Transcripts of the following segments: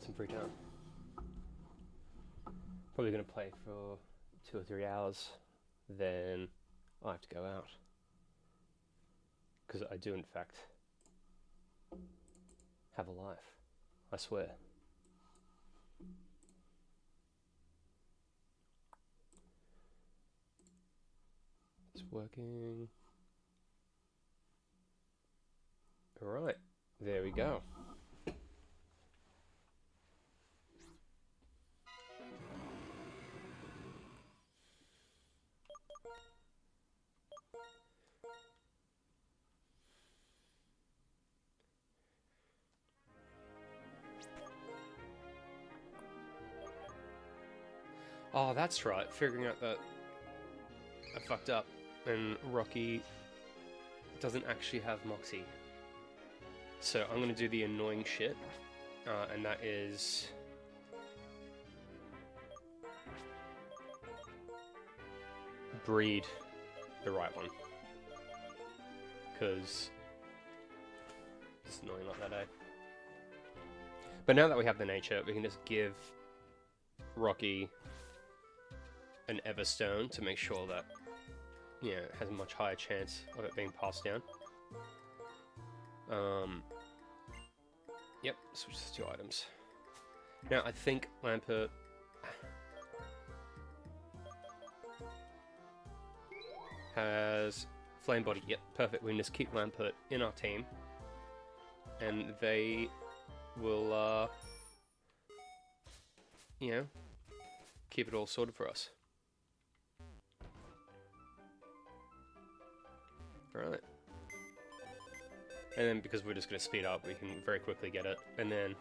some free time. Probably going to play for 2 or 3 hours, then I have to go out. Because I do, in fact, have a life. I swear. It's working. Alright, there we go. Oh, that's right, figuring out that I fucked up and Rocky doesn't actually have Moxie. So I'm going to do the annoying shit, and that is breed the right one. Because it's annoying like that, eh? But now that we have the nature, we can just give Rocky an Everstone to make sure that, you know, it has a much higher chance of it being passed down. Yep, switch to 2 items. Now, I think Lampert has Flame Body. Yep, perfect. We can just keep Lampert in our team, and they will, you know, keep it all sorted for us. Alright. And then, because we're just going to speed up, we can very quickly get it. And then,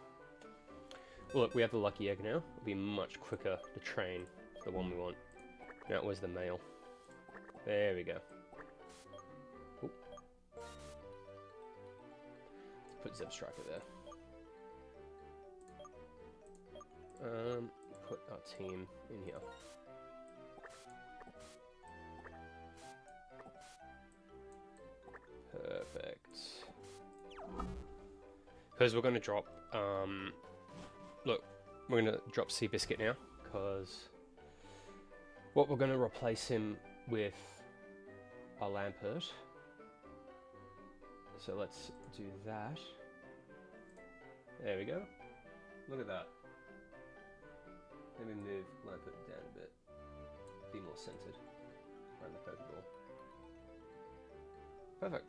well, look, we have the lucky egg now. It'll be much quicker to train the one we want. Now, where's the male? There we go. Ooh. Let's put Zeb Striker there. Put our team in here. Perfect. Because we're going to drop, look, we're going to drop Seabiscuit now, because what we're going to replace him with our Lampert. So let's do that. There we go. Look at that. Let me move Lampert down a bit. Be more centered around the Pokeball. Perfect.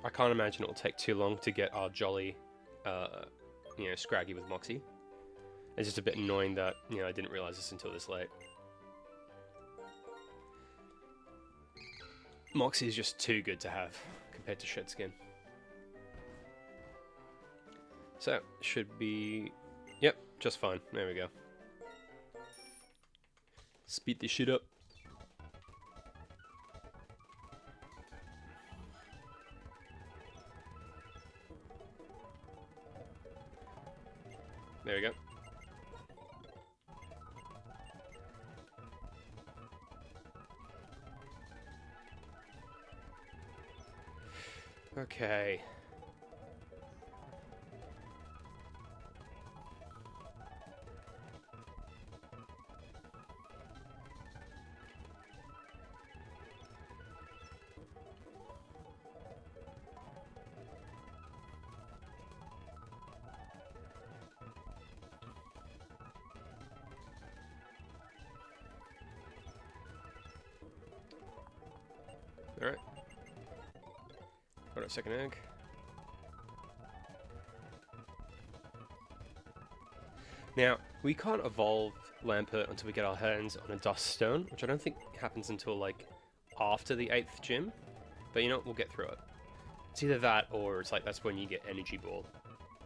I can't imagine it will take too long to get our Jolly, you know, Scraggy with Moxie. It's just a bit annoying that, you know, I didn't realize this until this late. Moxie is just too good to have compared to Shedskin. So, should be... Yep, just fine. There we go. Speed this shit up. There we go. Okay. Alright. Got a second egg. Now, we can't evolve Lampert until we get our hands on a Dust Stone, which I don't think happens until, like, after the 8th gym. But you know what, we'll get through it. It's either that, or it's like, that's when you get Energy Ball.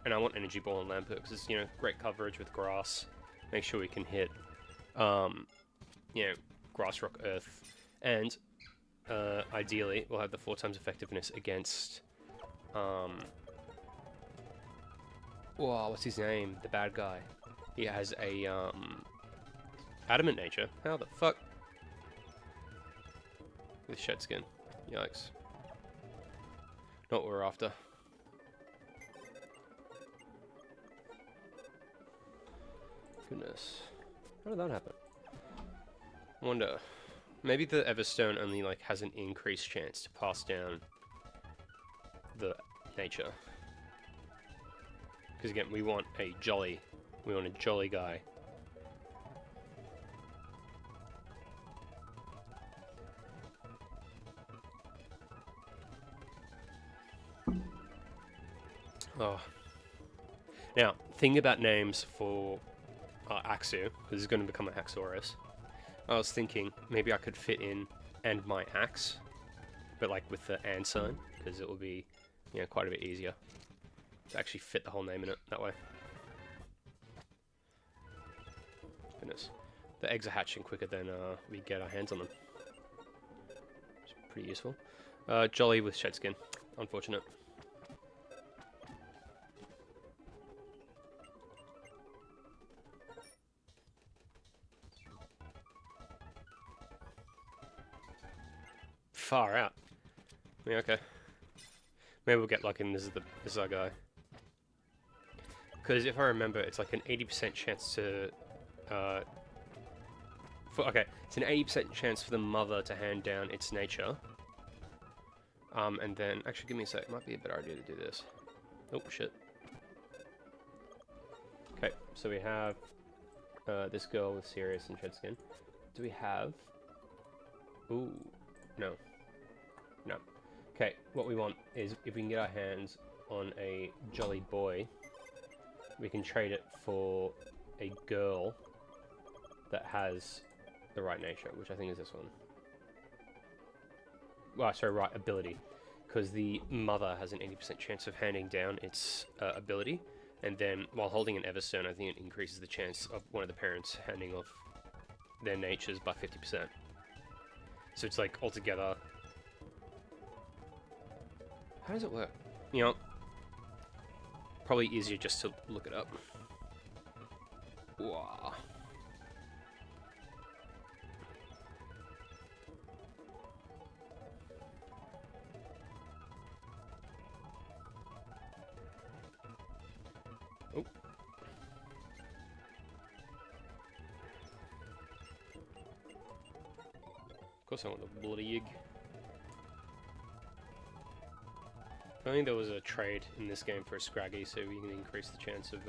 And I want Energy Ball on Lampert, because it's, you know, great coverage with grass. Make sure we can hit, you know, Grass, Rock, Earth. And, ideally, we'll have the 4 times effectiveness against, whoa, what's his name? The bad guy. He has a, Adamant Nature. How the fuck? With Shedskin. Yikes. Not what we're after. Goodness. How did that happen? I wonder. Maybe the Everstone only like has an increased chance to pass down the nature. Because again, we want a jolly guy. Oh. Now, thinking about names for Axu, because it's going to become an Axorus, I was thinking maybe I could fit in "and my axe," but like with the "and" sign, because it will be, you know, quite a bit easier to actually fit the whole name in it that way. Goodness. The eggs are hatching quicker than we get our hands on them. It's pretty useful. Jolly with shed skin. Unfortunate. Far out. Yeah, okay. Maybe we'll get lucky and this is our guy. Because if I remember, it's like an 80% chance to... it's an 80% chance for the mother to hand down its nature. And then... Actually, give me a sec. It might be a better idea to do this. Oh, shit. Okay, so we have this girl with Sirius and shed skin. Do we have... Ooh, no. No. Okay, what we want is if we can get our hands on a jolly boy, we can trade it for a girl that has the right nature, which I think is this one. Well, sorry, right ability. Because the mother has an 80% chance of handing down its ability, and then while holding an Everstone, I think it increases the chance of one of the parents handing off their natures by 50%. So it's like altogether... How does it work? You know, probably easier just to look it up. Wow. Oh. Of course I want the bloody yig. I think there was a trade in this game for a Scraggy, so we can increase the chance of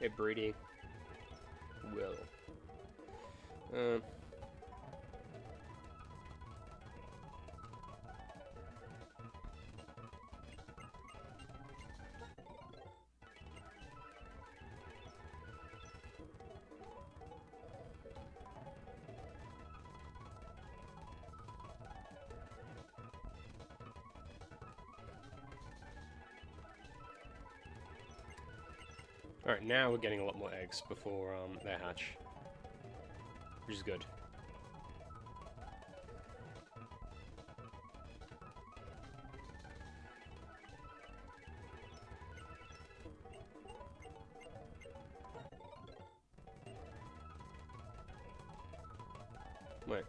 it breeding. Well. Alright, now we're getting a lot more eggs before they hatch, which is good. Wait.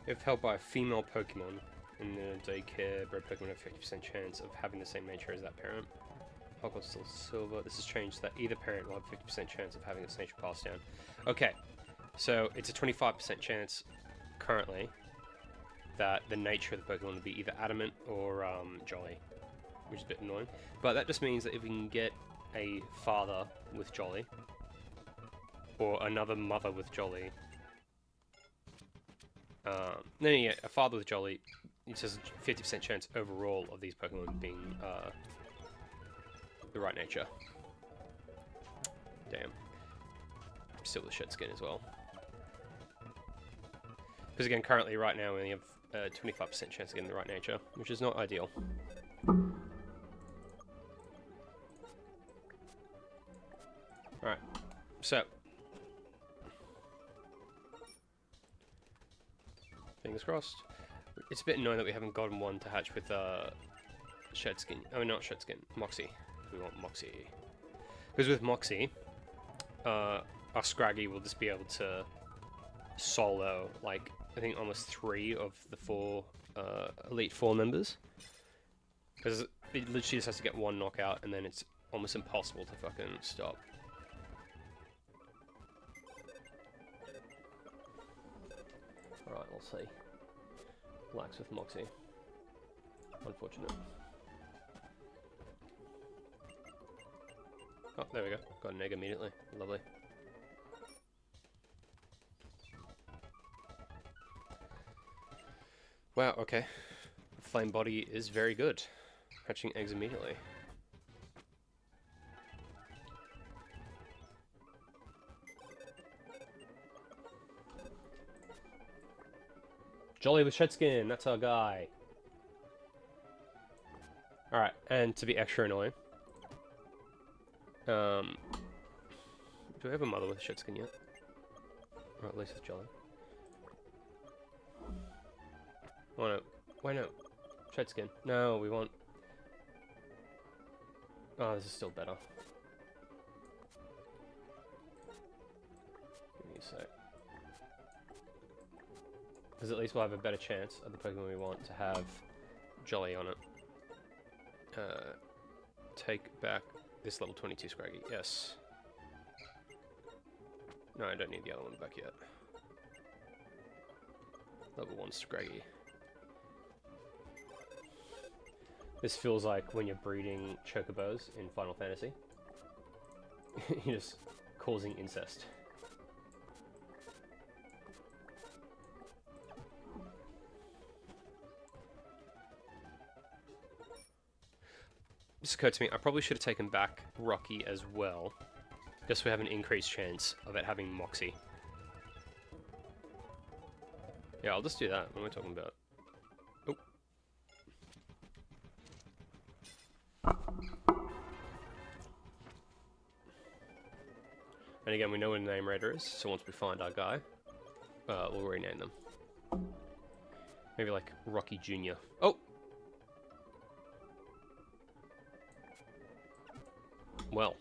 If held by a female Pokemon in the daycare, bred Pokemon have 50% chance of having the same nature as that parent. Pokemon still silver. This has changed that either parent will have 50% chance of having this nature passed down. Okay, so it's a 25% chance currently that the nature of the Pokemon will be either adamant or jolly, which is a bit annoying. But that just means that if we can get a father with jolly, or another mother with jolly, a father with jolly, it says 50% chance overall of these Pokemon being the right nature. Damn. Still with shed skin as well. Because again, currently, right now, we only have 25% chance of getting the right nature, which is not ideal. Alright, so. Fingers crossed. It's a bit annoying that we haven't gotten one to hatch with shed skin. Oh, not shed skin. Moxie. We want Moxie. Because with Moxie, our Scraggy will just be able to solo, like, I think almost 3 of the 4 Elite 4 members. Because it literally just has to get 1 knockout, and then it's almost impossible to fucking stop. Alright, we'll see. Lax with Moxie. Unfortunate. Oh, there we go. Got an egg immediately. Lovely. Wow, okay. Flame Body is very good. Hatching eggs immediately. Jolly with Shedskin, that's our guy. Alright, and to be extra annoying. Do we have a mother with Shedskin yet? Or at least it's Jolly. Oh no. Why no? Shedskin. No, we want... Oh, this is still better. Give me a sec. Because at least we'll have a better chance of the Pokemon we want to have Jolly on it. Take back this level 22 Scraggy. Yes. No, I don't need the other one back yet. Level 1 Scraggy. This feels like when you're breeding Chocobos in Final Fantasy. You're just causing incest. This occurred to me, I probably should have taken back Rocky as well. Just so we have an increased chance of it having Moxie. Yeah, I'll just do that. What am I talking about? Oh. And again, we know what a name raider is, so once we find our guy, we'll rename them. Maybe like Rocky Jr. Oh! Well.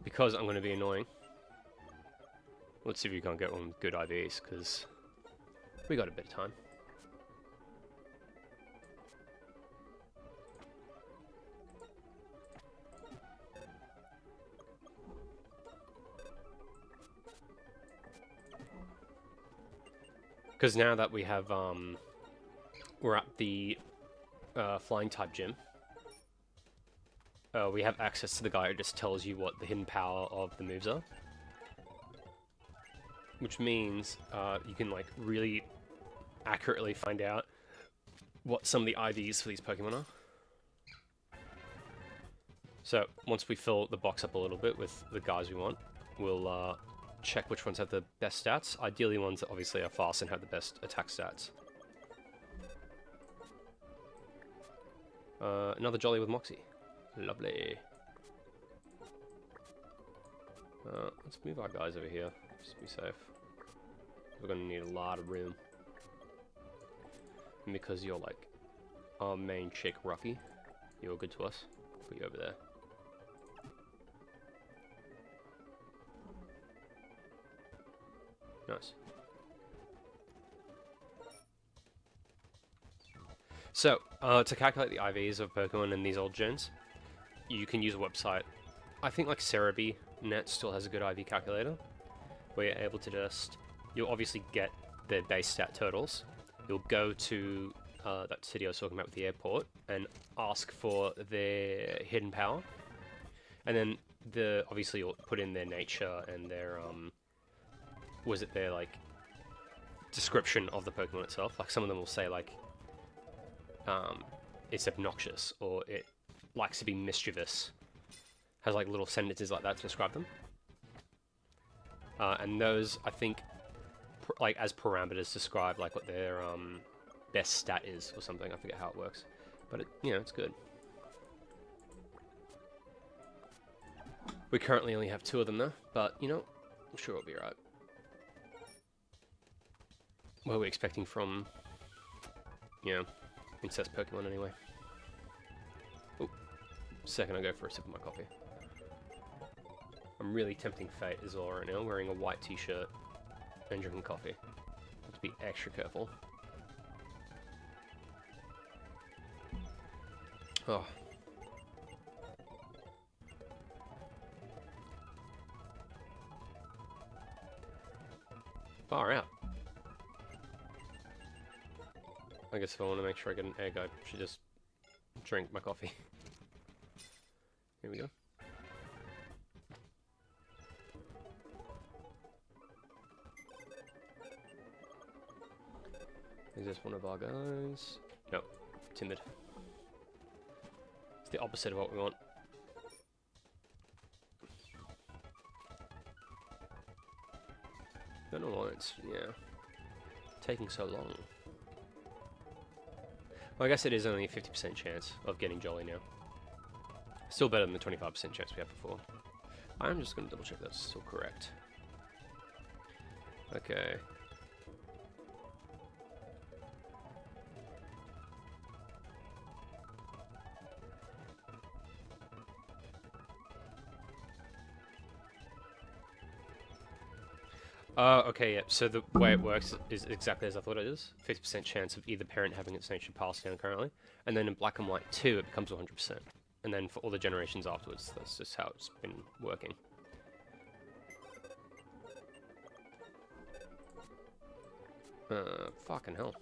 Because I'm going to be annoying. Let's see if we can't get one with good IVs, because we got a bit of time. Because now that we have, we're at the flying type gym, we have access to the guy who just tells you what the hidden power of the moves are. Which means you can like really accurately find out what some of the IVs for these Pokemon are. So once we fill the box up a little bit with the guys we want, we'll check which ones have the best stats. Ideally ones that obviously are fast and have the best attack stats. Another Jolly with Moxie. Lovely. Let's move our guys over here, just to be safe. We're gonna need a lot of room. And because you're like our main chick, Rocky, you're good to us. Put you over there. Nice. So, to calculate the IVs of Pokemon in these old gens, you can use a website. I think like Cerebi.net still has a good IV calculator, where you're able to just, you'll obviously get their base stat totals. You'll go to that city I was talking about with the airport and ask for their hidden power. And then obviously you'll put in their nature and their, their like, description of the Pokemon itself. Like some of them will say like, it's obnoxious, or it likes to be mischievous. Has like little sentences like that to describe them. And those, I think, like as parameters describe like what their best stat is or something. I forget how it works, but it's good. We currently only have 2 of them though, but I'm sure it'll be right. what we're expecting from, you know, incest Pokemon anyway. Oh, second I go for a sip of my coffee. I'm really tempting fate as well right now, wearing a white t-shirt and drinking coffee. Have to be extra careful. Oh. Far out. I guess if I want to make sure I get an egg, I should just drink my coffee. Here we go. Is this one of our guys? Nope. Timid. It's the opposite of what we want. Don't know why it's, yeah, taking so long. Well, I guess it is only a 50% chance of getting Jolly now. Still better than the 25% chance we had before. I'm just going to double check that's still correct. Okay. Okay, yeah, so the way it works is exactly as I thought it is. 50% chance of either parent having its nature passed down currently, and then in Black and White 2 it becomes 100%. And then for all the generations afterwards, that's just how it's been working. Fucking hell.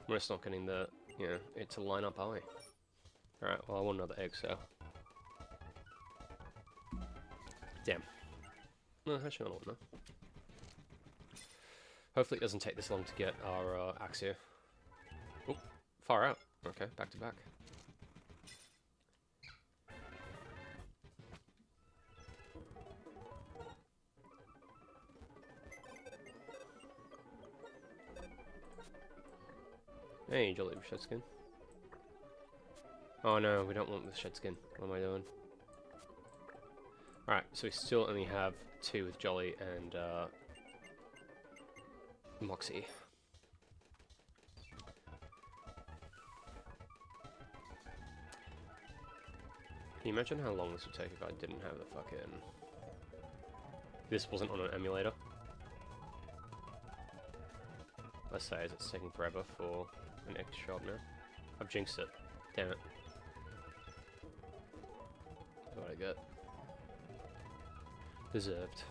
We're just not getting the, you know, it to line up, are we? Alright, well I want another egg, so... Damn. No, actually not one, no. Hopefully it doesn't take this long to get our axe here. Oh, far out. Okay, back to back. Hey, Jolly with shed skin. Oh no, we don't want the shed skin. What am I doing? Alright, so we still only have 2 with Jolly and Moxie. Can you imagine how long this would take if I didn't have the fucking... This wasn't on an emulator? Let's say it's taking forever for an egg to show up now. I've jinxed it. Damn it. That's what I get. Deserved.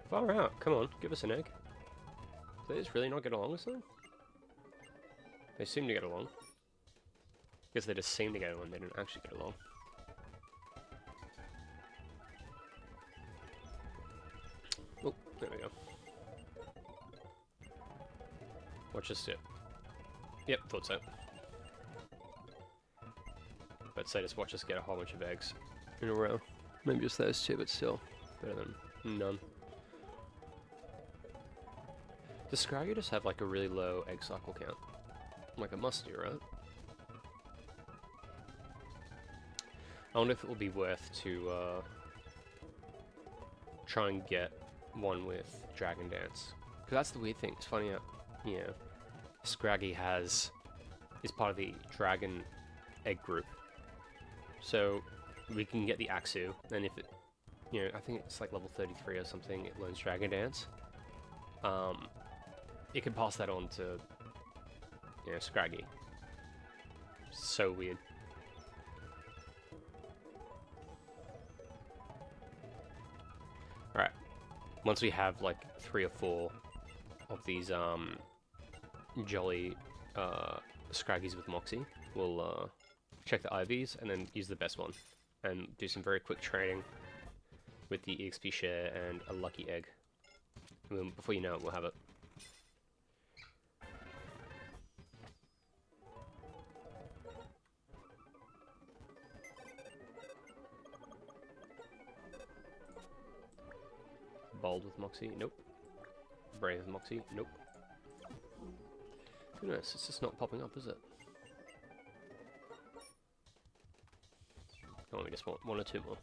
Far out. Come on, give us an egg. Do they just really not get along with something? They seem to get along. Guess they just seem to get along, they don't actually get along. Oh, there we go. Watch this sit. Yep, thought so. But say just watch us get a whole bunch of eggs in a row. Maybe just those 2, but still better than none. Does Scraggy just have like a really low egg cycle count? Like it must do, right? I wonder if it will be worth to try and get one with Dragon Dance. Because that's the weird thing, it's funny how, you know, Scraggy is part of the Dragon Egg group. So we can get the Axu, and if it, you know, I think it's like level 33 or something, it learns Dragon Dance. It can pass that on to, you know, Scraggy. So weird. Alright. Once we have like 3 or 4 of these jolly Scraggies with Moxie, we'll check the IVs and then use the best one. And do some very quick training with the EXP share and a lucky egg. And then before you know it, we'll have it. Bold with Moxie? Nope. Brave with Moxie? Nope. Goodness, it's just not popping up, is it? Oh, we just want one or two more.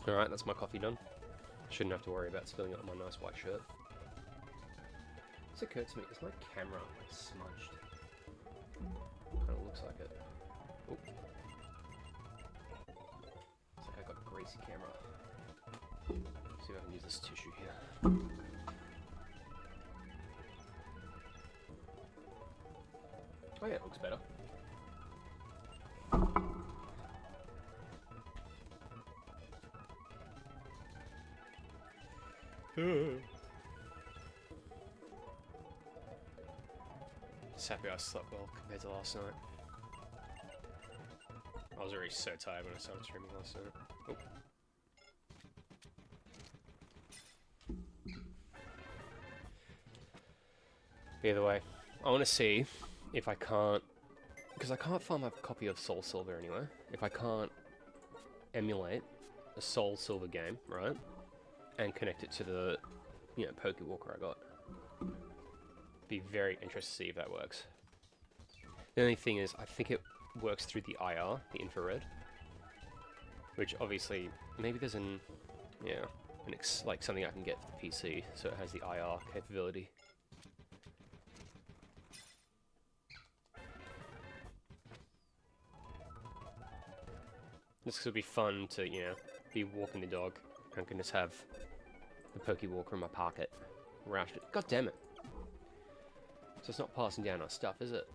Alright, that's my coffee done. Shouldn't have to worry about spilling it on my nice white shirt. It's occurred to me, is my camera like smudged? Kinda looks like it. Oh. It's like I got a greasy camera. See if I can use this tissue here. Oh yeah, it looks better. Just happy I slept well compared to last night. I was already so tired when I started streaming last night. Oh. Either way, I want to see if I can't, because I can't find my copy of Soul Silver anywhere. If I can't emulate a Soul Silver game, right, and connect it to the, you know, Pokewalker I got. Be very interested to see if that works. The only thing is, I think it works through the IR, the infrared, which obviously maybe there's an, yeah, like something I can get for the PC, so it has the IR capability. This could be fun to, you know, be walking the dog and I can just have the Pokewalker in my pocket. God damn it. So it's not passing down our stuff, is it?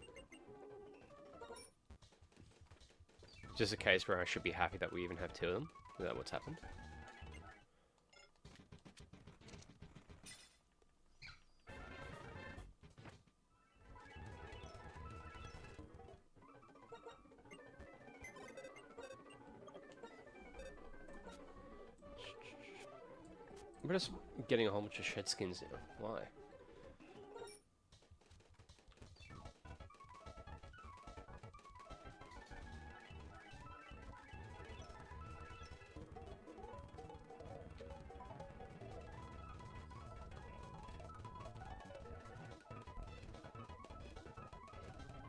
Just a case where I should be happy that we even have two of them. Is that what's happened? We're just getting a whole bunch of shed skins now. Why?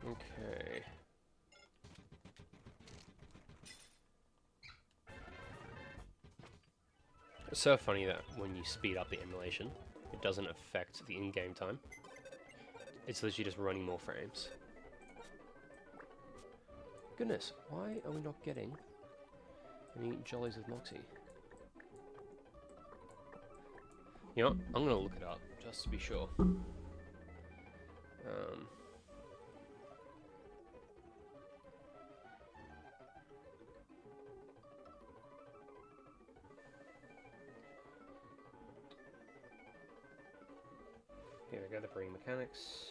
Okay. It's so funny that when you speed up the emulation, it doesn't affect the in-game time. It's literally just running more frames. Goodness, why are we not getting any jollies with Moxie? You know what? I'm gonna look it up, just to be sure. Here we go, the breeding mechanics.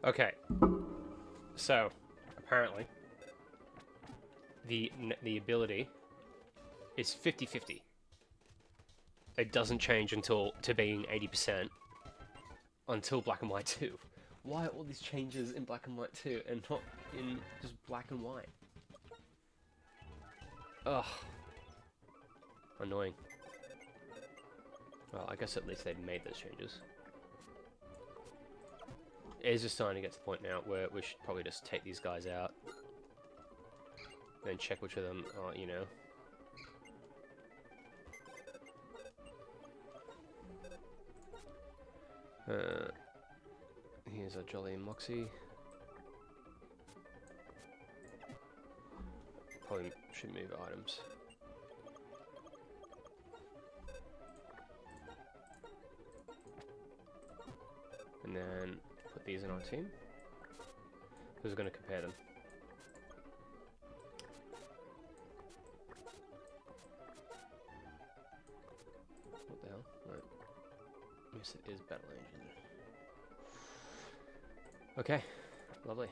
Okay, so apparently the ability is 50-50. It doesn't change until to being 80% until Black and White 2. Why are all these changes in Black and White 2 and not in just Black and White? Ugh. Annoying. Well, I guess at least they've made those changes. It is just starting to get to the point now where we should probably just take these guys out. Then check which of them are, you know. Here's a Jolly and Moxie. probably should move items. And then put these in our team. Who's going to compare them? What the hell? Right. Yes, it is Battle Engine. Okay, lovely.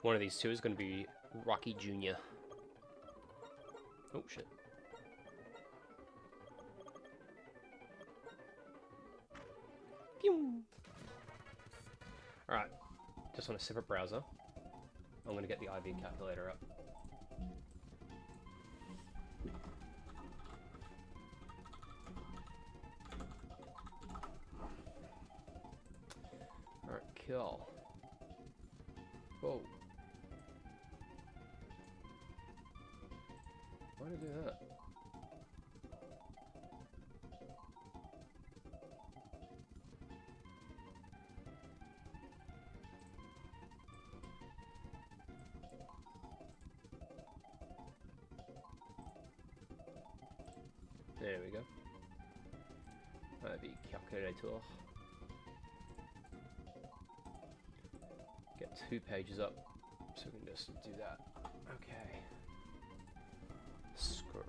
One of these two is going to be Rocky Jr. Oh shit. Alright, just on a separate browser, I'm going to get the IV calculator up. Alright, kill. Whoa. Why did I do that? There we go. IV calculator. Get 2 pages up, so we can just do that. Okay. Scraggy.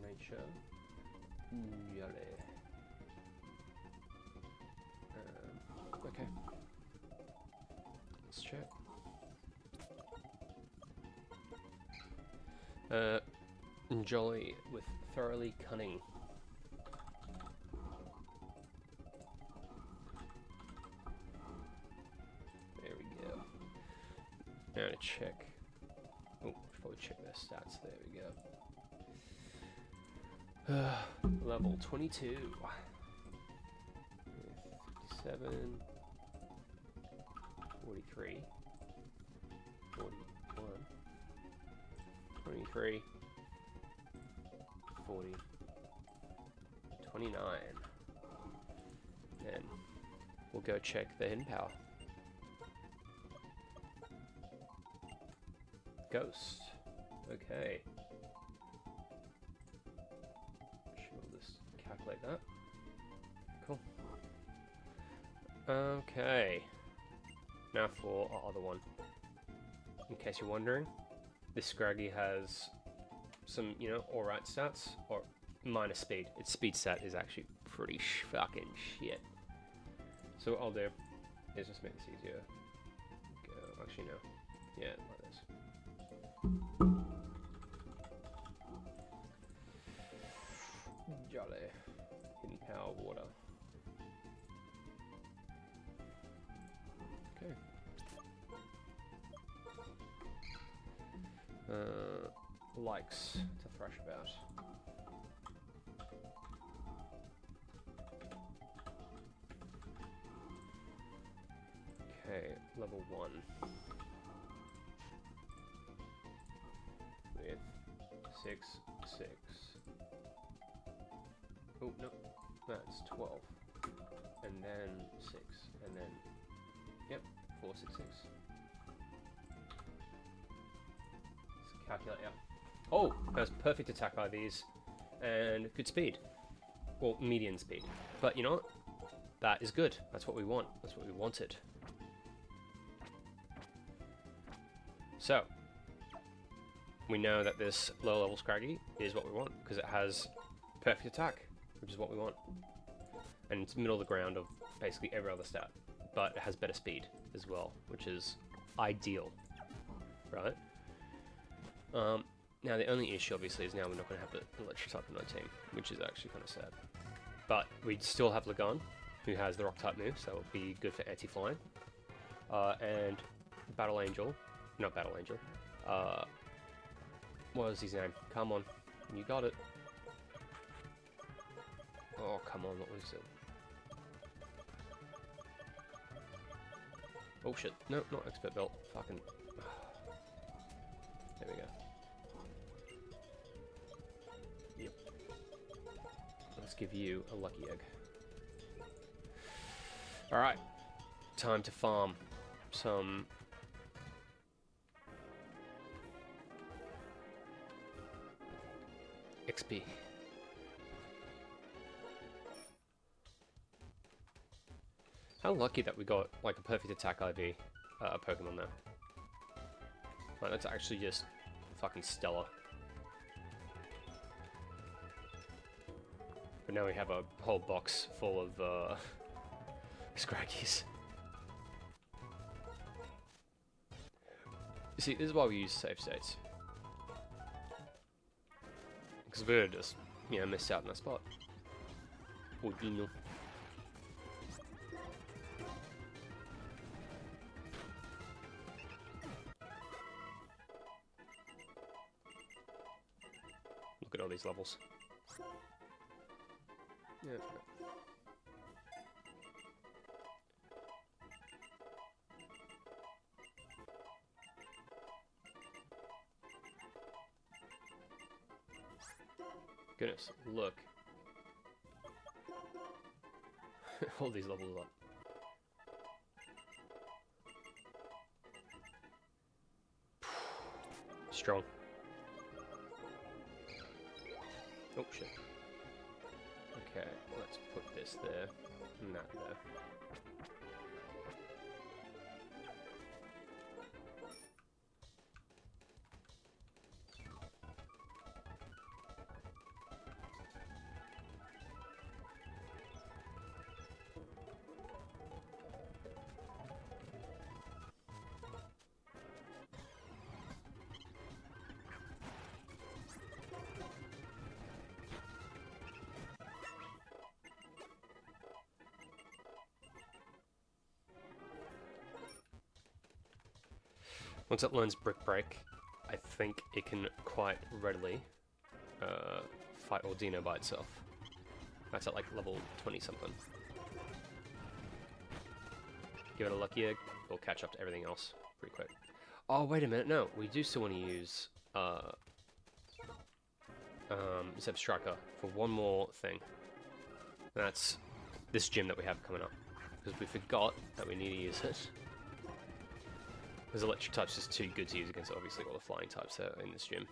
Nature. Yale. Okay. Let's check. Jolly with thoroughly cunning. There we go. Now to check. Oh, should probably check their stats. There we go. Level 22. 57. 43. 41. 23. 40. 29. Then we'll go check the hidden power. Ghost. Okay. We'll just calculate that. Cool. Okay. Now for our other one. In case you're wondering, this Scraggy has some, you know, alright stats, or minus speed. Its speed stat is actually pretty fucking shit. So what I'll do is just make this easier. Go, actually no. Yeah, like this. Jolly. Hidden power water. Okay. Likes to thrash about. Okay, level 1. With 6, 6. Oh, no, that's 12. And then 6, and then, yep, 4, 6, 6. Let's calculate, yeah. Oh, has perfect attack IVs and good speed. Well, median speed. But you know what? That is good. That's what we want. That's what we wanted. So, we know that this low level Scraggy is what we want because it has perfect attack, which is what we want. And it's middle of the ground of basically every other stat. But it has better speed as well, which is ideal. Right? Now the only issue obviously is now we're not going to have the electric type in our team, which is actually kind of sad. But we still have Lagon, who has the rock type move, so it'll be good for anti-flying. And Battle Angel, not Battle Angel, what was his name? Come on, you got it. Oh, come on, what was it? Oh shit, no, not expert belt, fucking... There we go. Yep. Let's give you a lucky egg. Alright, time to farm some XP. How lucky that we got like a perfect attack IV Pokemon there. Like, that's actually just fucking stellar. But now we have a whole box full of Scraggies. You see, this is why we use save states. Because we would just, you know, missed out on that spot. Oh, Dino. Look at all these levels. Yeah, that's right. Goodness, look. All these levels up. Strong. Oh shit. Okay, let's put this there and that there. Once it learns Brick Break, I think it can quite readily fight Ordino by itself. That's at like level 20 something. Give it a lucky egg, it'll catch up to everything else pretty quick. Oh, wait a minute, no, we do still want to use Zeb Striker for one more thing. And that's this gym that we have coming up. Because we forgot that we need to use it. Because Electric Touch is too good to use against obviously all the flying types that are in this gym.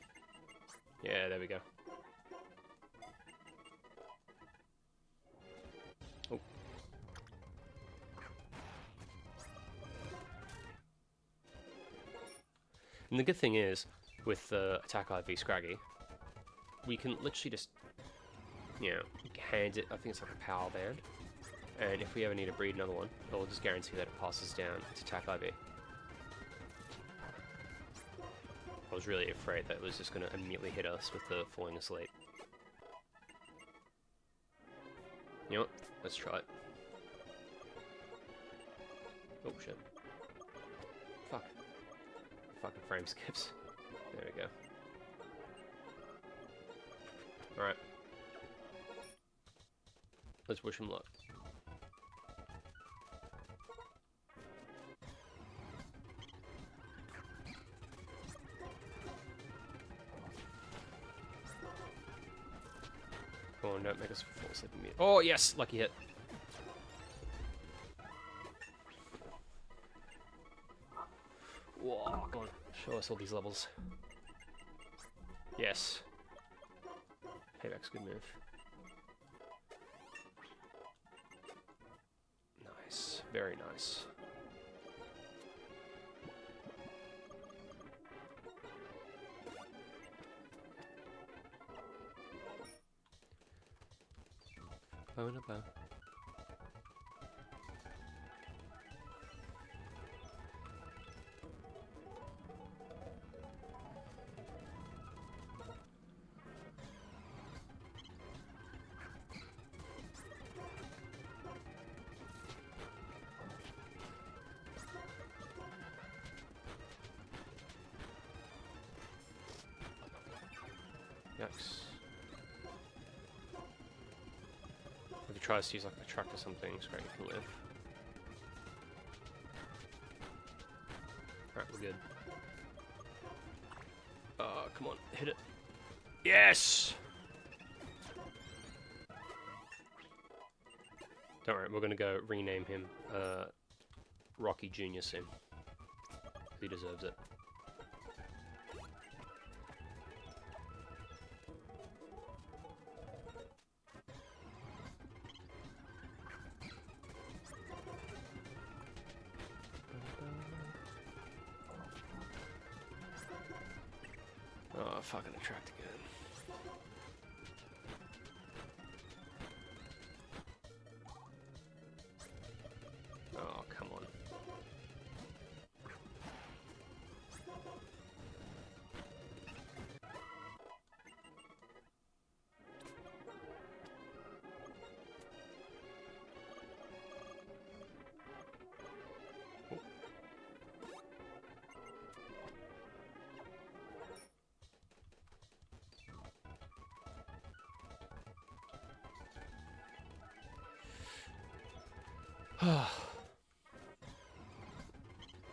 Yeah, there we go. Oh. And the good thing is, with the Attack IV Scraggy, we can literally just, you know, hand it, I think it's like a power band. And if we ever need to breed another one, it'll just guarantee that it passes down its Attack IV. I was really afraid that it was just going to immediately hit us with the falling asleep. You know what? Let's try it. Oh shit. Fuck. Fucking frame skips. There we go. Alright. Let's wish him luck. Come on, don't make us fall asleep immediately. Oh, yes! Lucky hit. Whoa, come on. Show us all these levels. Yes. Payback's a good move. Nice. Very nice. Bow and a bow. Yikes. If he tries to use like a truck or something, Scraggy can live. Alright, we're good. Come on, hit it. Yes! Don't worry, we're gonna go rename him Rocky Jr. soon. He deserves it. Oh, fucking attract again. Oh, come on.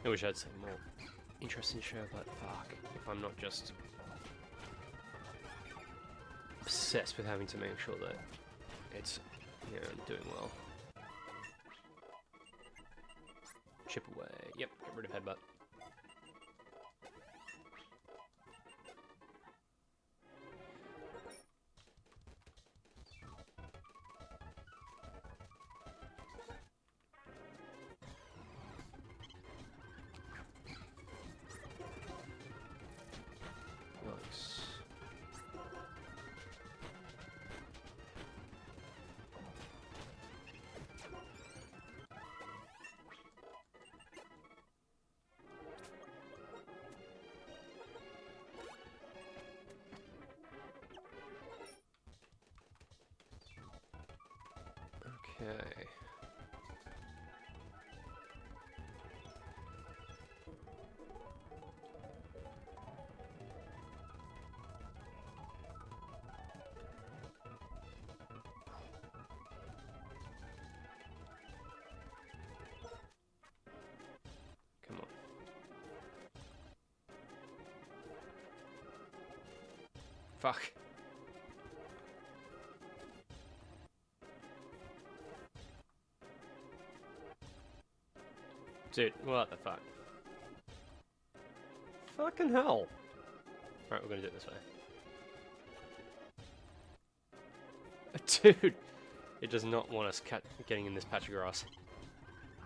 I wish I had some more interesting show, but fuck, if I'm not just obsessed with having to make sure that it's, you know, doing well. Chip away. Yep, get rid of headbutt. Nice. Okay. Come on. Fuck. Dude, what the fuck? Fucking hell. Alright, we're gonna do it this way. Dude! It does not want us getting in this patch of grass.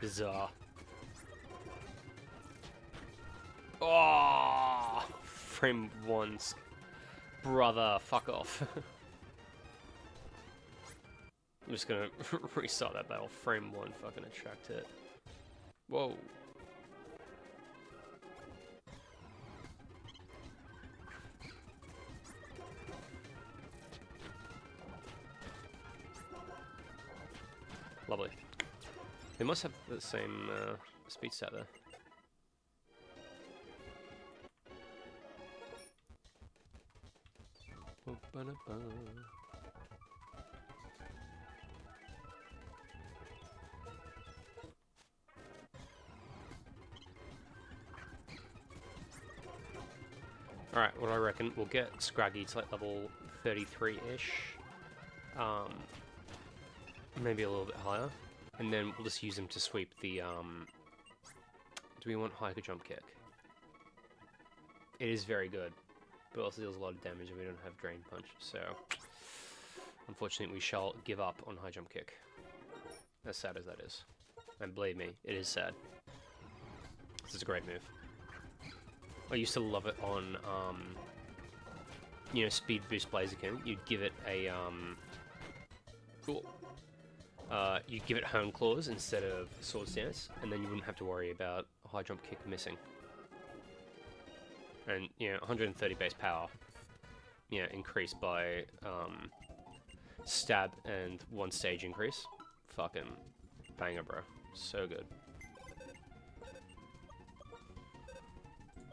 Bizarre. Oh! Frame 1's brother, fuck off. I'm just gonna restart that battle. Frame 1 fucking attract it. Whoa. Lovely. They must have the same speed stat there. Alright, what I reckon, we'll get Scraggy to like level 33-ish. Maybe a little bit higher. And then we'll just use him to sweep the, do we want high jump kick? It is very good, but also deals a lot of damage and we don't have Drain Punch, so unfortunately we shall give up on high jump kick. As sad as that is. And believe me, it is sad. This is a great move. I used to love it on, you know, Speed Boost Blaziken. You'd give it a, you'd give it Hone Claws instead of Sword Stance, and then you wouldn't have to worry about a high jump kick missing. And, you know, 130 base power, you know, increased by, stab and 1 stage increase. Fucking banger, bro. So good.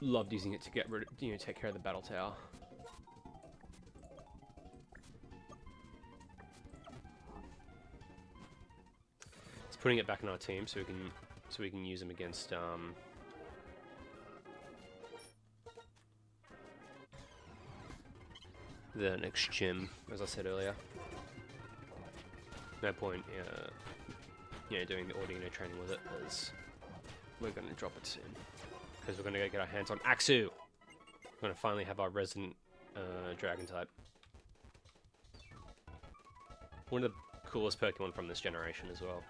Loved using it to get rid of, you know, take care of the battle tower. It's putting it back in our team so we can use them against the next gym, as I said earlier. No point you know, doing the audio training with it, because we're going to drop it soon. Because we're going to go get our hands on Axu. We're going to finally have our resident dragon type. One of the coolest Pokemon from this generation as well.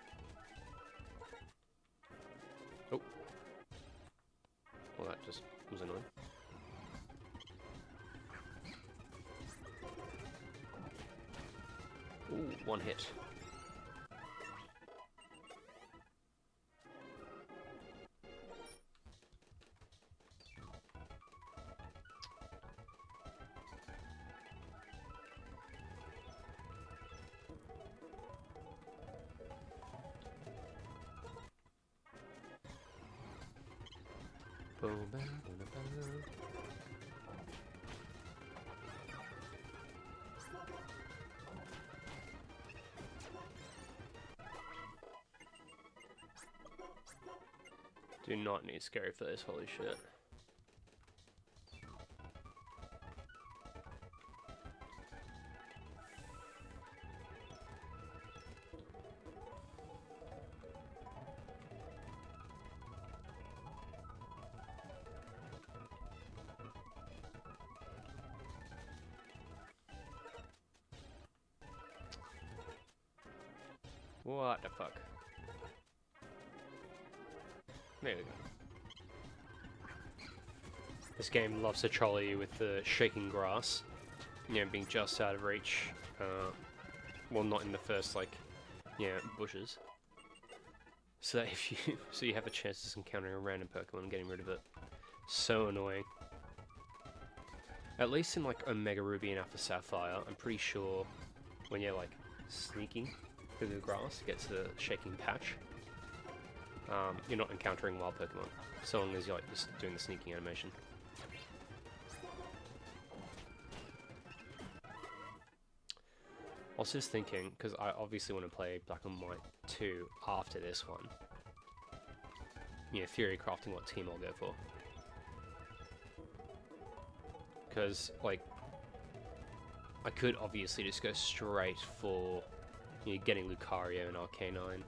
Oh. Well, that just was annoying. Ooh, one hit. Do not need scary for this, holy shit. What the fuck? There we go. This game loves to troll you with the shaking grass, you know, being just out of reach. Well, not in the first, like, bushes. So that if you have a chance of just encountering a random Pokemon and getting rid of it. So annoying. At least in like Omega Ruby and Alpha Sapphire, I'm pretty sure when you're like sneaking through the grass to get to the shaking patch, you're not encountering wild Pokemon, so long as you're like just doing the sneaking animation. I was just thinking, because I obviously want to play Black and White 2 after this one. You know, theory crafting what team I'll go for. Because, like, I could obviously just go straight for, you know, getting Lucario and Arcanine,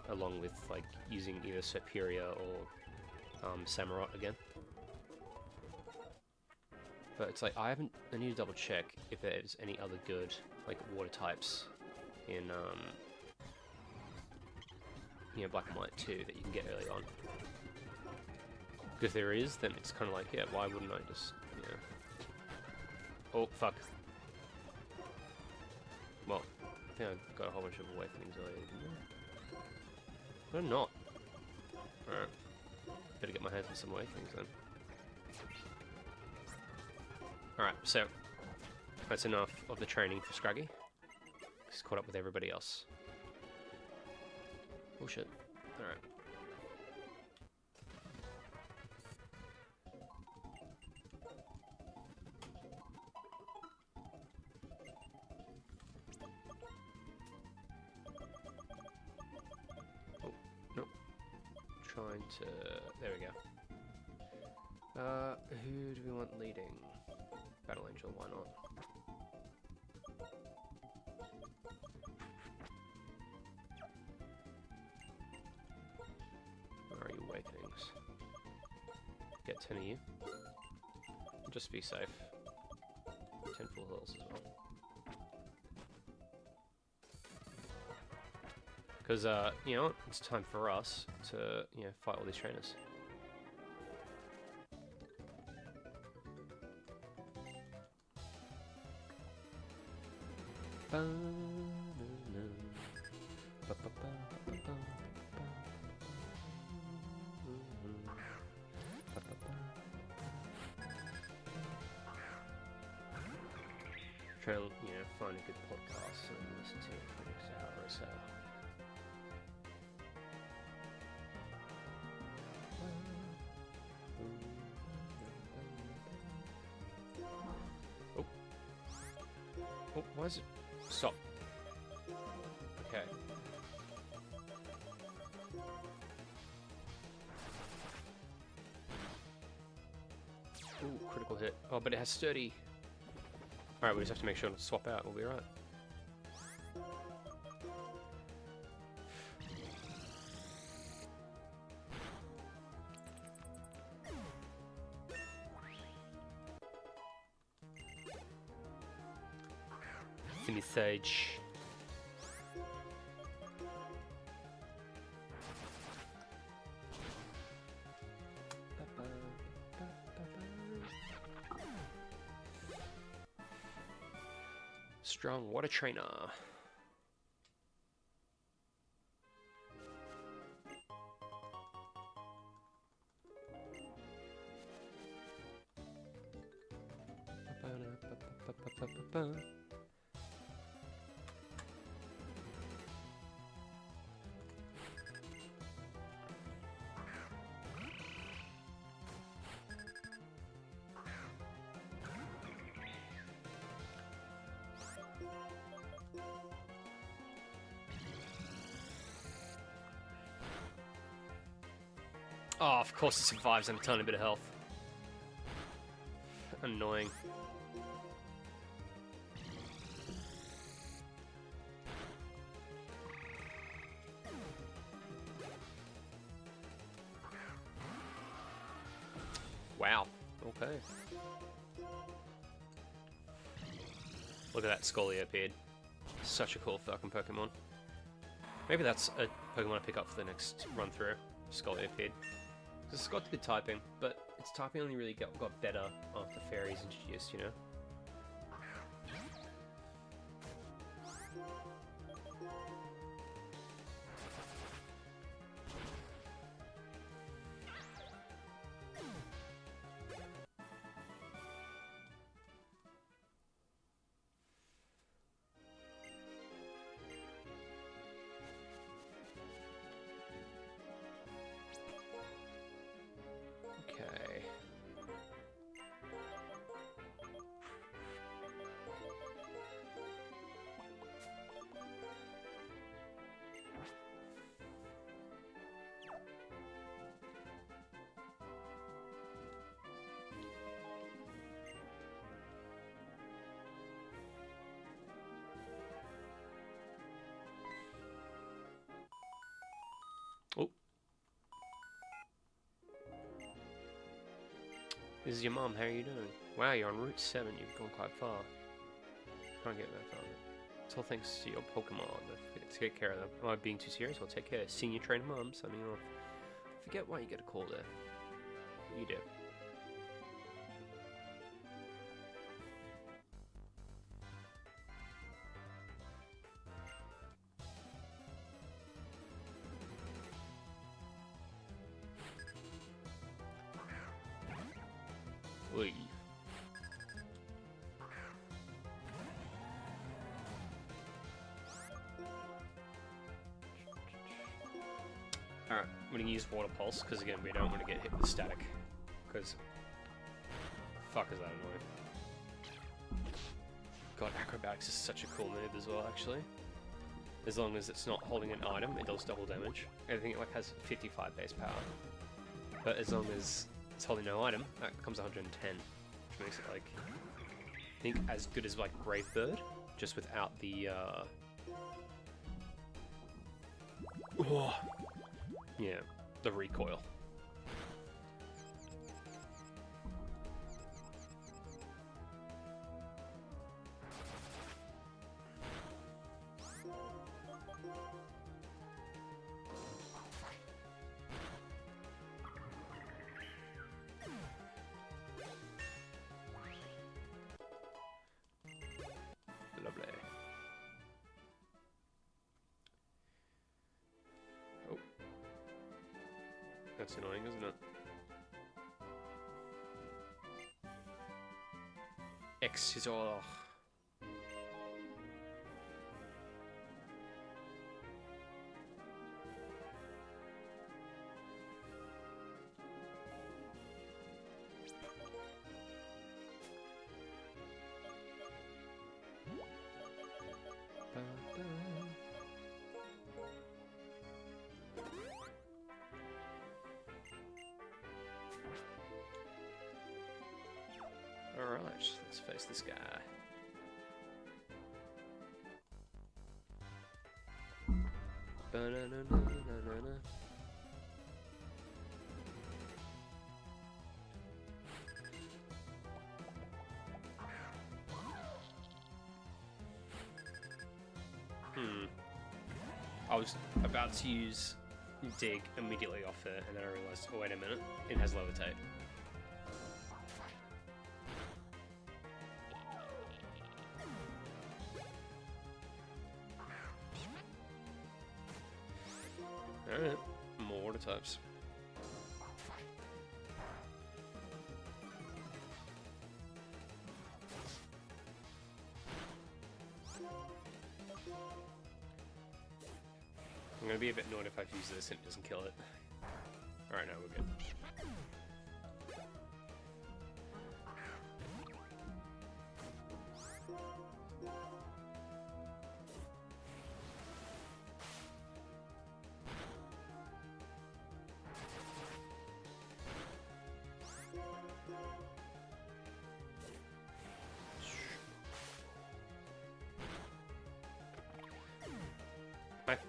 along with, like, using either Superior or Samurott again. But it's like, I need to double check if there's any other good, like, water types in, you know, Black and White 2 that you can get early on. If there is, then it's kind of like, yeah, why wouldn't I just, you know... Oh, fuck. Well, I think I got a whole bunch of awakenings earlier, didn't I? But I'm not. Alright. Better get my hands on some awakenings then. Alright, so that's enough of the training for Scraggy. He's caught up with everybody else. Oh shit. Alright. Oh, nope. Trying to... There we go. Who do we want leading? Battle Angel, why not? Where are you awakenings? Get 10 of you. Just be safe. 10 full heals as well. Because, you know, it's time for us to, you know, fight all these trainers. Try to, you know, find a good podcast and listen to it for the next hour or so. Oh. Oh, why is it? Stop. Okay. Ooh, critical hit. Oh, but it has sturdy. Alright, we just have to make sure to swap out. We'll be right. Give me Sage. Strong water trainer. Oh, of course it survives on a tiny bit of health. Annoying. Wow. Okay. Look at that Scolia appeared. Such a cool fucking Pokemon. Maybe that's a Pokemon I pick up for the next run through. Scolia appeared. It's got good typing, but its typing only really got better after fairies introduced, you know? Okay. Oh. This is your mom, how are you doing? Wow, you're on Route 7, you've gone quite far. Can't get that far. It's all thanks to your Pokemon. Take care of them. Am I being too serious? Well, take care. Senior trainer mom signing off. Forget why you get a call there. You do. Oi. Alright, I'm gonna use Water Pulse, because again, we don't want to get hit with static. Because, fuck is that annoying. God, Acrobatics is such a cool move as well, actually. As long as it's not holding an item, it does double damage. I think it like has 55 base power. But as long as it's holding no item, that becomes 110. Which makes it like, I think as good as like Brave Bird, just without the, oh. Yeah, the recoil. Lovely. Oh. That's annoying, isn't it? Excisor. Alright, let's face this guy. Ba-na-na-na-na-na-na. I was about to use dig immediately off it, and then I realized, oh wait a minute, it has levitate. Alright, more water types. I'm gonna be a bit annoyed if I use this and it doesn't kill it. Alright, no, we're good.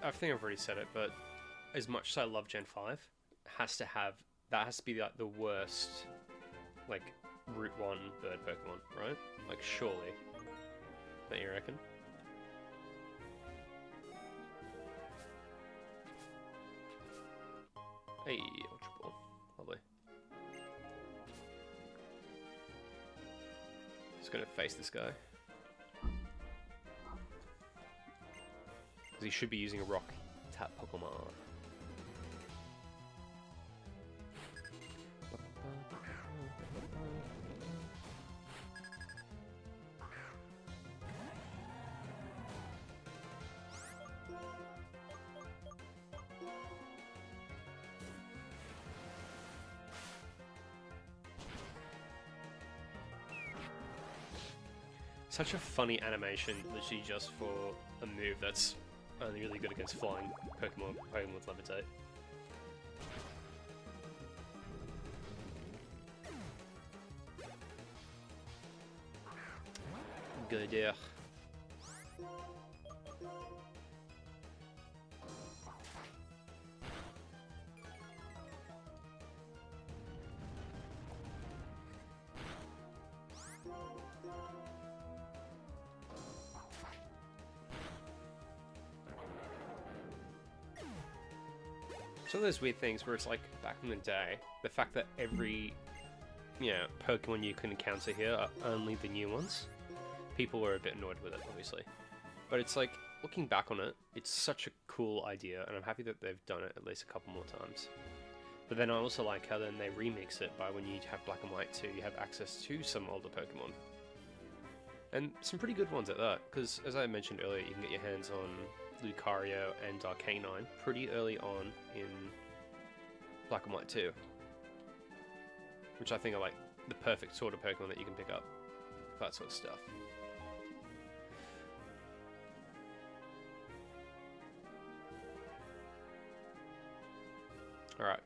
I think I've already said it, but as much as I love Gen 5, that has to be like the worst, like, Route 1 bird Pokemon, right? Like, surely. Don't you reckon? Hey, Ultra Ball. Lovely. Just gonna face this guy. He should be using a rock tap Pokemon. Such a funny animation, literally just for a move that's only really good against flying Pokemon with levitate. Good idea. Some of those weird things where it's like, back in the day, the fact that every, Pokemon you can encounter here are only the new ones, people were a bit annoyed with it, obviously. But it's like, looking back on it, it's such a cool idea, and I'm happy that they've done it at least a couple more times. But then I also like how then they remix it by when you have Black and White 2, you have access to some older Pokemon. And some pretty good ones at that, because as I mentioned earlier, you can get your hands on Lucario and Arcanine pretty early on in Black and White 2. Which I think are like the perfect sort of Pokemon that you can pick up. That sort of stuff. Alright.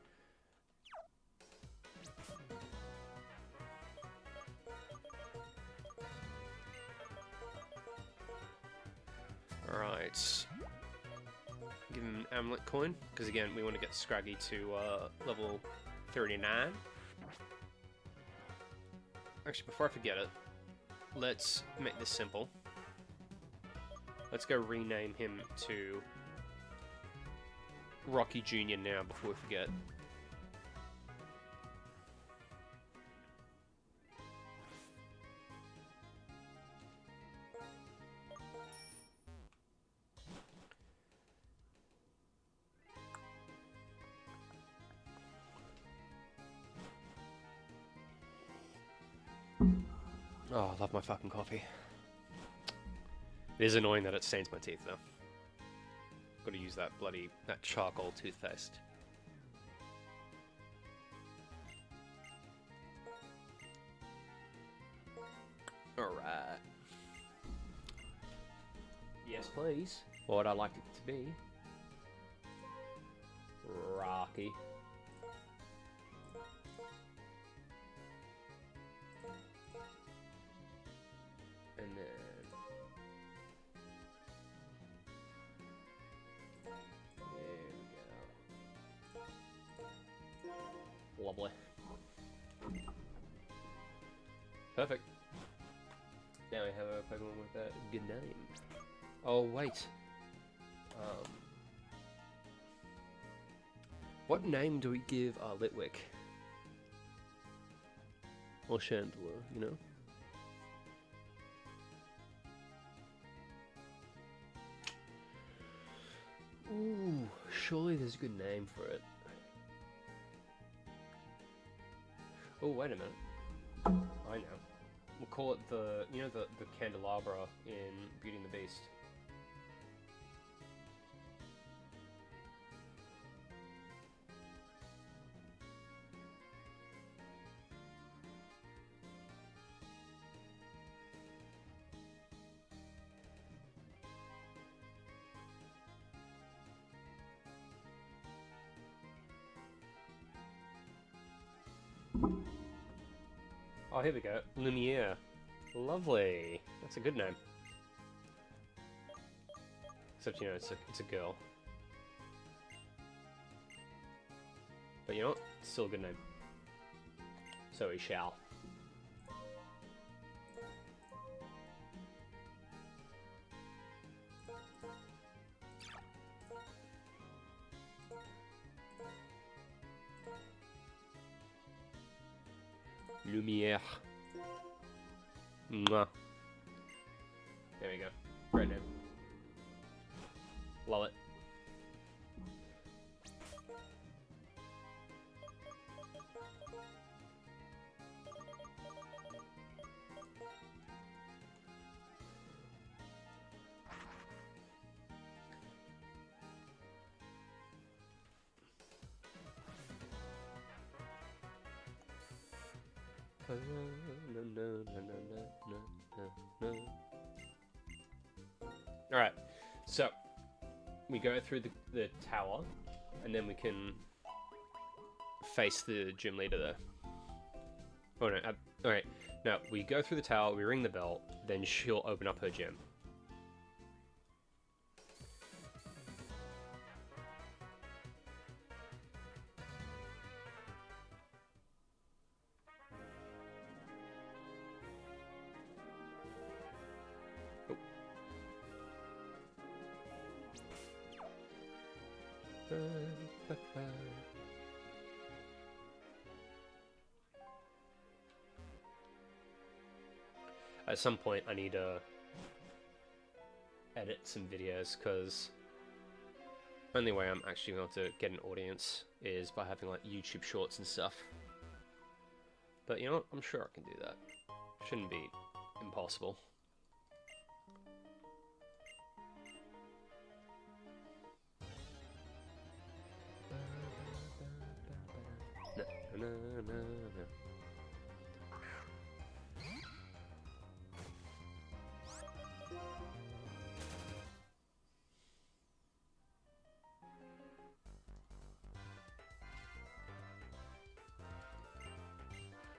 Alright. Give him an amulet coin, because again, we want to get Scraggy to level 39. Actually, before I forget it, let's make this simple. Let's go rename him to Rocky Jr. now before we forget. Oh, I love my fucking coffee. It is annoying that it stains my teeth, though. Gotta use that charcoal toothpaste. Alright. Yes, please. What would I like it to be? Rocky. And then... there we go. Lovely. Perfect. Now we have a Pokemon with a good name. Oh, wait. What name do we give our Litwick? Or Chandler, you know? Ooh, surely there's a good name for it. Oh, wait a minute. I know. We'll call it the candelabra in Beauty and the Beast. Oh, here we go. Lumiere. Lovely. That's a good name. Except, you know, it's a girl. But you know what? It's still a good name. So we shall. Lumiere. Mwah. There we go. Great name. Love it. Alright, so we go through the tower and then we can face the gym leader there. Oh no, alright, no, we go through the tower, we ring the bell, then she'll open up her gym. At some point I need to edit some videos, because only way I'm actually going to get an audience is by having like YouTube shorts and stuff. But you know what? I'm sure I can do that. Shouldn't be impossible.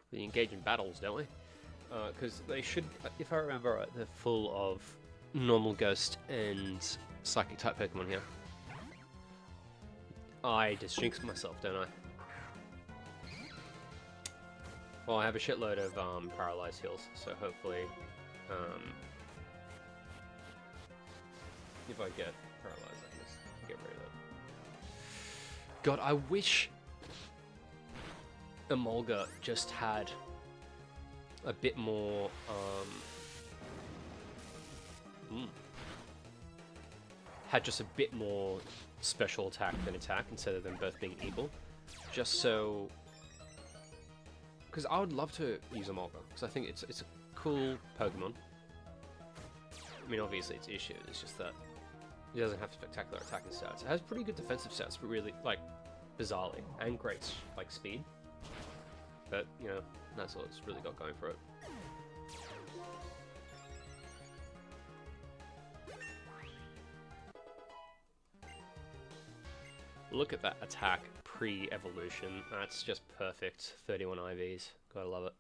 We engage in battles, don't we? Because they should, if I remember right, they're full of normal ghost and psychic type Pokemon here. I just jinxed myself, don't I? Well, I have a shitload of paralyzed heals, so hopefully, if I get paralyzed, I can just get rid of it. God, I wish Emolga just had a bit more, had just a bit more special attack than attack instead of them both being equal. Just so, because I would love to use Emolga, because I think it's a cool Pokemon. I mean, obviously it's issued, it's just that it doesn't have spectacular attacking stats. It has pretty good defensive stats, but really, like, bizarrely, and great, like, speed. But, you know, that's all it's really got going for it. Look at that attack pre-evolution. That's just perfect. 31 IVs. Gotta love it.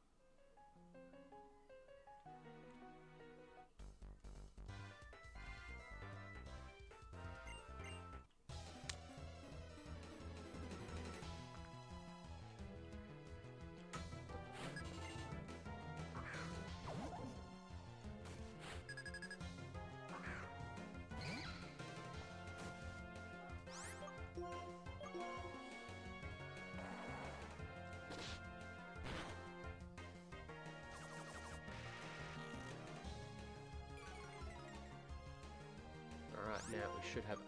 should have...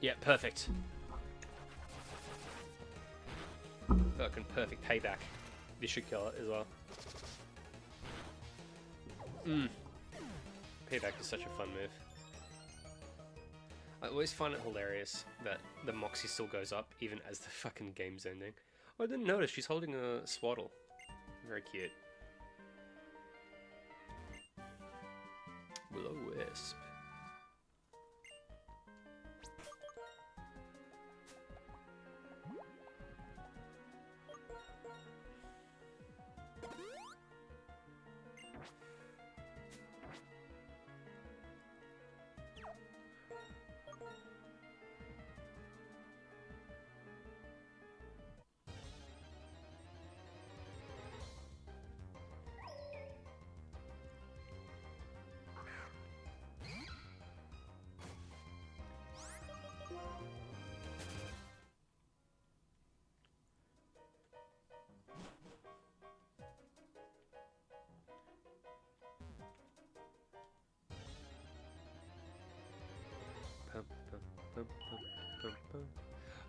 Yeah, perfect. Fucking perfect payback. This should kill it as well. Payback is such a fun move. I always find it hilarious that the Moxie still goes up even as the fucking game's ending. Oh, I didn't notice, she's holding a swaddle. Very cute. Will-O-Wisp.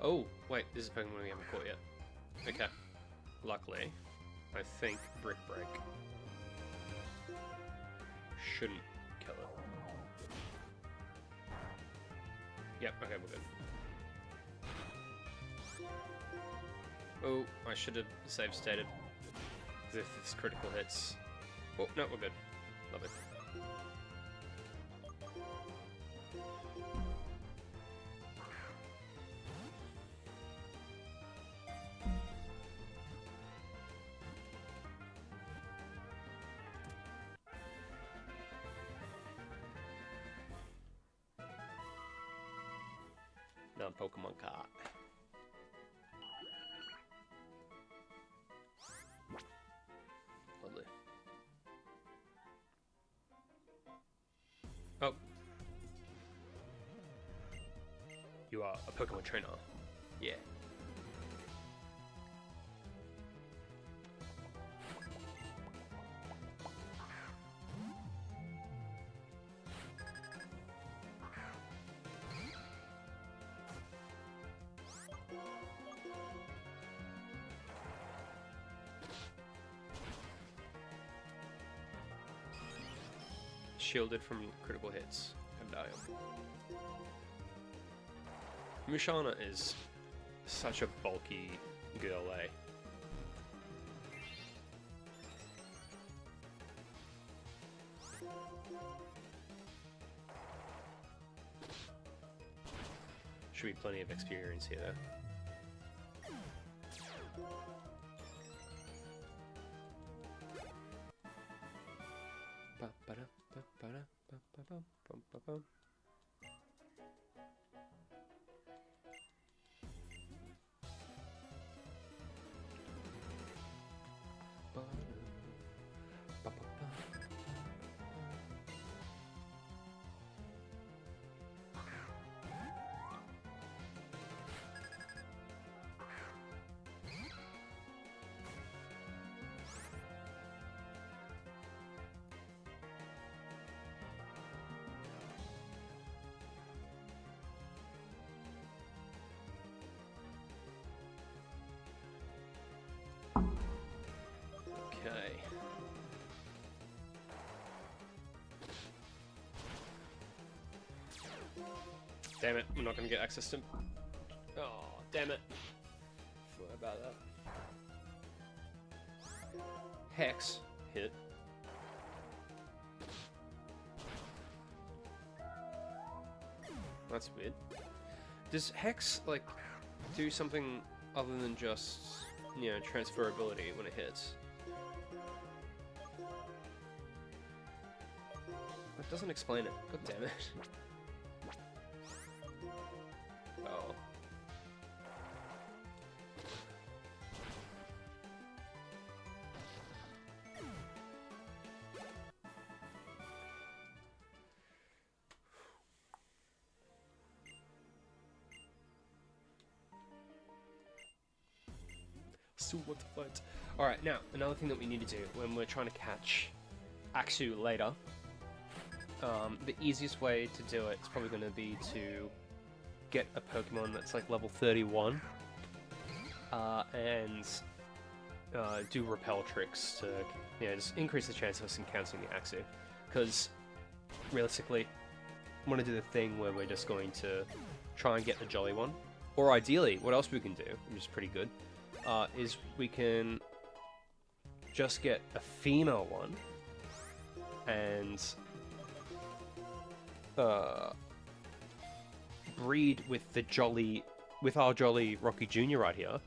Oh, wait, this is a Pokemon we haven't caught yet. Okay. Luckily, I think Brick Break shouldn't kill it. Yep, okay, we're good. Oh, I should have save stated. As if it's critical hits. Oh, no, we're good. Love it. Non-Pokemon card. Lovely. Oh. You are a Pokemon trainer. Yeah. Shielded from critical hits. Can die. Mushana is such a bulky girl, eh? Should be plenty of experience here, though. Okay. Damn it, we're not gonna get access to... Oh, damn it. Forgot about that. Hex. Hit. That's weird. Does Hex, like, do something other than just, you know, transferability when it hits? That doesn't explain it. God damn it. Oh. Still want to fight. Alright, now, another thing that we need to do when we're trying to catch Axu later the easiest way to do it is probably going to be to get a Pokemon that's like level 31 and do repel tricks to just increase the chance of us encountering the Axu. Because realistically, I want to do the thing where we're just going to try and get the Jolly one. Or ideally, what else we can do, which is pretty good, is we can just get a female one and breed with our Jolly Rocky Jr. right here,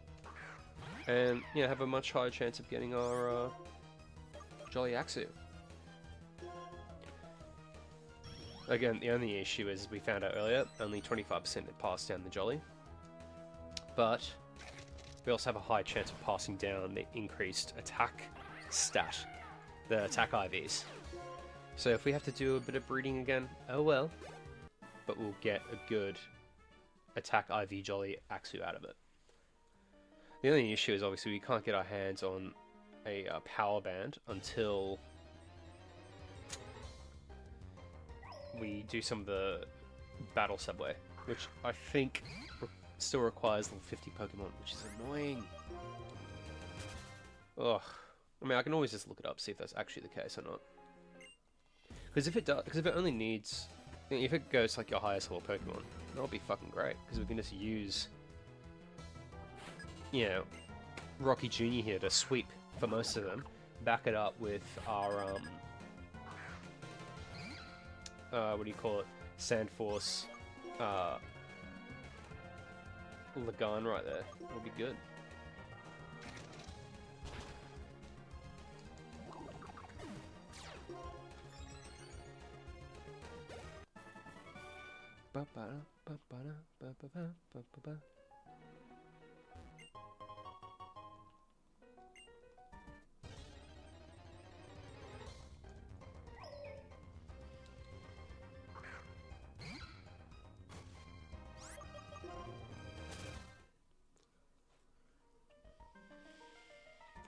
and have a much higher chance of getting our Jolly Axu. Again, the only issue is, as we found out earlier, only 25% had passed down the Jolly, but we also have a high chance of passing down the increased attack stat, the attack IVs. So if we have to do a bit of breeding again, oh well, but we'll get a good attack IV Jolly Axu out of it. The only issue is obviously we can't get our hands on a power band until we do some of the battle subway, which I think still requires level 50 Pokemon, which is annoying. Ugh. I mean, I can always just look it up, see if that's actually the case or not. Because if it does, if it only needs, if it goes like your highest level Pokemon, that'll be fucking great. Because we can just use, Rocky Jr. here to sweep for most of them. Back it up with our what do you call it? Sandforce, Lagan right there. It'll be good.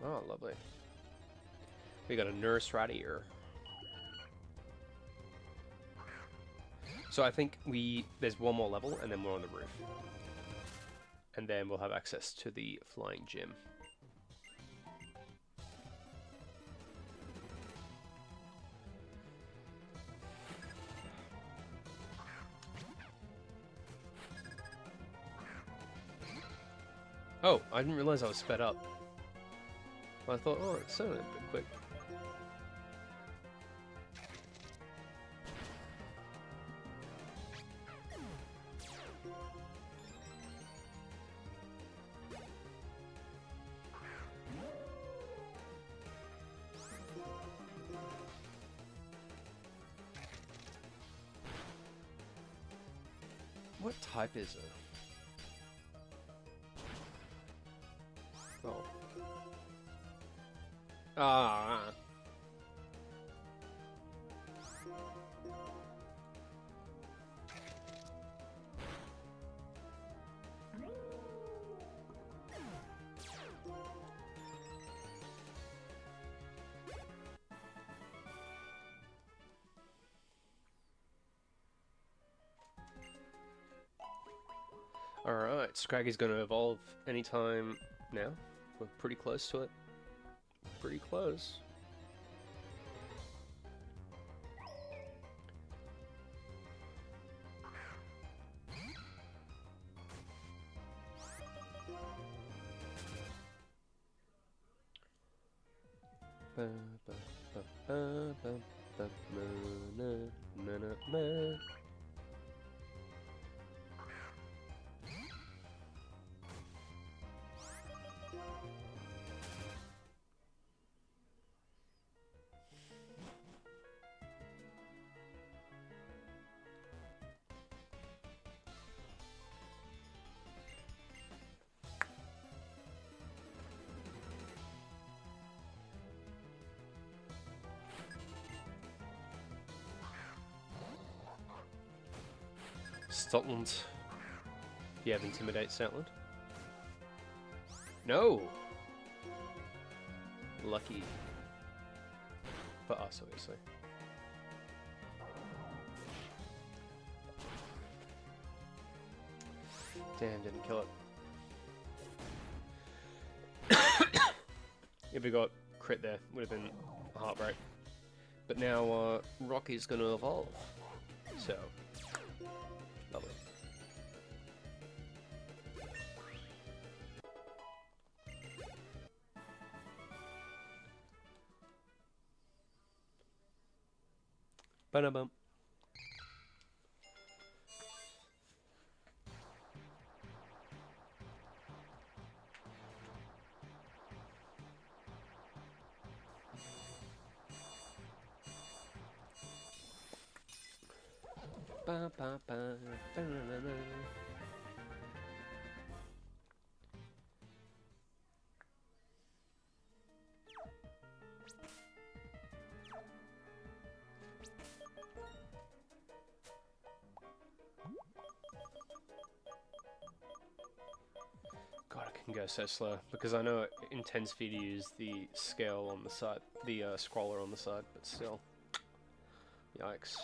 Oh, lovely. We got a nurse right here. So I think there's one more level and then we're on the roof. And then we'll have access to the flying gym. Oh, I didn't realize I was sped up. I thought, oh, it sounded a bit quick. What type is it? Oh. Ah. Alright, Scraggy's gonna evolve anytime now. We're pretty close to it. Pretty close. Scotland. Do you have Intimidate Scotland? No! Lucky. For us, obviously. Damn, didn't kill it. If we got crit there, would have been a heartbreak. But now Rocky's going to evolve. So, lovely. Ba-da-bum. Ba, ba, ba, ba, na, na, na. God, I can go so slow because I know it intends for you to use the scale on the side, the scroller on the side, but still, yikes.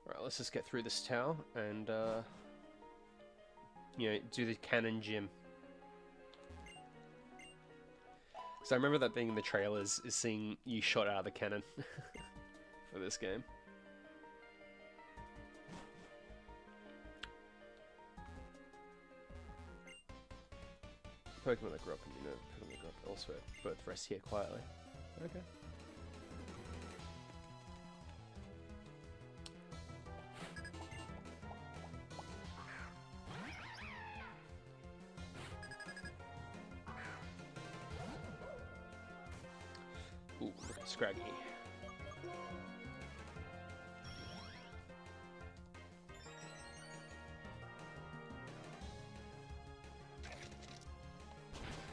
Alright, let's just get through this tower and, you know, do the cannon gym. So I remember that being in the trailers, is seeing you shot out of the cannon for this game. Pokemon that grew up in, you know, Pokemon that grew up elsewhere, both rest here quietly. Okay. Ooh, look at Scraggy.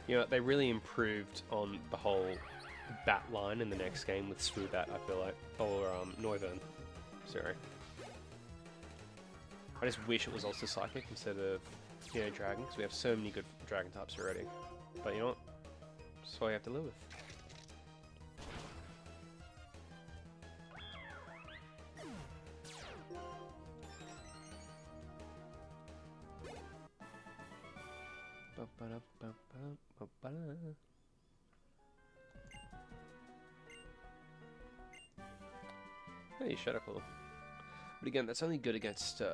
You know, they really improved on the whole bat line in the next game with Swoobat, I feel like. Or, Noivern. Sorry. I just wish it was also Psychic instead of, you know, Dragon, because we have so many good Dragon types already. But you know what? That's what you have to live with. Hey, Shadowclaw. But again, that's only good against, you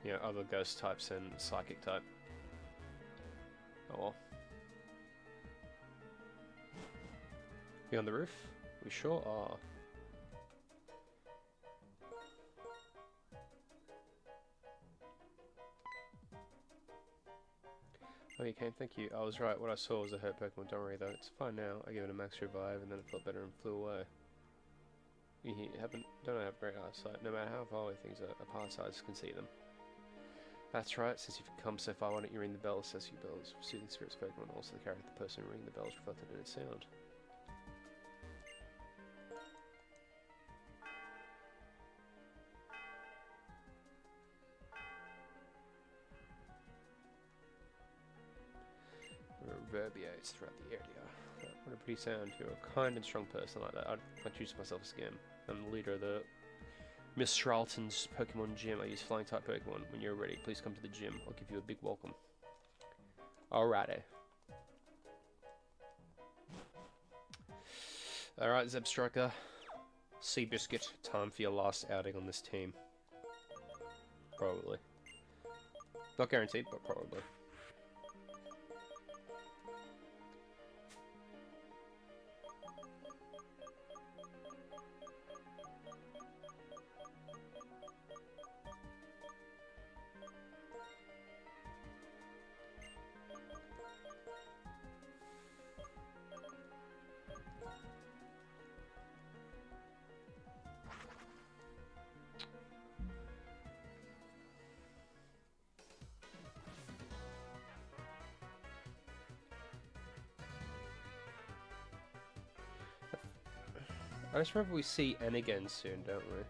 know, other ghost types and psychic type. Oh well. We on the roof? We sure are. Oh, you came, thank you. I was right, what I saw was a hurt Pokemon, don't worry though, it's fine now. I gave it a max revive and then it felt better and flew away. You don't have great eyesight, no matter how far away things are apart, so I just can see them. That's right, since you've come so far, why don't you ring the bell, says you bells, soothing spirits Pokemon, also the character of the person ringing the bell is reflected in its sound. Reverberates throughout the area. What a pretty sound. You're a kind and strong person like that. I'd introduce myself as again. I'm the leader of the Miss Charlton's Pokemon Gym. I use flying type Pokemon. When you're ready, please come to the gym. I'll give you a big welcome. Alrighty. Alright, Zebstrika. Seabiscuit, time for your last outing on this team. Probably. Not guaranteed, but probably. I just remember we see N again soon, don't we?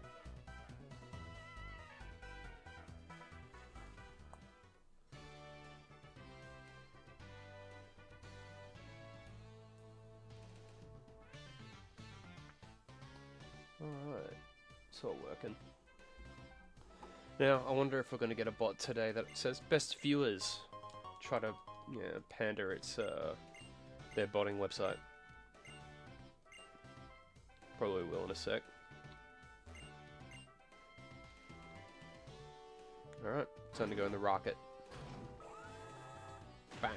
Alright. It's all working. Now, I wonder if we're going to get a bot today that says best viewers. Try to, pander its, their botting website. Probably will in a sec. Alright, time to go in the rocket. Bang.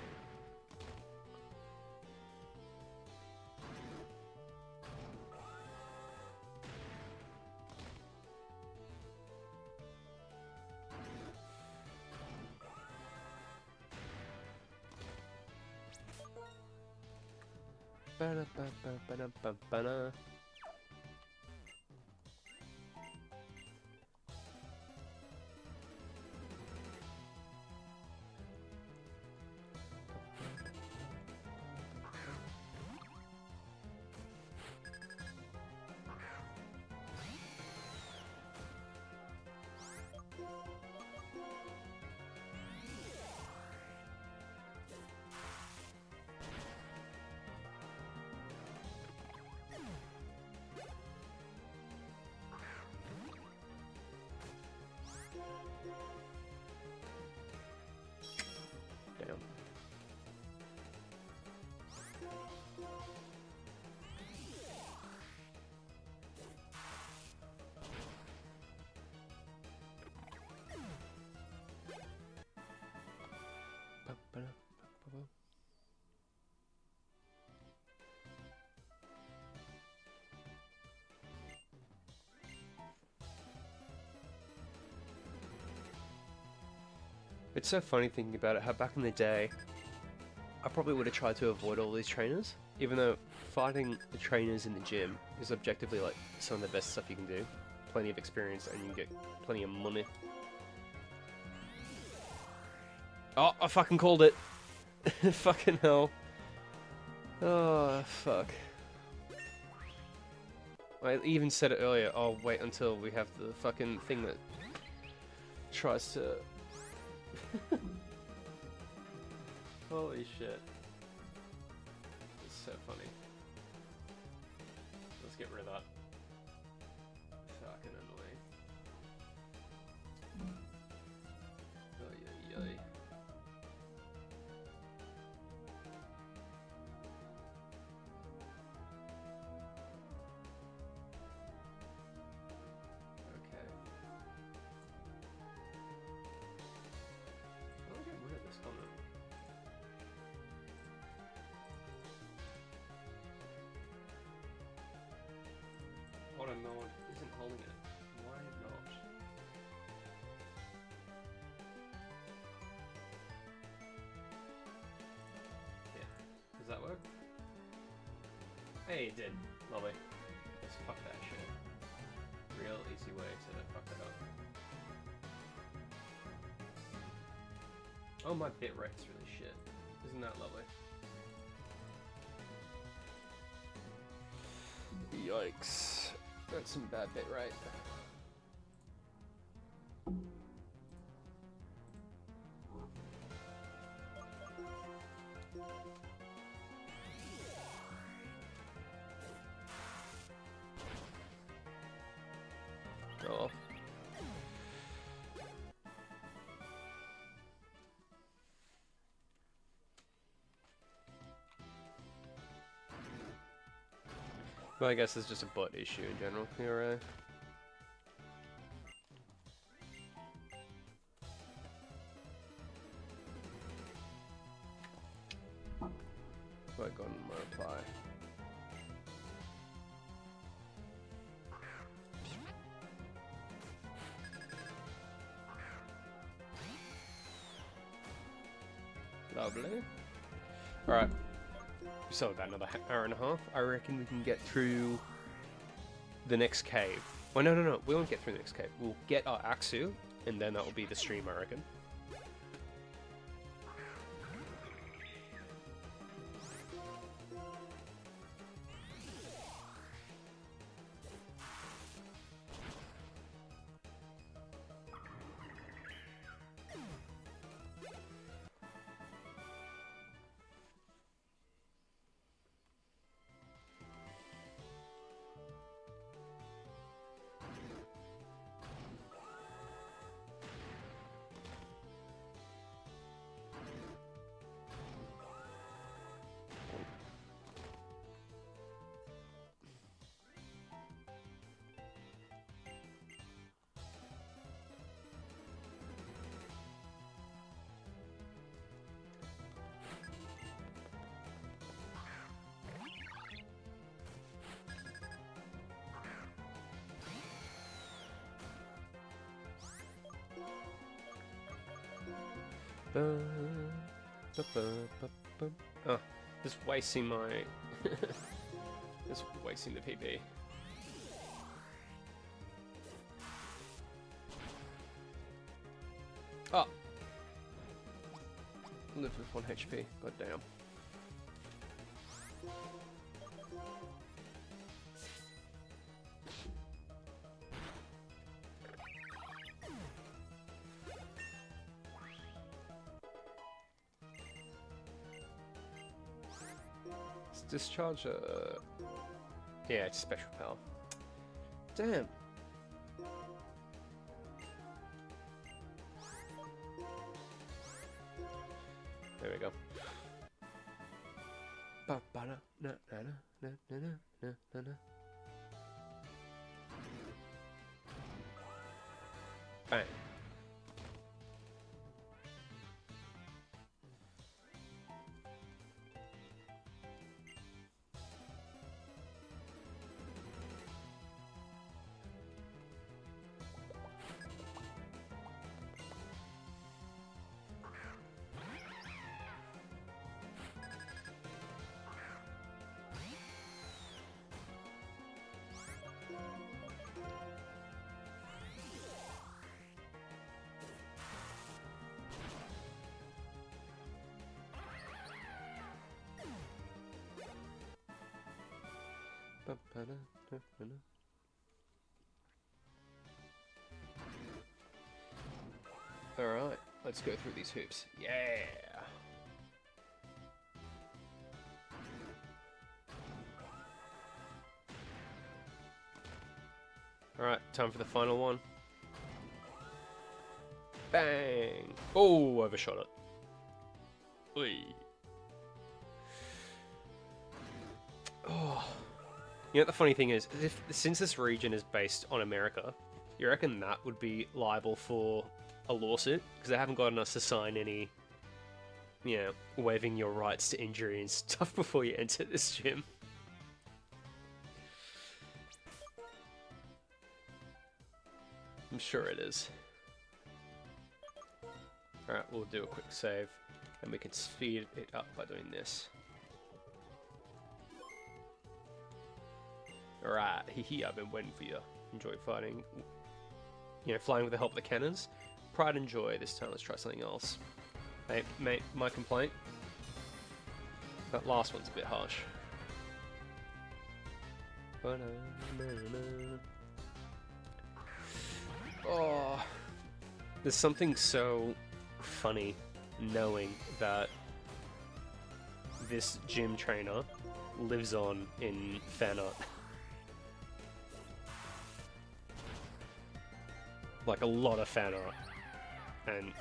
Ba-da-ba-ba-ba-da-ba-ba-da. Damn. Ba-ba-da-ba-ba-ba. It's so funny thinking about it, how back in the day, I probably would have tried to avoid all these trainers, even though fighting the trainers in the gym is objectively like some of the best stuff you can do. Plenty of experience and you can get plenty of money. Oh, I fucking called it! Fucking hell. Oh, fuck. I even said it earlier, I'll wait until we have the fucking thing that tries to... Holy shit. It's so funny. Let's get rid of that. Fucking annoying. Oy, oy, oy. Okay. I'll get rid of this comment. Auto mode isn't holding it. Why not? Yeah. Does that work? Hey, it did. Lovely. Let's fuck that shit. Real easy way to fuck that up. Oh, my bitrate's really shit. Isn't that lovely? Yikes. That's some bad bitrate. Oh. Well, I guess it's just a butt issue in general. You're right. So I got in my reply. Lovely. Alright. We still have about another hour and a half. I reckon we can get through the next cave. Well, no. We won't get through the next cave. We'll get our Axu, and then that will be the stream, I reckon. Oh, just wasting my... just wasting the PP. Oh! Lived with 1 HP, god damn. Discharge yeah, it's special power. Damn. There we go. Bang. Alright, let's go through these hoops. Yeah! Alright, time for the final one. Bang! Oh, overshot it. Oy. Oh. You know what the funny thing is, since this region is based on America, you reckon that would be liable for a lawsuit? Because they haven't gotten us to sign any, you know, waiving your rights to injury and stuff before you enter this gym. I'm sure it is. Alright, we'll do a quick save, and we can speed it up by doing this. Alright, hee I've been waiting for you. Enjoy fighting. You know, flying with the help of the cannons. Pride and joy. This time let's try something else. Hey, mate, my complaint? That last one's a bit harsh. Oh, there's something so funny knowing that this gym trainer lives on in fan art. Like a lot of fan art, and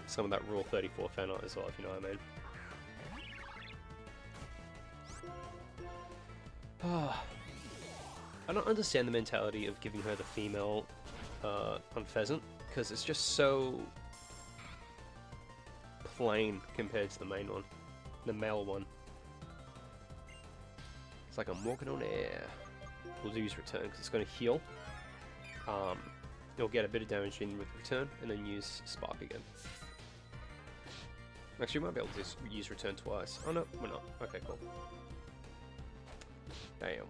some of that Rule 34 fan art as well, if you know what I mean. I don't understand the mentality of giving her the female on Pheasant, because it's just so plain compared to the main one, the male one. It's like I'm walking on air. We'll use return because it's going to heal. You'll get a bit of damage in with return, and then use spark again. Actually, we might be able to use return twice. Oh no, we're not. Okay, cool. Damn.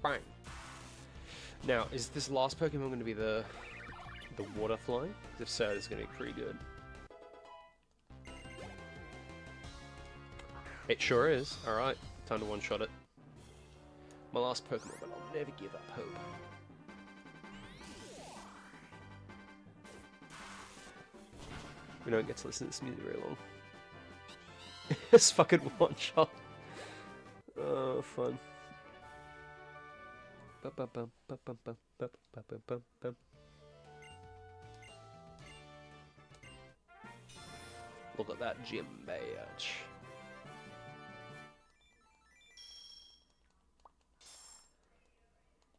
Bang. Now, is this last Pokemon going to be the water flying? If so, it's going to be pretty good. It sure is. Alright, time to one-shot it. My last Pokemon, but I'll never give up hope. We don't get to listen to this music very long. It's fucking one-shot. Oh, fun. Look at that gym badge.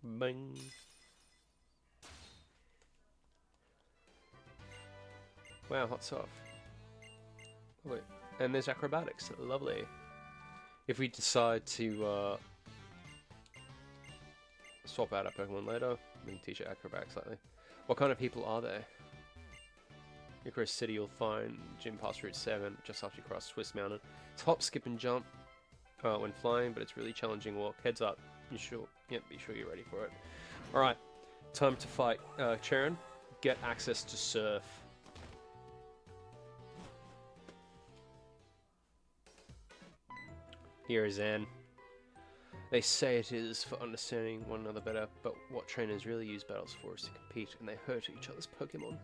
Bang. Wow, hot soft. Wait, and there's acrobatics. Lovely. If we decide to swap out our Pokemon later, we can teach it acrobatics slightly. What kind of people are they? Icarus City, you'll find gym past Route 7 just after you cross Swiss Mountain. It's hop, skip, and jump when flying, but it's really challenging walk. Heads up. You sure? Yep, be sure you're ready for it. Alright, time to fight Charon. Get access to Surf. Here is Anne. They say it is for understanding one another better, but what trainers really use battles for is to compete, and they hurt each other's Pokemon.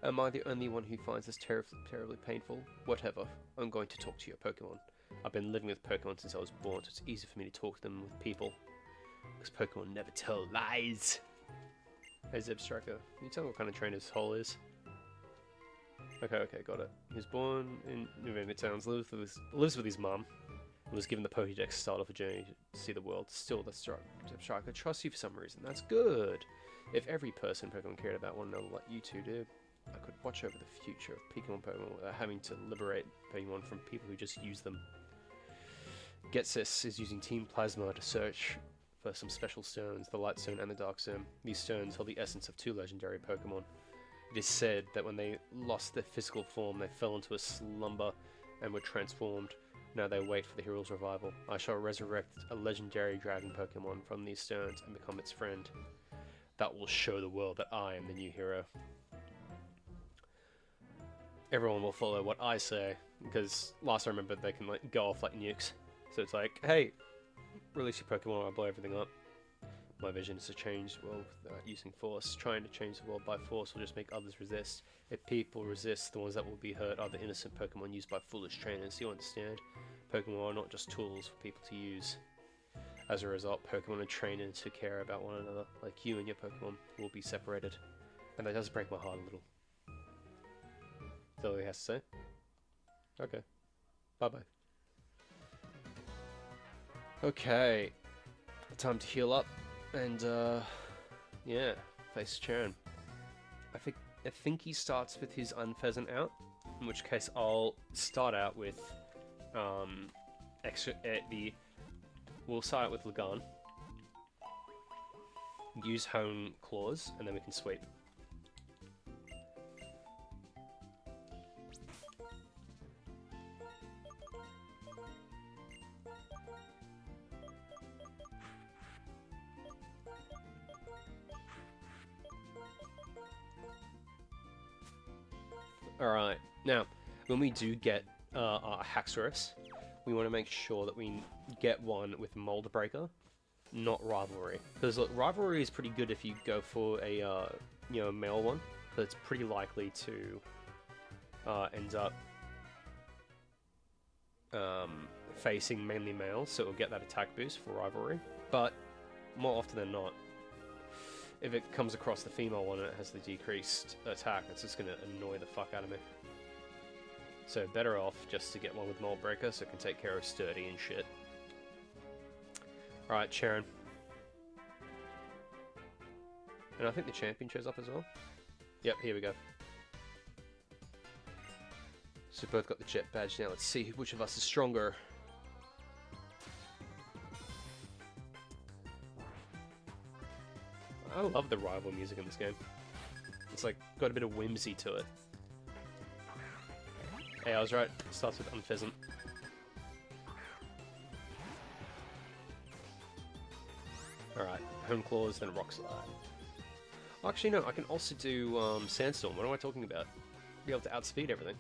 Am I the only one who finds this terribly painful? Whatever. I'm going to talk to your Pokemon. I've been living with Pokemon since I was born, so it's easy for me to talk to them with people. Because Pokemon never tell lies. Hey Zebstriker, can you tell me what kind of trainer this hole is? Okay, got it. He was born in November Towns, lives with his mum, and was given the Pokédex to start off a journey to see the world. Still, that's Zebstriker trusts you for some reason. That's good. If every person Pokemon cared about one another like you two do, I could watch over the future of Pokemon without having to liberate Pokemon from people who just use them. Getsis is using Team Plasma to search for some special stones, the Light Stone and the Dark Stone. These stones hold the essence of two legendary Pokemon. It is said that when they lost their physical form, they fell into a slumber and were transformed. Now they wait for the hero's revival. I shall resurrect a legendary dragon Pokemon from these stones and become its friend. That will show the world that I am the new hero. Everyone will follow what I say, because last I remember they can like go off like nukes. So it's like, hey, release your Pokemon or I'll blow everything up. My vision is to change the world without using force. Trying to change the world by force will just make others resist. If people resist, the ones that will be hurt are the innocent Pokemon used by foolish trainers. You understand? Pokemon are not just tools for people to use. As a result, Pokemon and trainers who care about one another, like you and your Pokemon, will be separated. And that does break my heart a little. That's all he has to say? Okay. Bye-bye. Okay. Time to heal up. And, yeah, face Charon. I think he starts with his Unpheasant out, in which case I'll start out with, we'll start out with Lagan, use Hone Claws, and then we can sweep. Alright, now, when we do get our Haxorus, we want to make sure that we get one with Mold Breaker, not Rivalry. Because look, Rivalry is pretty good if you go for a, you know, male one, but it's pretty likely to end up facing mainly males, so it'll get that attack boost for Rivalry. But more often than not, if it comes across the female one and it has the decreased attack, it's just going to annoy the fuck out of me. So better off just to get one with Mold Breaker so it can take care of Sturdy and shit. Alright, Charon. And I think the champion shows up as well. Yep, here we go. So we've both got the jet badge now. Let's see which of us is stronger. I love the rival music in this game. It's like got a bit of whimsy to it. Hey, I was right. It starts with Unpheasant. Alright, Hone Claws, then Rock Slide. Actually, no, I can also do Sandstorm. What am I talking about? Be able to outspeed everything.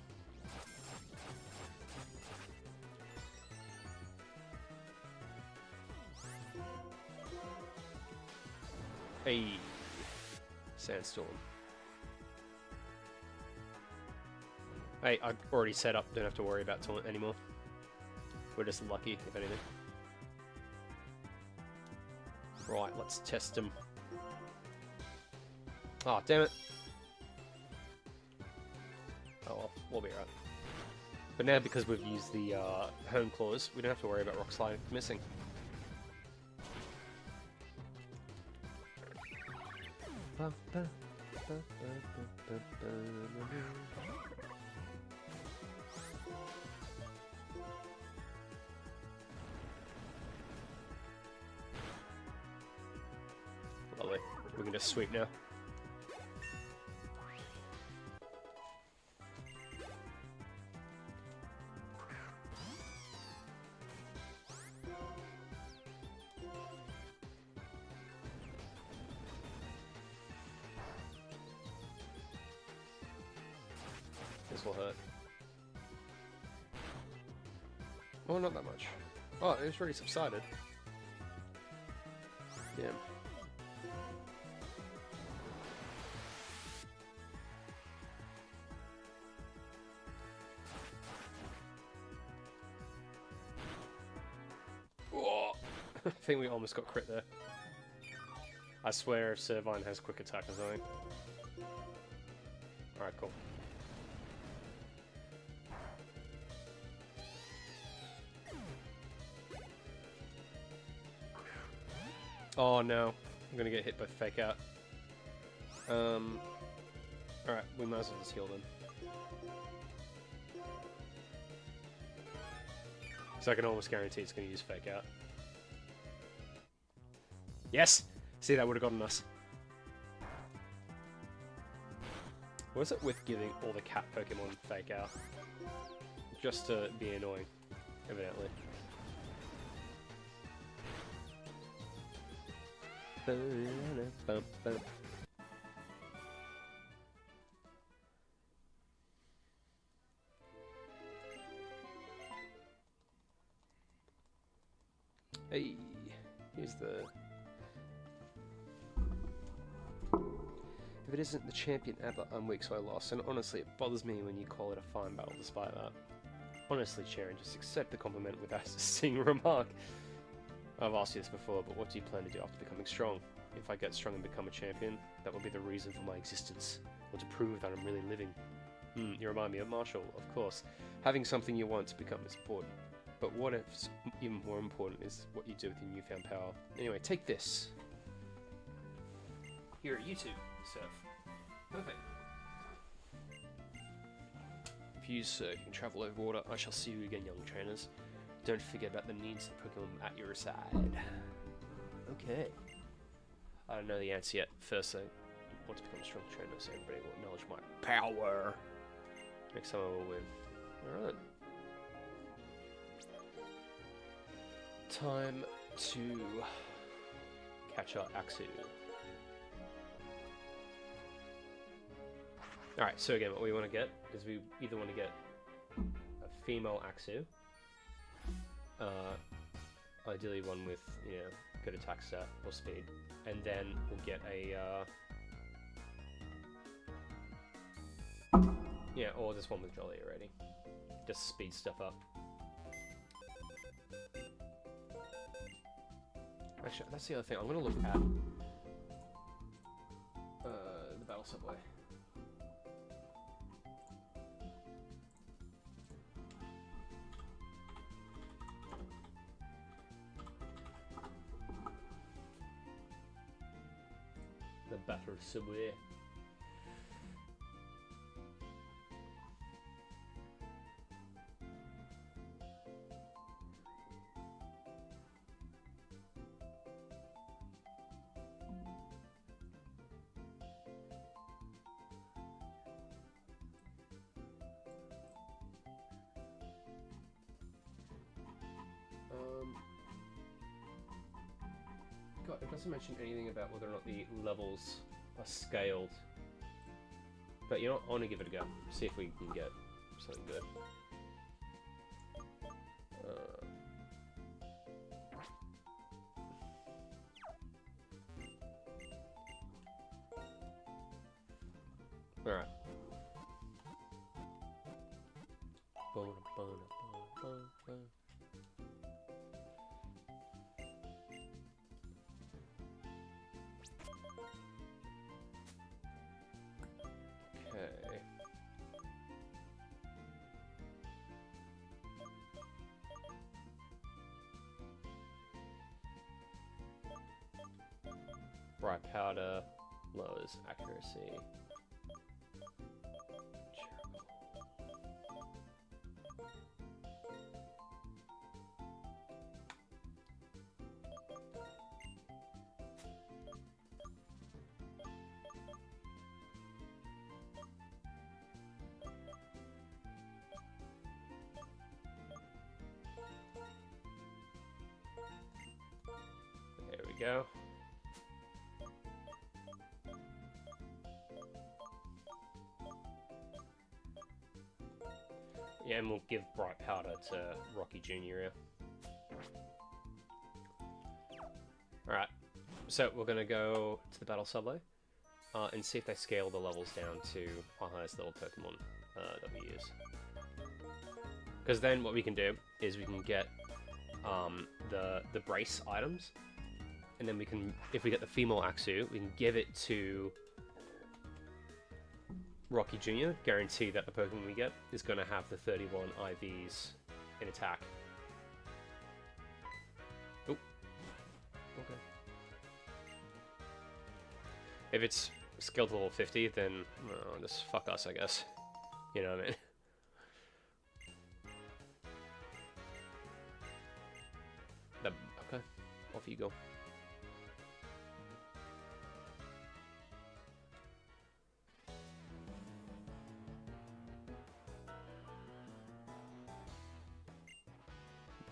Hey, Sandstorm. Hey, I've already set up, don't have to worry about Taunt anymore. We're just lucky, if anything. Right, let's test him. Oh, damn it. Oh well, we'll be right. But now because we've used the Hone Claws, we don't have to worry about Rock Slide missing. Lovely. We can just sweep now. This will hurt. Oh, not that much. Oh, it's already subsided. Damn. Oh! I think we almost got crit there. I swear if Servine has quick attack or something. Alright, cool. Oh no, I'm gonna get hit by Fake Out. Alright, we might as well just heal them. So I can almost guarantee it's gonna use Fake Out. Yes! See, that would have gotten us. What's it with giving all the cat Pokemon Fake Out? Just to be annoying, evidently. Hey, here's the... If it isn't the champion ever, I'm weak so I lost, and honestly it bothers me when you call it a fine battle despite that. Honestly, Sharon, just accept the compliment without a sting remark. I've asked you this before, but what do you plan to do after becoming strong? If I get strong and become a champion, that will be the reason for my existence. Or to prove that I'm really living. You remind me of Marshall, of course. Having something you want to become is important. But what if's even more important is what you do with your newfound power. Anyway, take this. Here at YouTube, Surf. Perfect. If you can travel over water, I shall see you again, young trainers. Don't forget about the needs of the Pokemon at your side. Okay. I don't know the answer yet. First, I want to become a strong trainer so everybody will acknowledge my power. Next time I will win. Alright. Time to catch our Axew. Alright, so again, what we want to get is we either want to get a female Axew. Ideally one with, you know, good attack stat or speed. And then we'll get a, yeah, or this one with Jolly already. Just speed stuff up. Actually, that's the other thing. I'm going to look at the Battle Subway. The Battle Subway. God, it doesn't mention anything about whether or not the levels are scaled. But you know what, I want to give it a go. See if we can get something good. Alright. Okay. Bright powder lowers accuracy. There we go. Yeah, and we'll give Bright Powder to Rocky Jr. here. Alright, so we're going to go to the Battle Subway and see if they scale the levels down to our highest level Pokemon that we use. Because then what we can do is we can get the brace items, and then we can, if we get the female Axu, we can give it to Rocky Jr., guarantee that the Pokemon we get is going to have the 31 IVs in attack. Oh, okay. If it's scaled to level 50, then just fuck us, I guess. You know what I mean? Okay, off you go.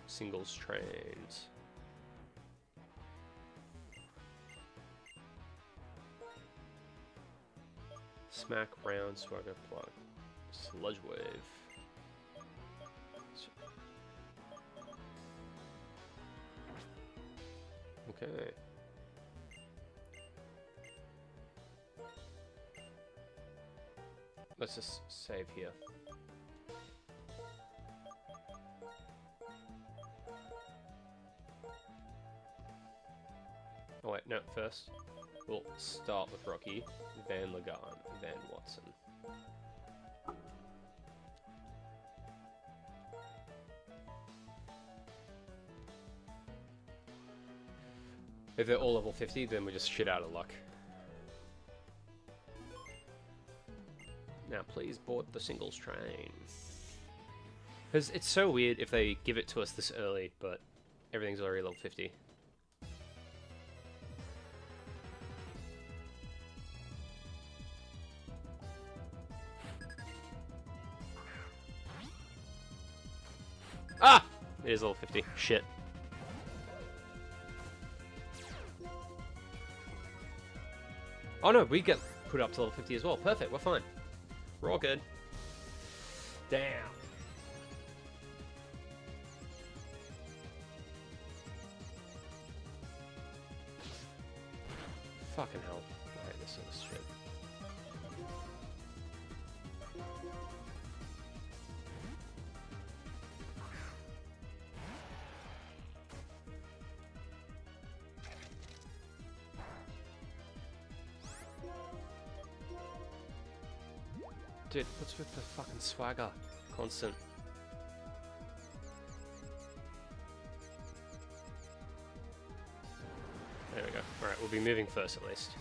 Singles trains. Smack, round, swagger, plug. Sludge wave. Okay. Let's just save here. Oh wait, no, first we'll start with Rocky, then Lagarn, then Watson. If they're all level 50, then we're just shit out of luck. Now please board the singles train. Because it's so weird if they give it to us this early, but everything's already level 50. Ah! It is level 50. Shit. Oh no, we get put up to level 50 as well. Perfect, we're fine. We're all good. Damn. Fucking hell. I hate this sort of shit. Dude, what's with the fucking swagger? Constant. There we go. Alright, we'll be moving first at least.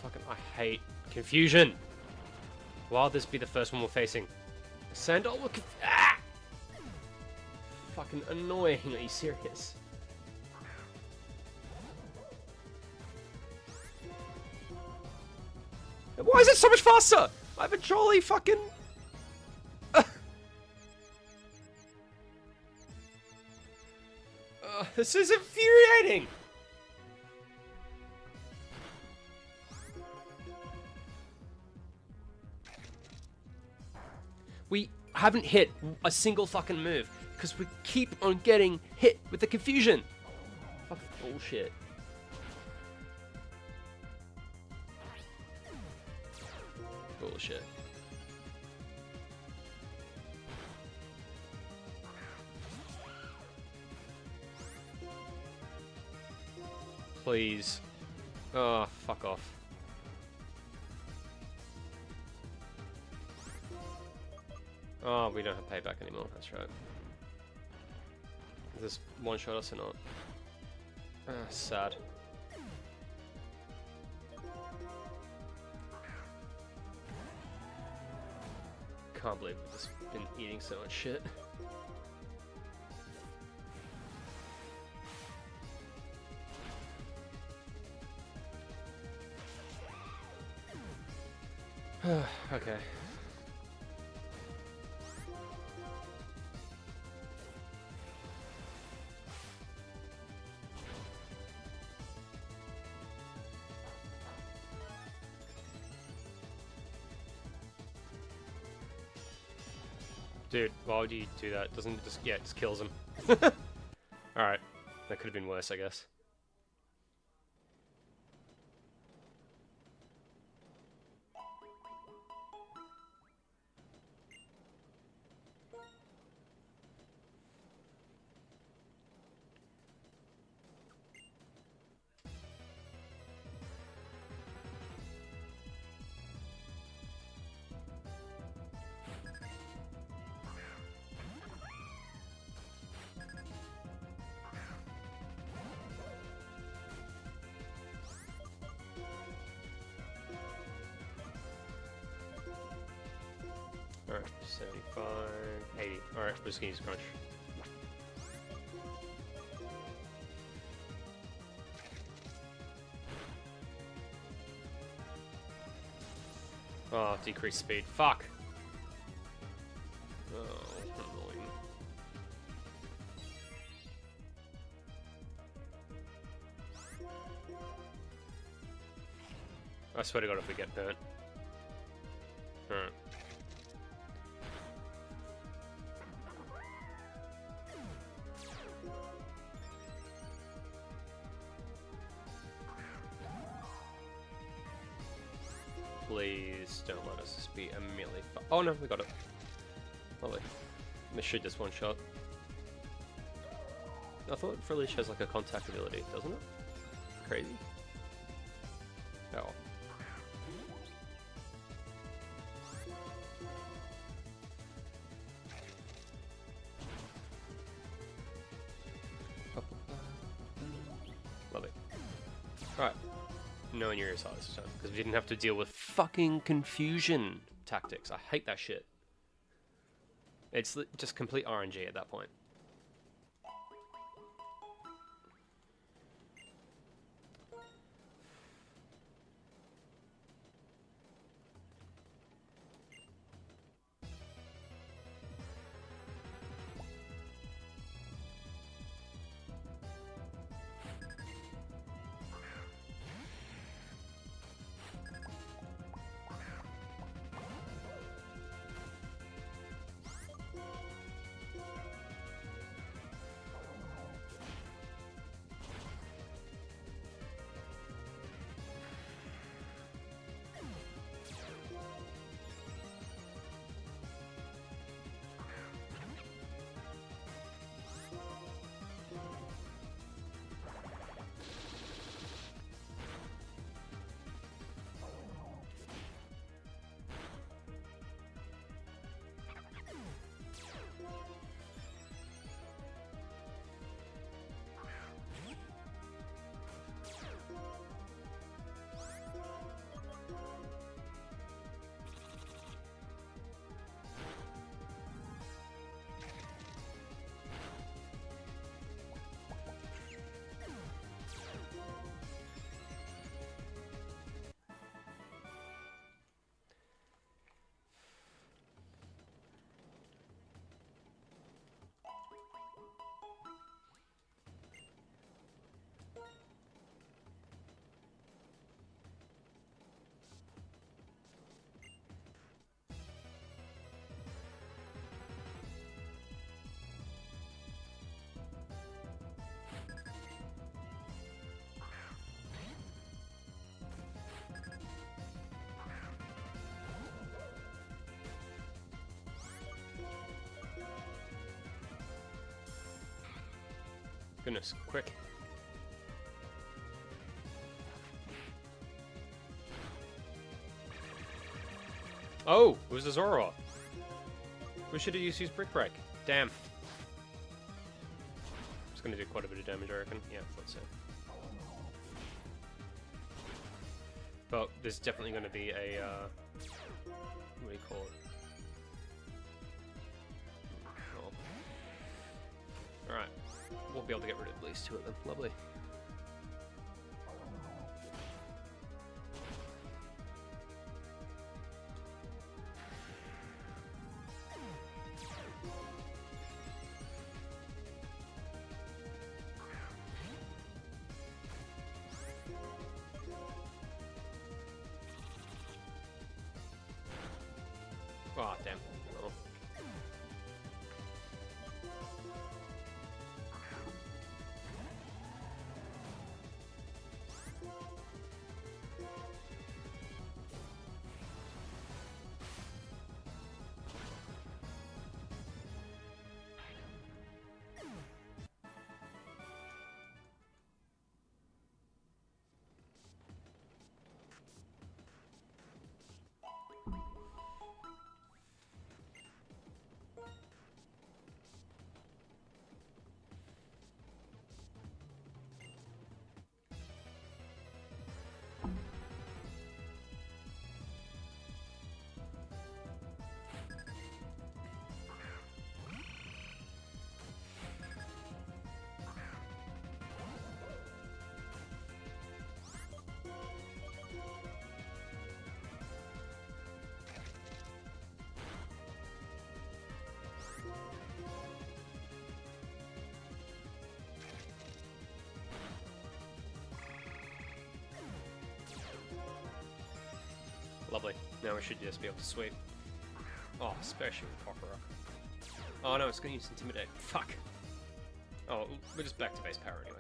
Fucking, I hate confusion! Why'll this be the first one we're facing? Sandal, look at... Ah! Fucking annoying, are you serious? Why is it so much faster? I've been trolley fucking... This is infuriating! We haven't hit a single fucking move because we keep on getting hit with the confusion. Fucking bullshit. Bullshit. Please. Oh, fuck off. Oh, we don't have payback anymore, that's right. Does this one-shot us or not? Ah, sad. Can't believe we've just been eating so much shit. Okay. Dude, why would you do that? Doesn't it just, yeah, it just kills him. Alright, that could have been worse, I guess. Alright, 75, 80. Alright, we're just gonna use crunch. Oh, decrease speed. Fuck! Oh, annoying. I swear to God if we get burnt. Alright. Please don't let us be immediately. Oh no, we got it. Lovely. Let's shoot this one shot. I thought Frillish has like a contact ability, doesn't it? Crazy. Oh. Lovely. Alright. No one your size this time, because we didn't have to deal with fucking confusion tactics. I hate that shit. It's just complete RNG at that point. Goodness, quick. Oh, it was a Zoroark. We should have used his Brick Break. Damn. It's going to do quite a bit of damage, I reckon. Yeah, I thought so. But there's definitely going to be a, what do you call it? Oh. Alright. We'll be able to get rid of at least two of them. Lovely. Oh, damn. Oh. Now we should just be able to sweep. Oh, especially with Poker Rock. Oh no, it's going to use Intimidate. Fuck! Oh, we're just back to base power anyway.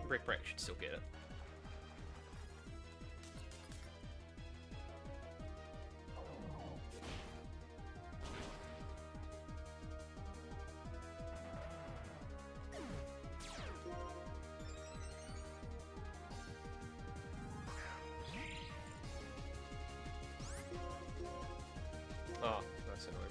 Brick Break should still get it. Oh, that's annoying.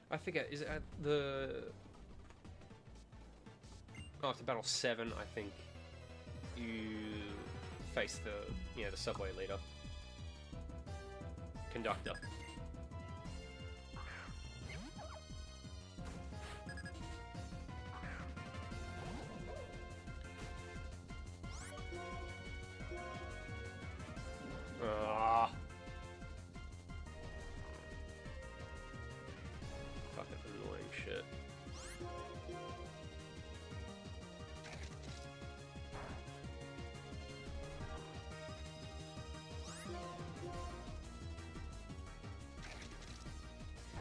I forget, is it at the... Oh, after battle 7, I think you face the, the subway leader. Conductor. Ah. Fucking annoying shit.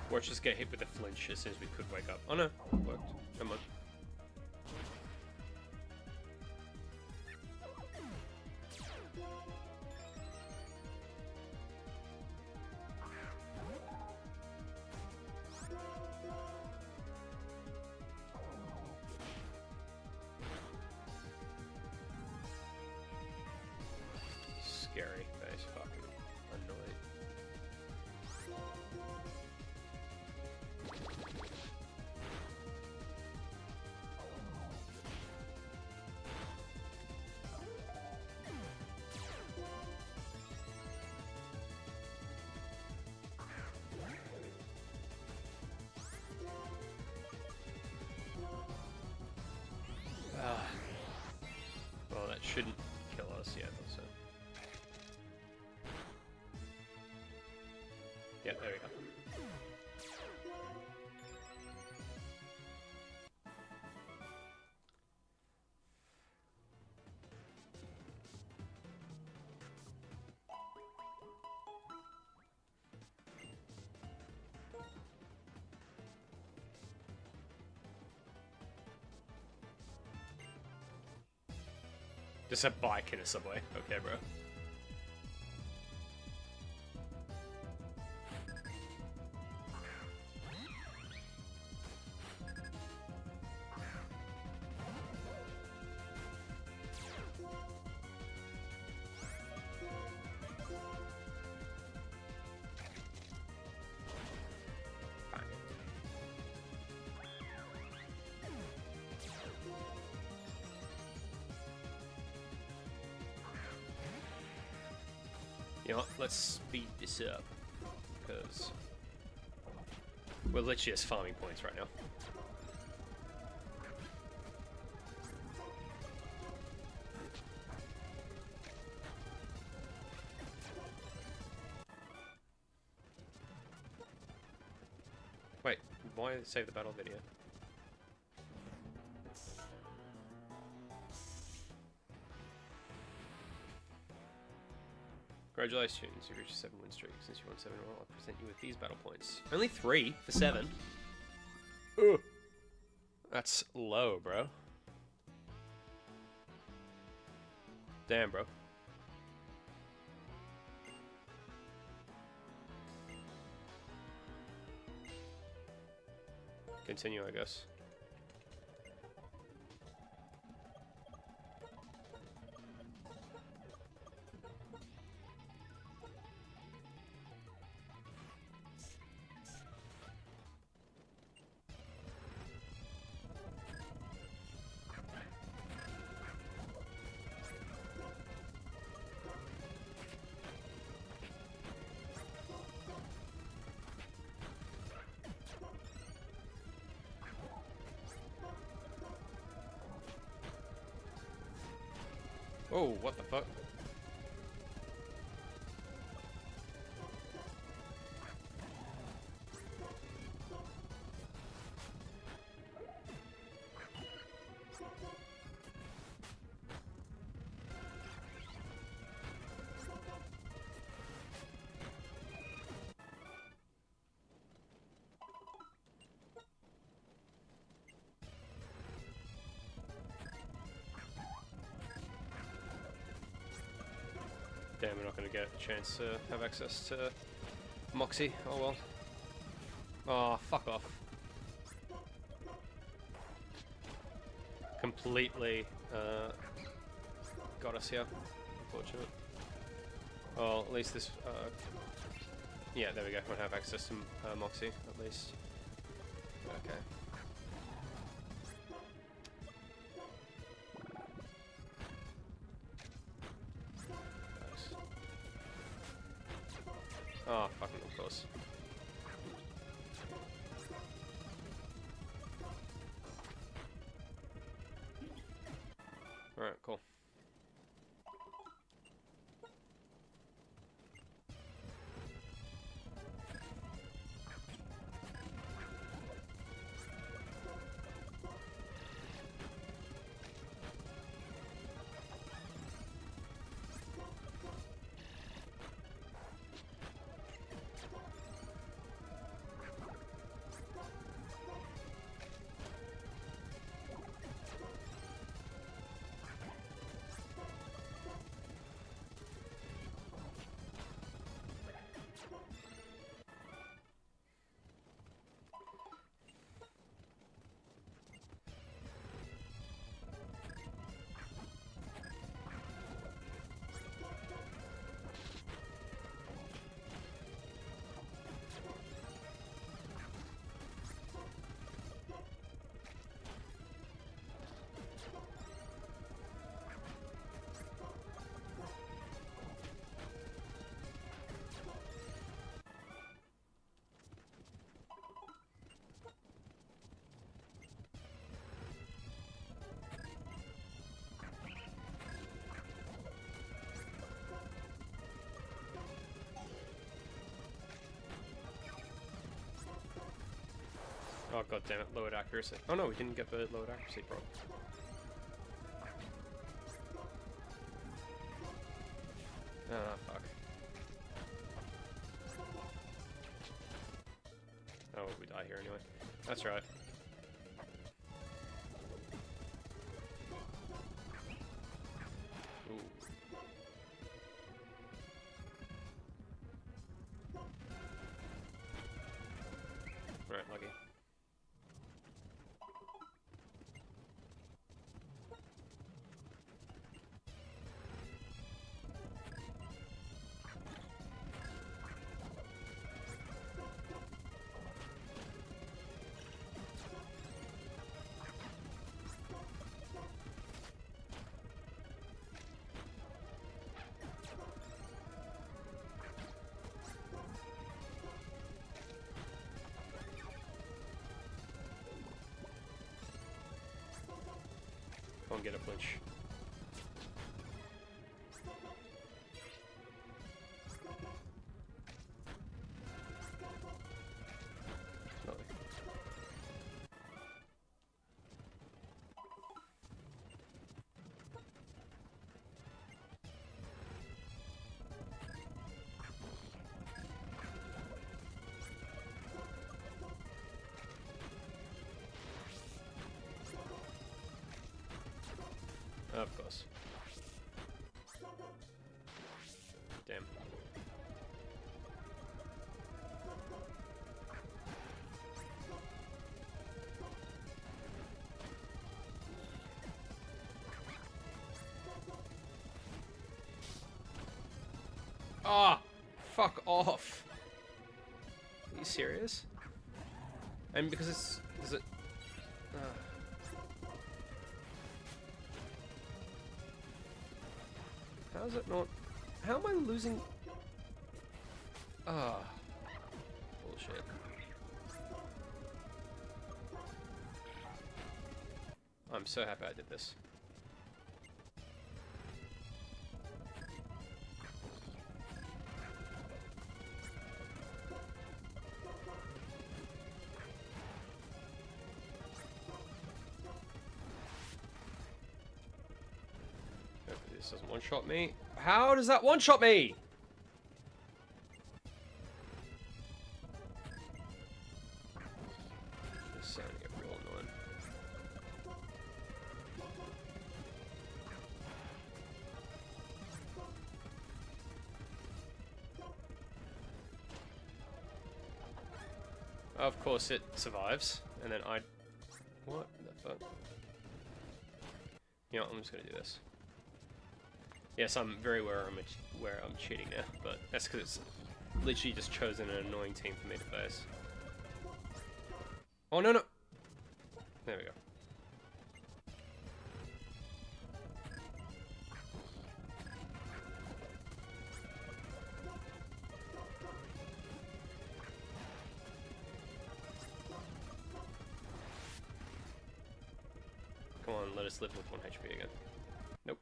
Watch us get hit with a flinch as soon as we could wake up. Oh no, it worked. Come on. Scary. That is fucking annoying. Well, that shouldn't kill us yet, also. Yeah, there we go. Just a bike in a subway. Okay, bro. You know what, let's speed this up, because we're literally just farming points right now. Wait, why save the battle video? Congratulations, you reached a 7-win streak. Since you won 7 in a row, I'll present you with these battle points. Only 3 for 7. Ugh. That's low, bro. Damn, bro. Continue, I guess. Oh, what the fuck? Damn, we're not going to get a chance to have access to Moxie. Oh well. Oh, fuck off. Completely got us here. Unfortunate. Well, at least this... yeah, there we go. We'll have access to Moxie, at least. Okay. Oh, fucking of course. Alright, cool. Oh god damn it, lowered accuracy. Oh no, we didn't get the lowered accuracy problem. Ah, fuck. Oh, we die here anyway. That's right. Ooh. Right, lucky. Go and get a flinch. Lovely. Of course. Damn. Ah! Fuck off! Are you serious? And because it's... Is it... How is it not... How am I losing... Ah. Bullshit. I'm so happy I did this. This doesn't one-shot me. How does that one-shot me? This is starting to get real annoying. Of course it survives, and then I... What the fuck? You know what, I'm just gonna do this. Yes, I'm very aware I'm cheating now, but that's because it's literally just chosen an annoying team for me to face. Oh, no, no! There we go. Come on, let us live with 1 HP again. Nope.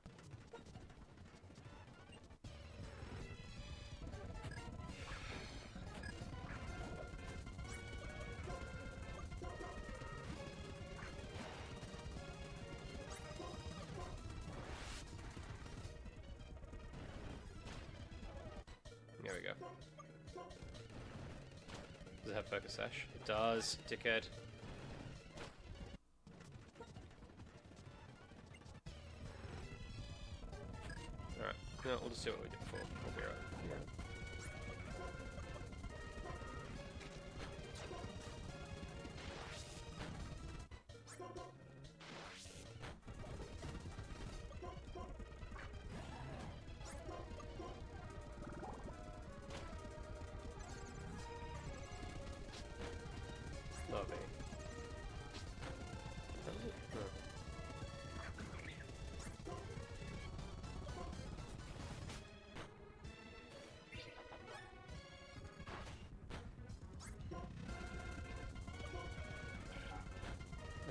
There we go. Does it have focus sash? It does, dickhead. Alright, no, we'll just do what we did before. We'll be right. Yeah. Lovely.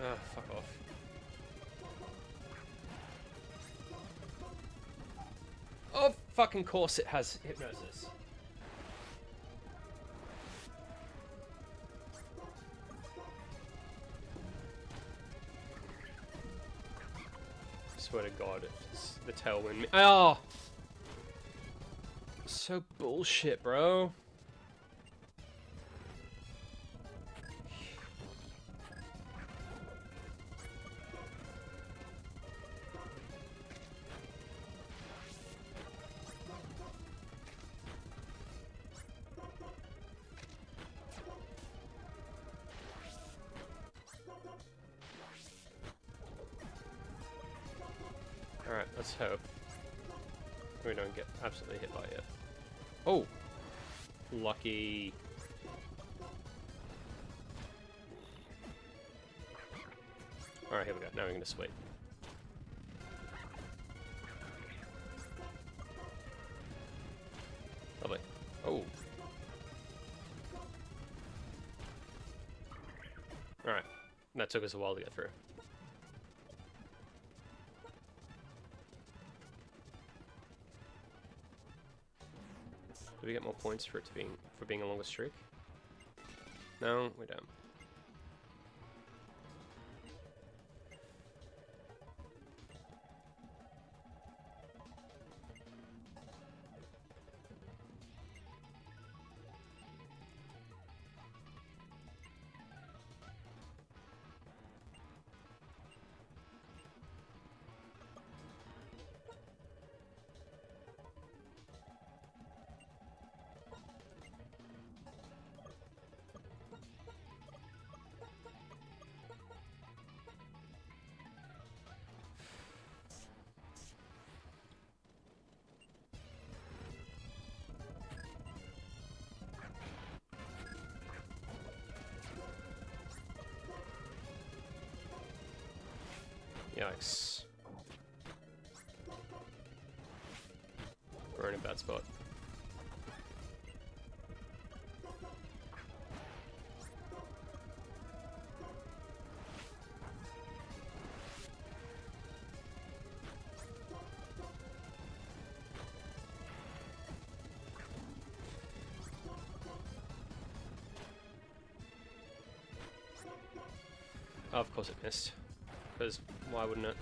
Ah, fuck off. Of fucking course it has hypnosis. Swear to God, it's the tailwind. Oh! So bullshit, bro. Alright, let's hope we don't get absolutely hit by it. Oh! Lucky. Alright, here we go. Now we're gonna sweep. Lovely. Oh! Alright. That took us a while to get through. Do we get more points for it for being a longer streak? No, we don't. Yikes. We're in a bad spot. Oh, of course it missed. Because why wouldn't it?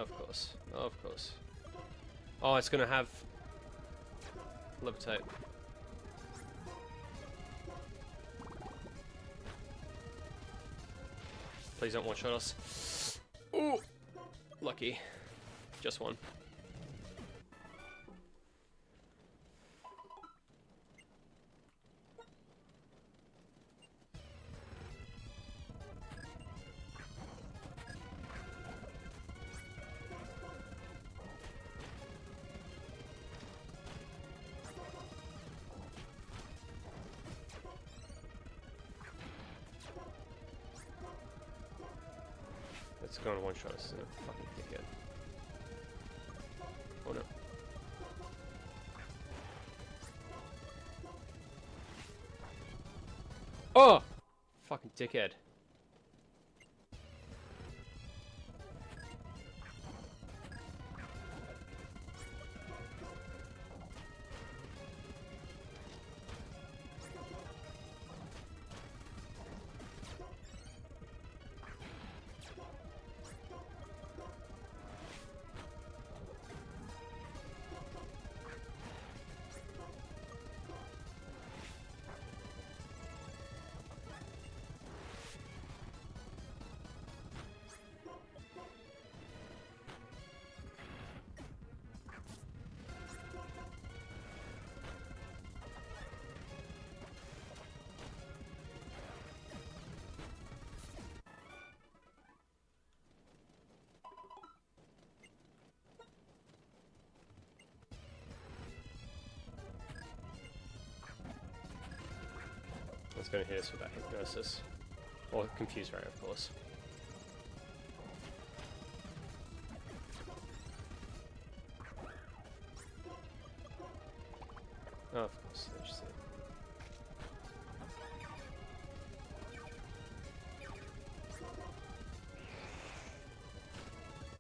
Of course. Of course. Oh, it's gonna have... levitate. Please don't one-shot us. Ooh! Lucky. Just one. It's going to one-shot us, fucking dickhead. Oh no. Oh! Fucking dickhead. It's going to hit us with that hypnosis. Or confuse ray, of course. Oh, of course, let's just see.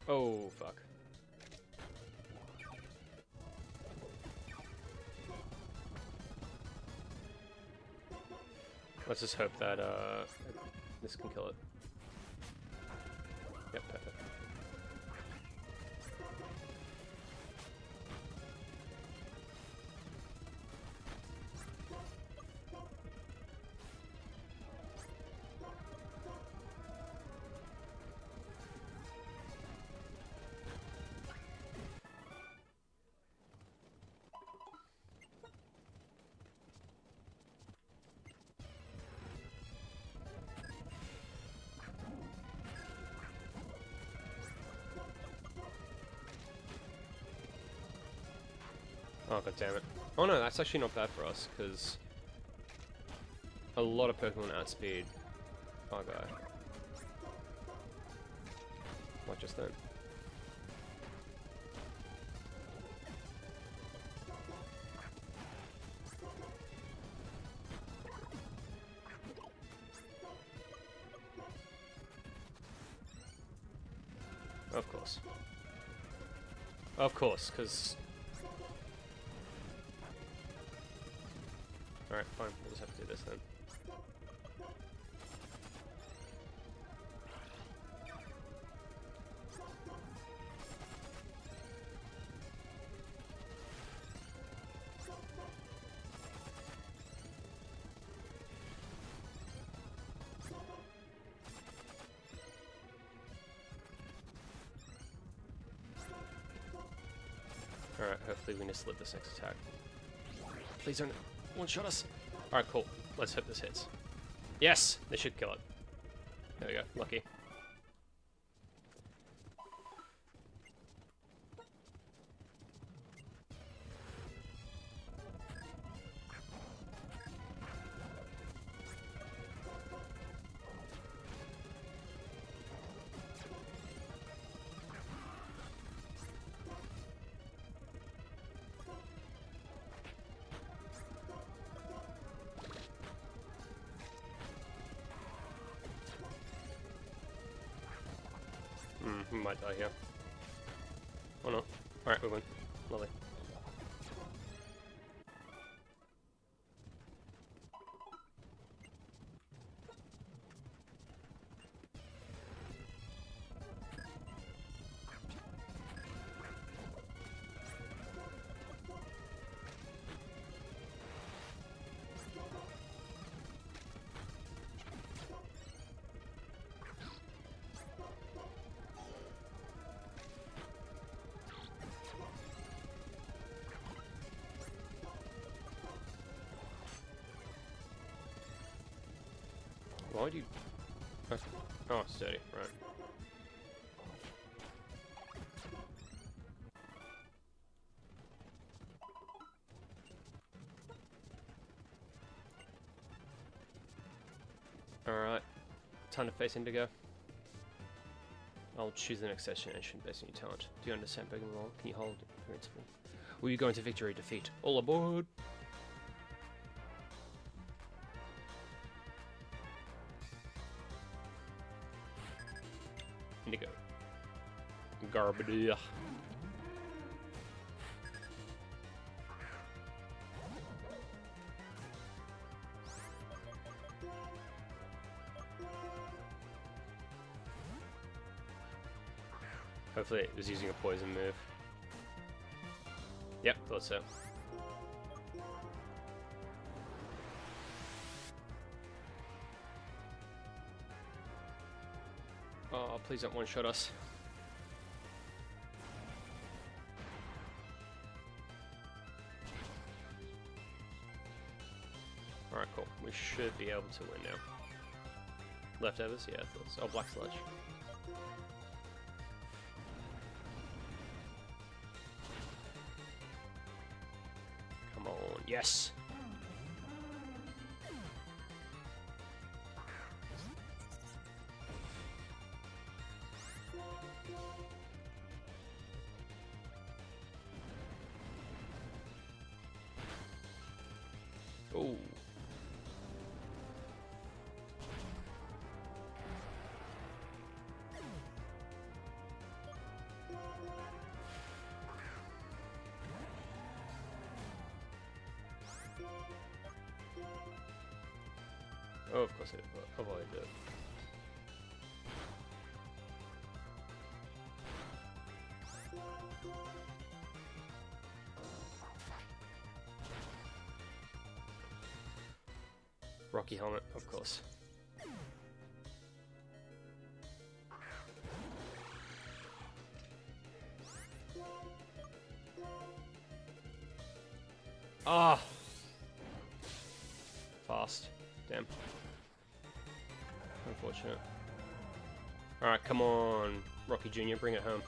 Oh, fuck. Let's just hope that this can kill it. Yep, perfect. Oh, god damn it. Oh no, that's actually not bad for us, because a lot of Pokemon outspeed our guy. What just then? Of course. Of course, because... Alright, fine. We'll just have to do this then. Alright, hopefully we can slip this next attack. Please don't one-shot us. Alright, cool. Let's hope this hits. Yes! This should kill it. There we go. Lucky. We might die here. Oh no. Alright, we win. Lovely. why'd you... Oh, it's dirty, right. Alright, time to face Indigo. I'll choose the next destination based on your talent. Do you understand Pokemon law? Can you hold it principle? Will you go into victory or defeat? All aboard! Indigo. Garbage. Hopefully it was using a poison move. Yep, thought so. Oh, please don't one-shot us. Alright, cool. We should be able to win now. Leftovers? Yeah, I thought so. Oh, Black Sludge. Come on, yes! Oh. Oh, of course it avoided it. Rocky helmet, of course. Ah! Fast. Damn. Unfortunate. Alright, come on, Rocky Jr., bring it home.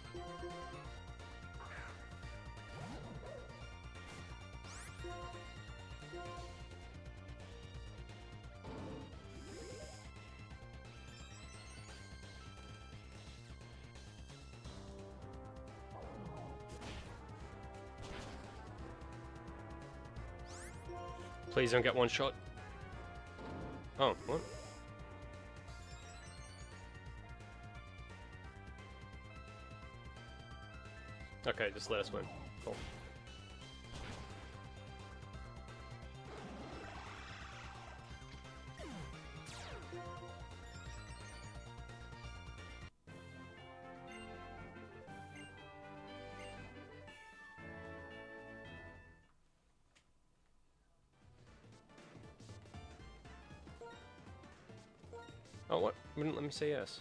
Please don't get one shot. Oh, what? Okay, just let us win. Cool. Oh, what? Wouldn't let me say yes.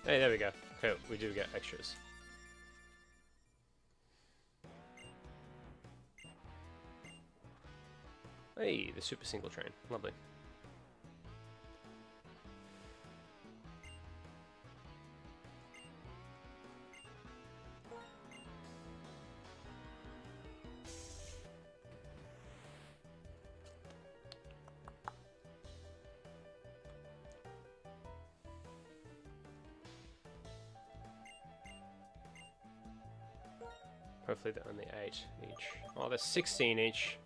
Hey, there we go. Okay, we do get extras. Hey, the super single train. Lovely. Hopefully they're only 8 each. Oh, there's 16 each.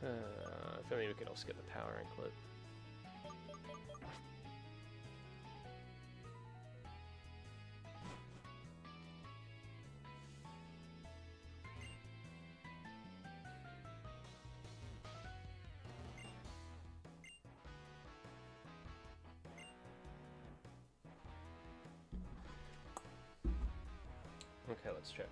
If only we could also get the power anklet. Okay, let's check.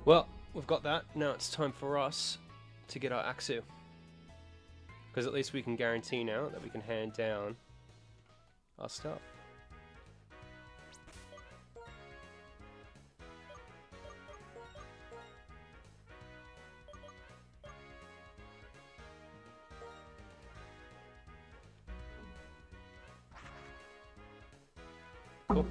Well, we've got that. Now it's time for us to get our Axu. Because at least we can guarantee now that we can hand down our stuff. Cool.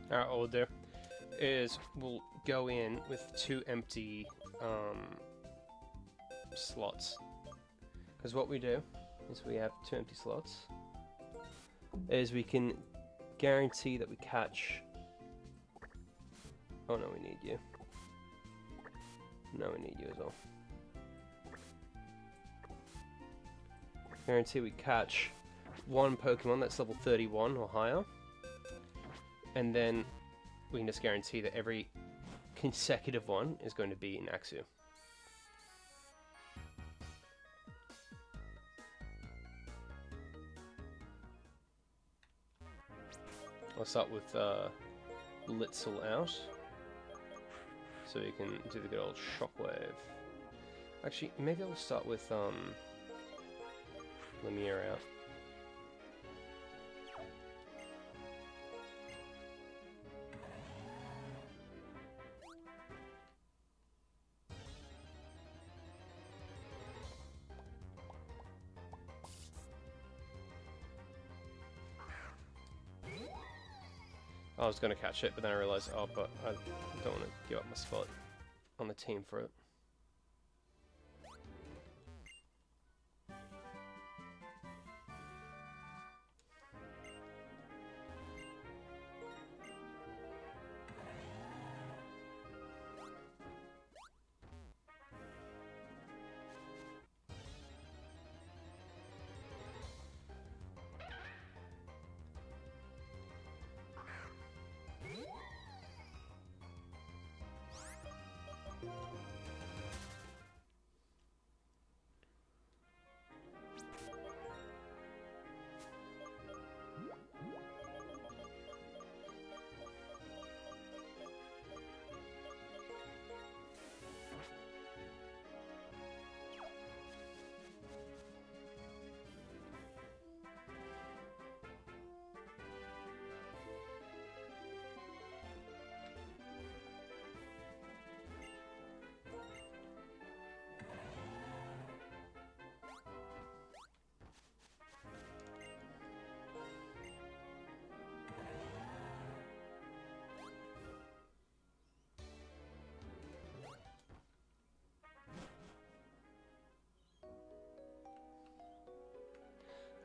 Alright, what we'll do is we'll go in with 2 empty slots. Because what we do is we have 2 empty slots. Is we can guarantee that we catch... Oh no, we need you. No, we need you as well. Guarantee we catch 1 Pokemon that's level 31 or higher. And then we can just guarantee that every consecutive one is going to be in Axew. I'll start with Blitzel out, so you can do the good old Shockwave. Actually, maybe I'll start with Lemire out. I was going to catch it, but then I realised, oh, but I don't want to give up my spot on the team for it.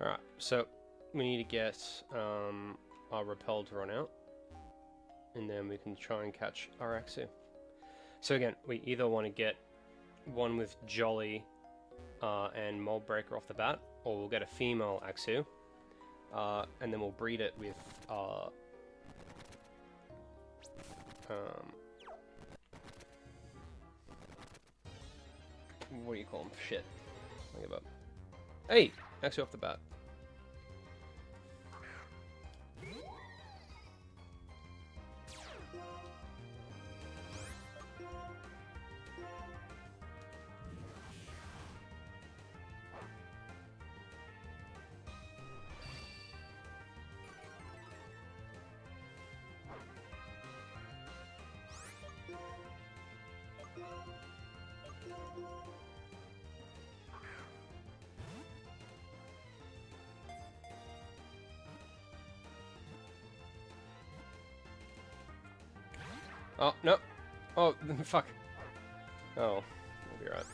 Alright, so we need to get our Repel to run out, and then we can try and catch our Axew. So again, we either want to get one with Jolly and Mold Breaker off the bat, or we'll get a female Axew, and then we'll breed it with what do you call them? Shit. I give up. Hey! Axew off the bat. Oh, no. Oh, fuck. Oh, we'll be right.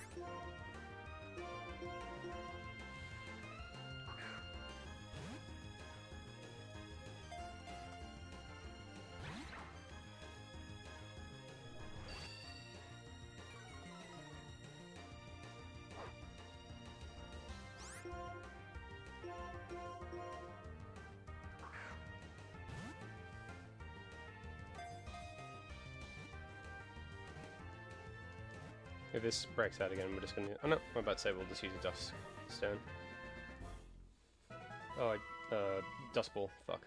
If this breaks out again, we're just gonna... Oh no, I'm about to say we'll just use a Dust Stone. Oh, Dust Ball, fuck.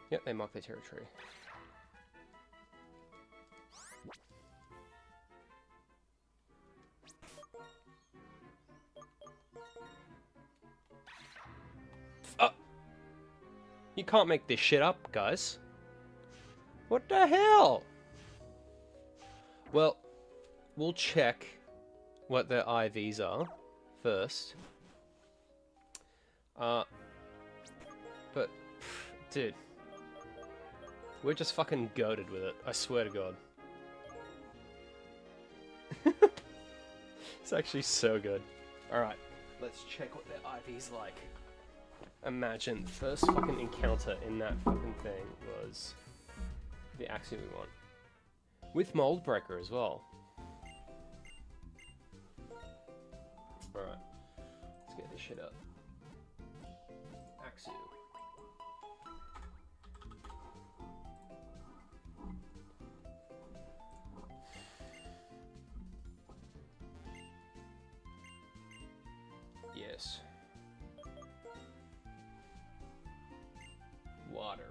Yep, they mark their territory. Oh! You can't make this shit up, guys. What the hell? Well... We'll check what their IVs are first. But, dude, We're just fucking goated with it. I swear to God. It's actually so good. Alright, let's check what their IV's like. Imagine the first fucking encounter in that fucking thing was the accent we want. With Mold Breaker as well. Alright, let's get this shit up. Axu. Yes. Water.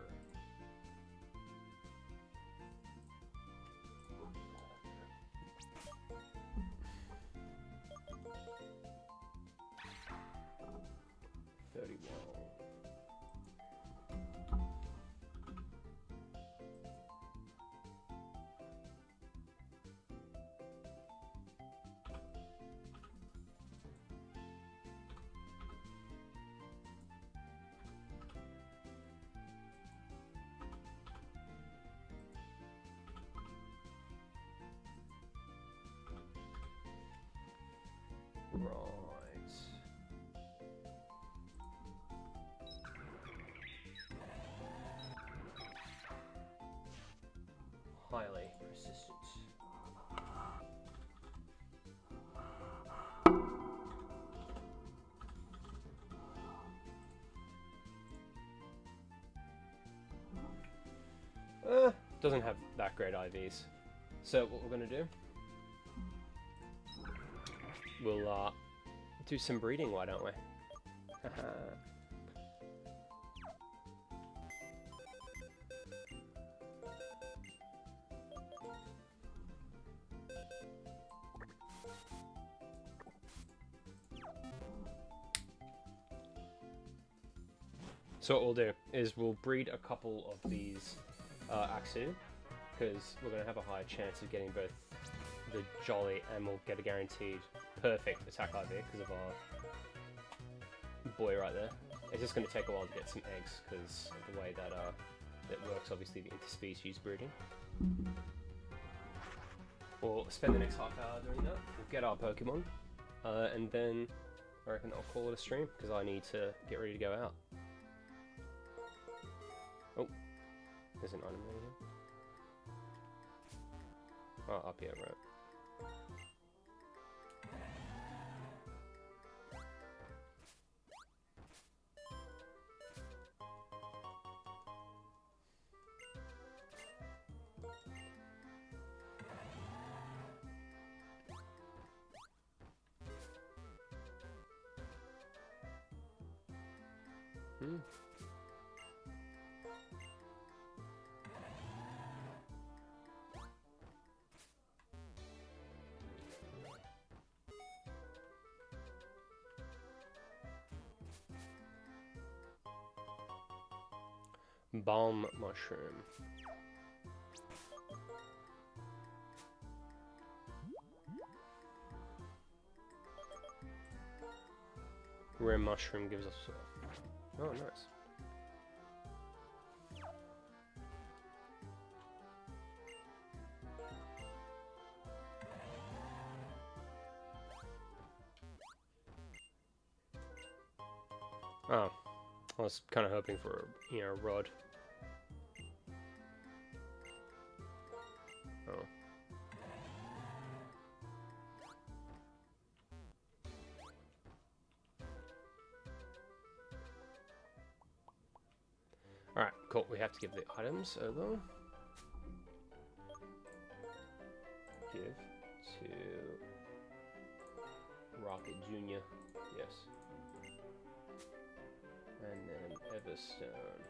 Right. Highly persistent. Doesn't have that great IVs. So what we're gonna do? We'll do some breeding, why don't we? So what we'll do is we'll breed a couple of these Axu, because we're going to have a higher chance of getting both the Jolly and we'll get a guaranteed perfect attack IV because of our boy right there. It's just going to take a while to get some eggs because of the way that it works, obviously the interspecies breeding. We'll spend the next half hour doing that, we'll get our Pokemon, and then I reckon I'll call it a stream because I need to get ready to go out. Oh, there's an item over here. Oh, up here, right. Balm mushroom. Rare mushroom gives us. Oh, nice. Oh, I was kind of hoping for a rod. Oh. Alright, cool. We have to give the items over. Give to Rocket Jr. Yes. And then Everstone.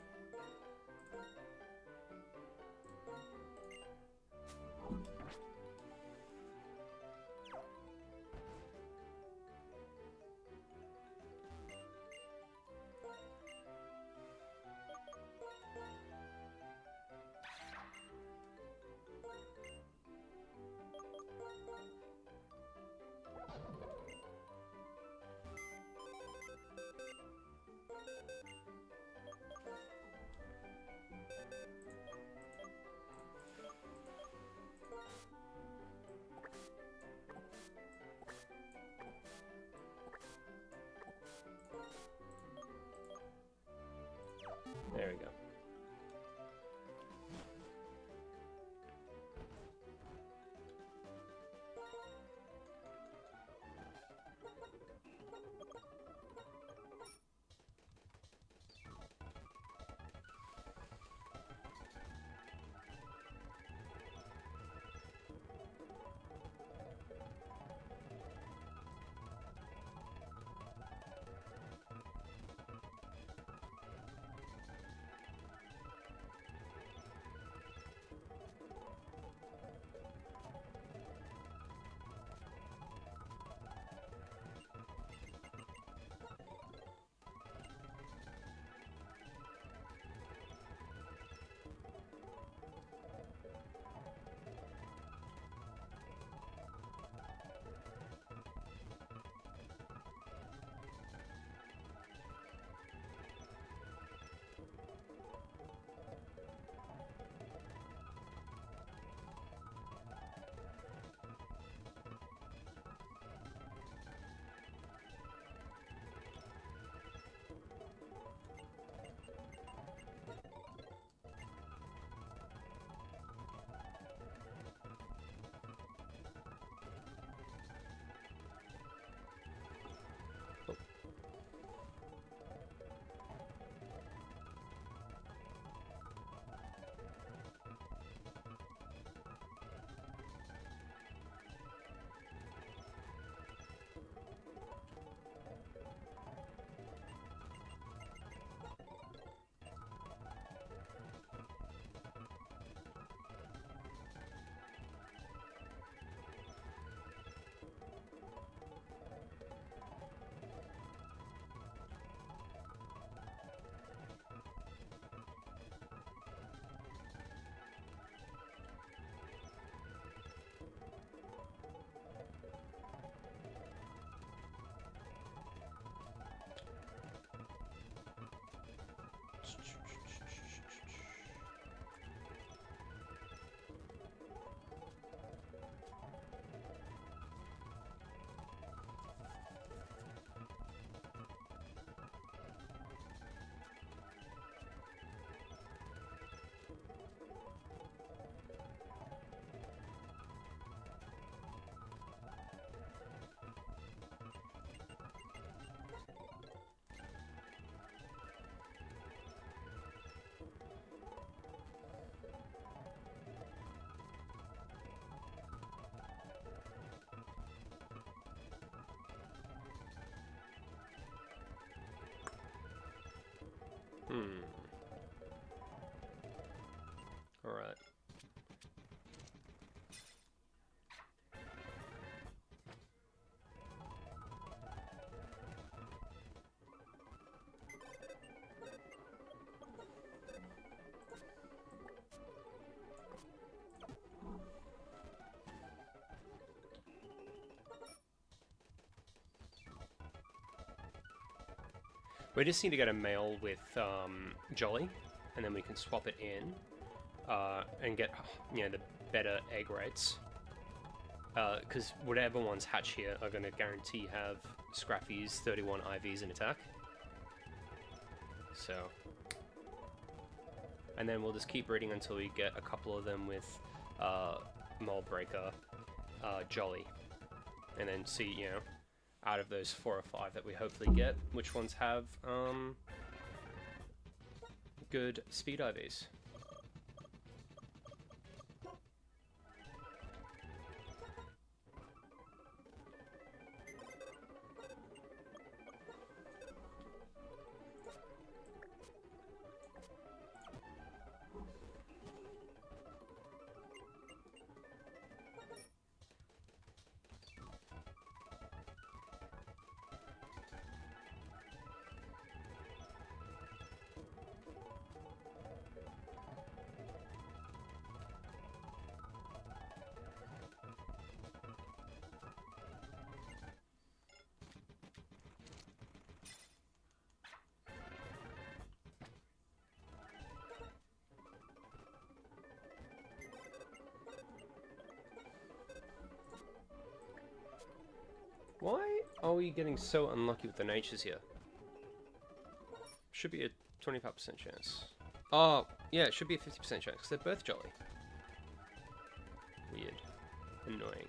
Alright. We just need to get a male with Jolly, and then we can swap it in and get the better egg rates. Because whatever ones hatch here are going to guarantee have Scrappy's 31 IVs in attack. So, and then we'll just keep breeding until we get a couple of them with Mold Breaker, Jolly, and then see, out of those 4 or 5 that we hopefully get, which ones have good speed IVs. Why are we getting so unlucky with the natures here? Should be a 25% chance. Oh, yeah, it should be a 50% chance, because they're both Jolly. Weird. Annoying.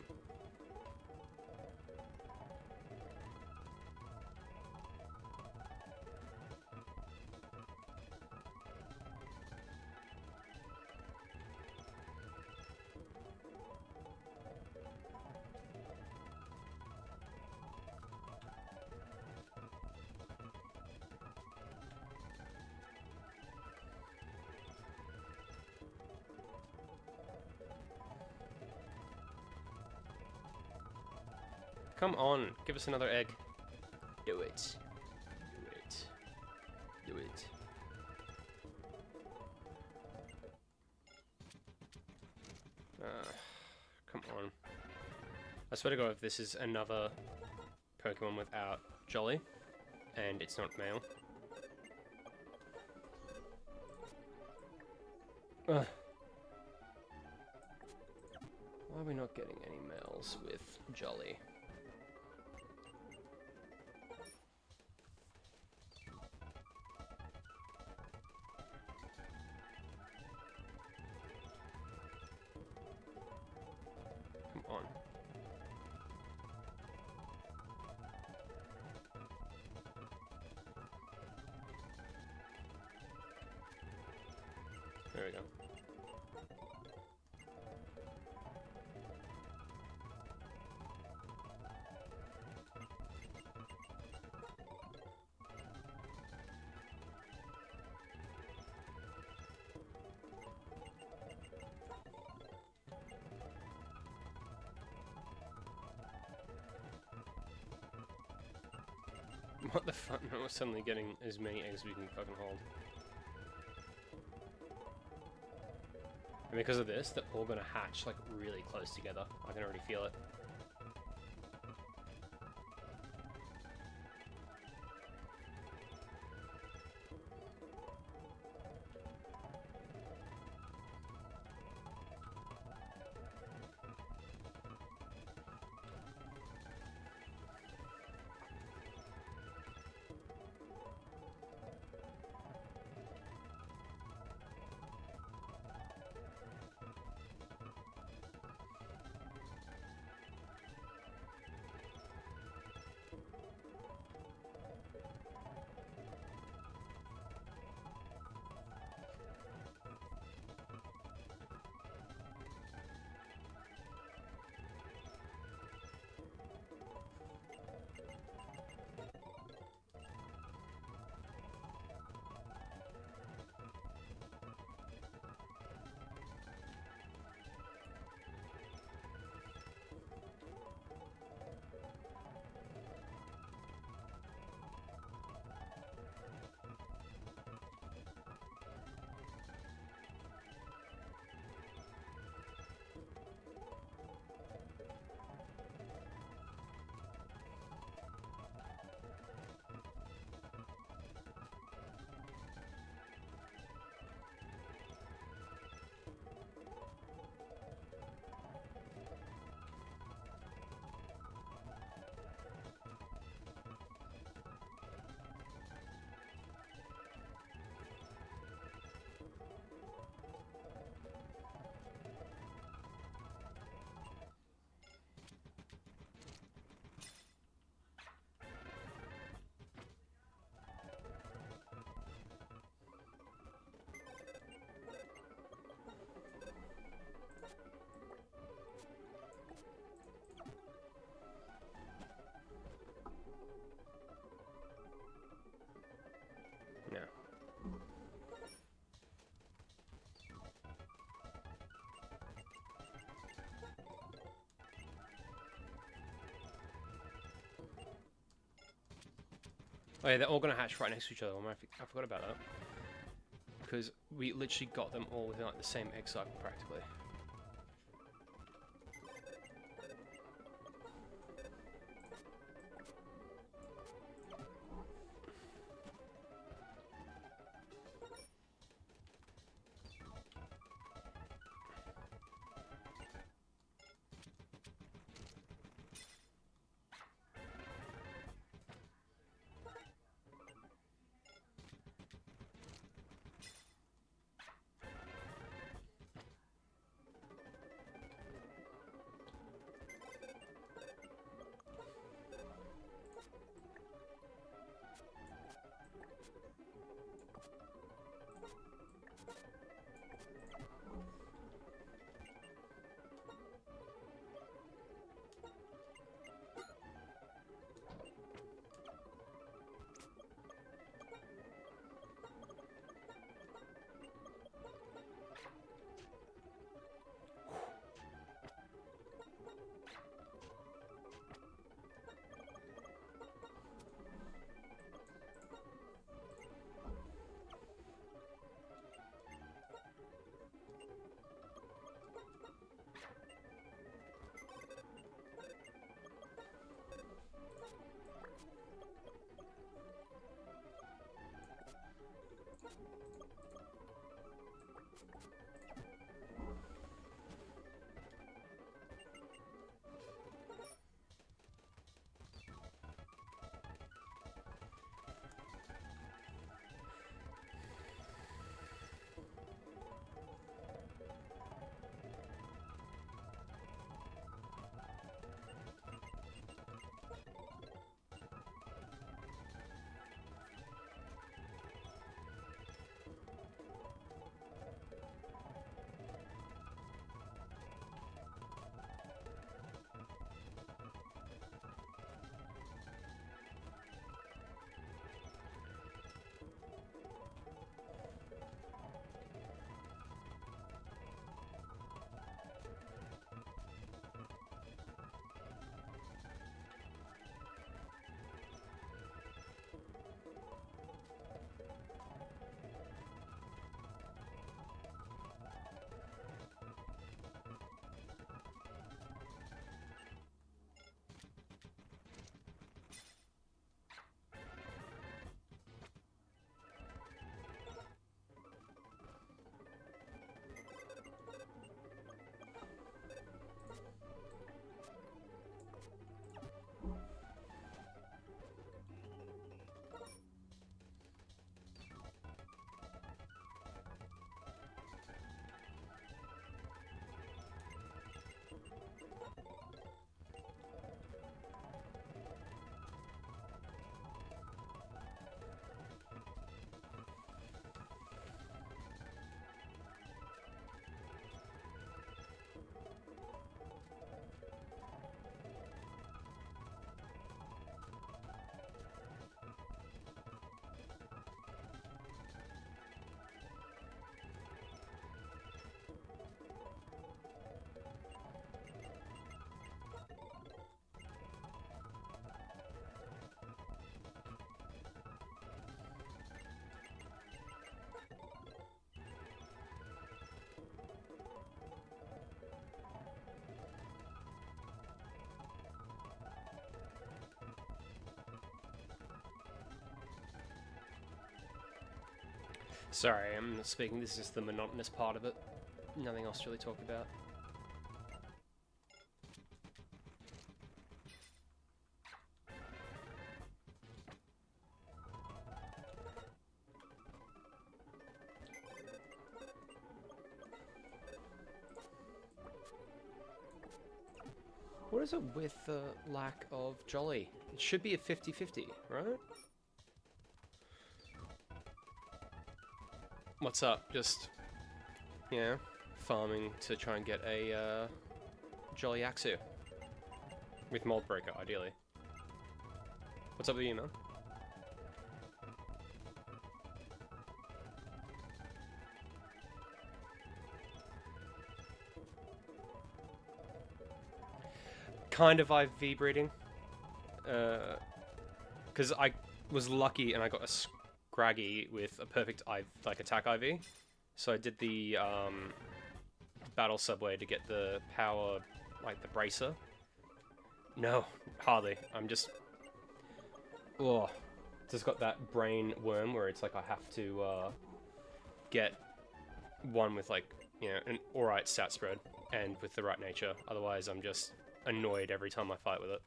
Come on, give us another egg. Do it. Do it. Do it. Come on. I swear to God, if this is another Pokemon without Jolly, and it's not male. Why are we not getting any males with Jolly? On. There we go. What the fuck? No, we're suddenly getting as many eggs as we can fucking hold. And because of this, they're all gonna hatch like really close together. I can already feel it. Oh yeah, they're all gonna hatch right next to each other. I forgot about that. Because we literally got them all within like the same egg cycle practically. Sorry, I'm not speaking. This is the monotonous part of it. Nothing else to really talk about. What is it with the lack of Jolly? It should be a 50-50, right? What's up? Just, yeah, farming to try and get a Jolly Axu. With Mold Breaker, ideally. What's up with you, man? Kind of IV breeding. Because was lucky and I got a Scraggy with a perfect attack IV. So I did the battle subway to get the power, like the bracer. No, hardly. I'm just... Oh, just got that brain worm where it's like I have to get one with like, you know, an alright stat spread and with the right nature. Otherwise I'm just annoyed every time I fight with it.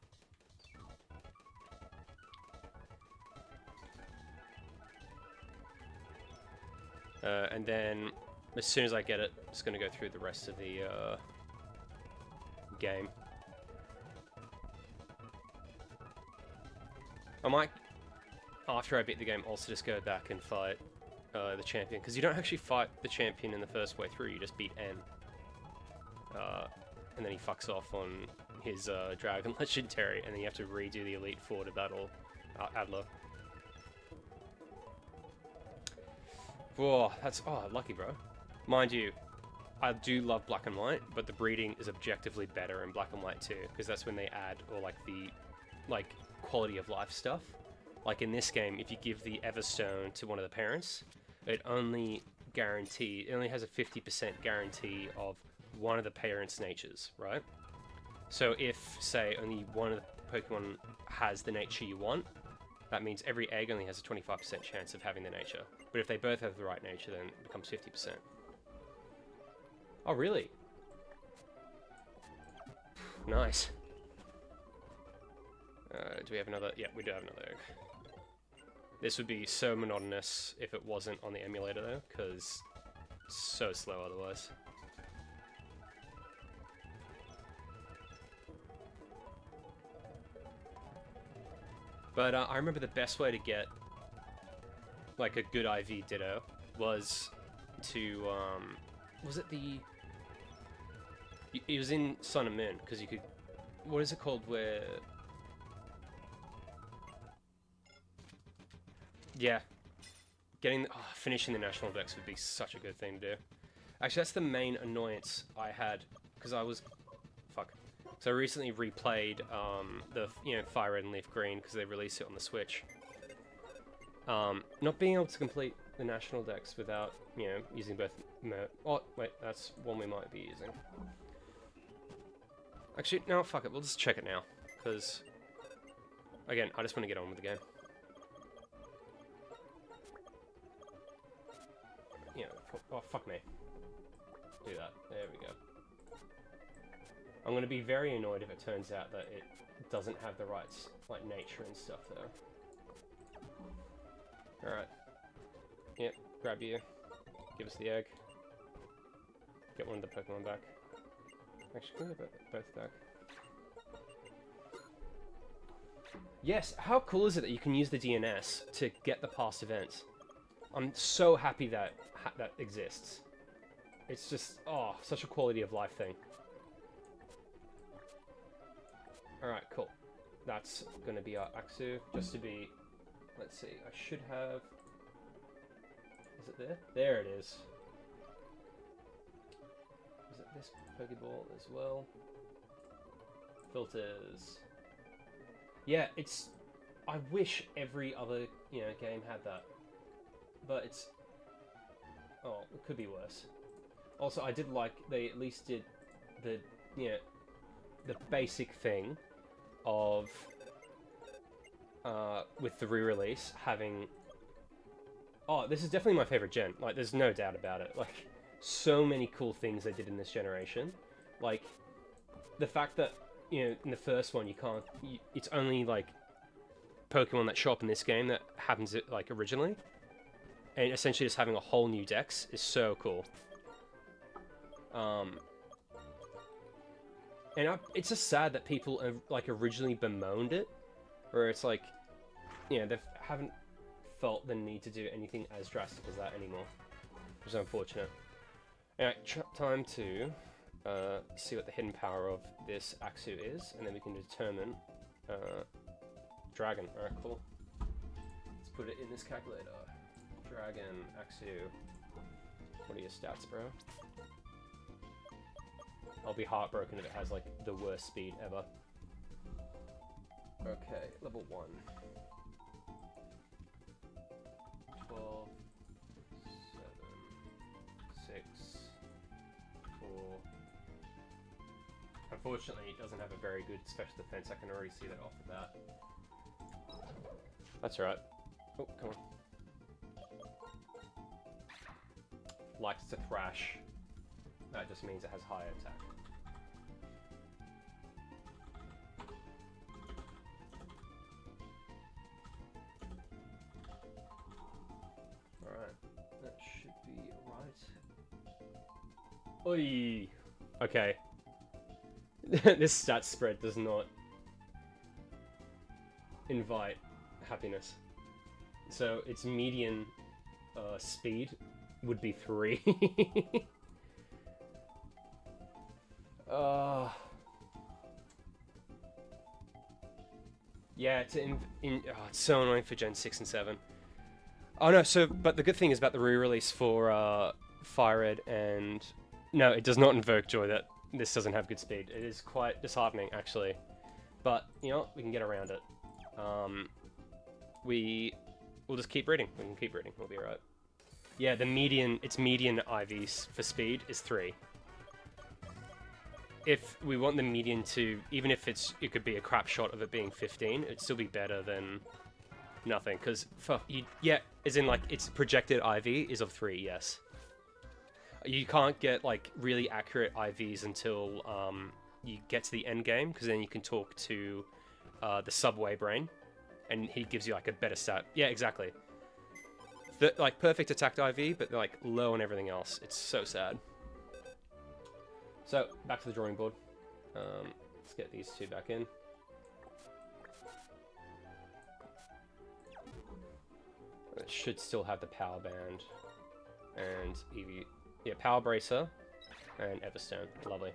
And then, as soon as I get it, I'm just going to go through the rest of the game. I might, after I beat the game, also just go back and fight the champion. Because you don't actually fight the champion in the first way through, you just beat N. And then he fucks off on his Dragon Legendary, and then you have to redo the Elite Four to battle Adler. Whoa, that's... Oh, lucky, bro. Mind you, I do love black and white, but the breeding is objectively better in black and white too, because that's when they add, or like the, like, quality of life stuff. Like in this game, if you give the Everstone to one of the parents, it only has a 50% guarantee of one of the parents' natures, right? So if, say, only one of the Pokemon has the nature you want, that means every egg only has a 25% chance of having the nature. But if they both have the right nature, then it becomes 50%. Oh, really? Nice. Do we have another? Yeah, we do have another egg. This would be so monotonous if it wasn't on the emulator, though, because it's so slow otherwise. But I remember the best way to get like a good IV Ditto was to was it the? It was in Sun and Moon because you could. What is it called? Where? Yeah, finishing the national decks would be such a good thing to do. Actually, that's the main annoyance I had because I was. Fuck. So I recently replayed the FireRed and LeafGreen because they released it on the Switch. Not being able to complete the national decks without using both mode. Oh wait, that's one we might be using. Actually, no, fuck it. We'll just check it now because again, I just want to get on with the game. Oh fuck me. Do that. There we go. I'm going to be very annoyed if it turns out that it doesn't have the right, like, nature and stuff, though. Alright. Yep, grab you. Give us the egg. Get one of the Pokemon back. Actually, can we get both back? Yes, how cool is it that you can use the DNS to get the past events? I'm so happy that that exists. It's just, oh, such a quality of life thing. Alright, cool. That's going to be our Axu. Just to be... Let's see. I should have... Is it there? There it is. Is it this Pokeball as well? Filters. Yeah, it's... I wish every other, game had that. But it's... Oh, it could be worse. Also, I did like... They at least did the, the basic thing of with the re-release having this is definitely my favorite gen, like there's no doubt about it, like so many cool things they did in this generation, like the fact that in the first one it's only like Pokemon that show up in this game that happens like originally, and essentially just having a whole new dex is so cool. And it's just sad that people like originally bemoaned it, where it's like, they haven't felt the need to do anything as drastic as that anymore, which is unfortunate. Alright, time to see what the hidden power of this Axu is, and then we can determine Dragon. Alright, cool. Let's put it in this calculator. Dragon, Axu. What are your stats, bro? I'll be heartbroken if it has, like, the worst speed ever. Okay, level 1. 12, 7, 6, 4. Unfortunately, it doesn't have a very good special defense. I can already see that off the bat. That's alright. Oh, come on. Likes to thrash. That just means it has higher attack. Alright, that should be right. Oi! Okay. This stat spread does not invite happiness. So its median speed would be 3. Yeah, it's it's so annoying for Gen 6 and 7. Oh no, but the good thing is about the re-release for FireRed and... No, it does not invoke joy that this doesn't have good speed. It is quite disheartening, actually. But, you know, we can get around it. We'll just keep reading. We can keep reading. We'll be alright. Yeah, its median IVs for speed is 3. If we want the median to, even if it could be a crap shot of it being 15, it'd still be better than nothing. Because, yeah, as in, like, its projected IV is of 3, yes. You can't get, like, really accurate IVs until you get to the end game, because then you can talk to the subway brain, and he gives you, like, a better stat. Yeah, exactly. Like, perfect attacked IV, but, like, low on everything else. It's so sad. So, back to the drawing board. Let's get these two back in. It should still have the power band and EV. Yeah, power bracer and Everstone. Lovely.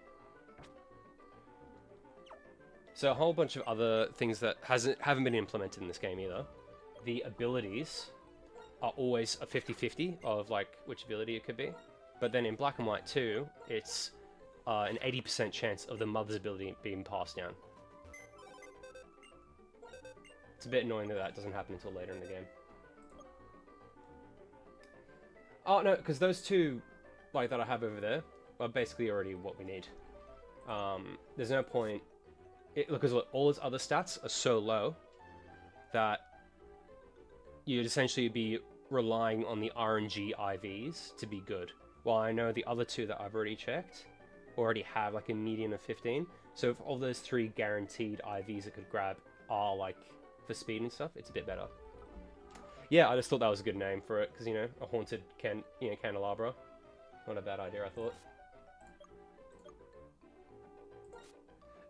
So a whole bunch of other things that haven't been implemented in this game either. The abilities are always a 50-50 of like which ability it could be. But then in Black and White 2, it's an 80% chance of the mother's ability being passed down. It's a bit annoying that doesn't happen until later in the game. Oh no, because those two, like that I have over there, are basically already what we need. There's no point. Because all its other stats are so low that you'd essentially be relying on the RNG IVs to be good. While I know the other two that I've already checked already have like a median of 15. So if all those 3 guaranteed IVs it could grab are like for speed and stuff, it's a bit better. Yeah, I just thought that was a good name for it because, you know, a haunted candelabra. Not a bad idea, I thought.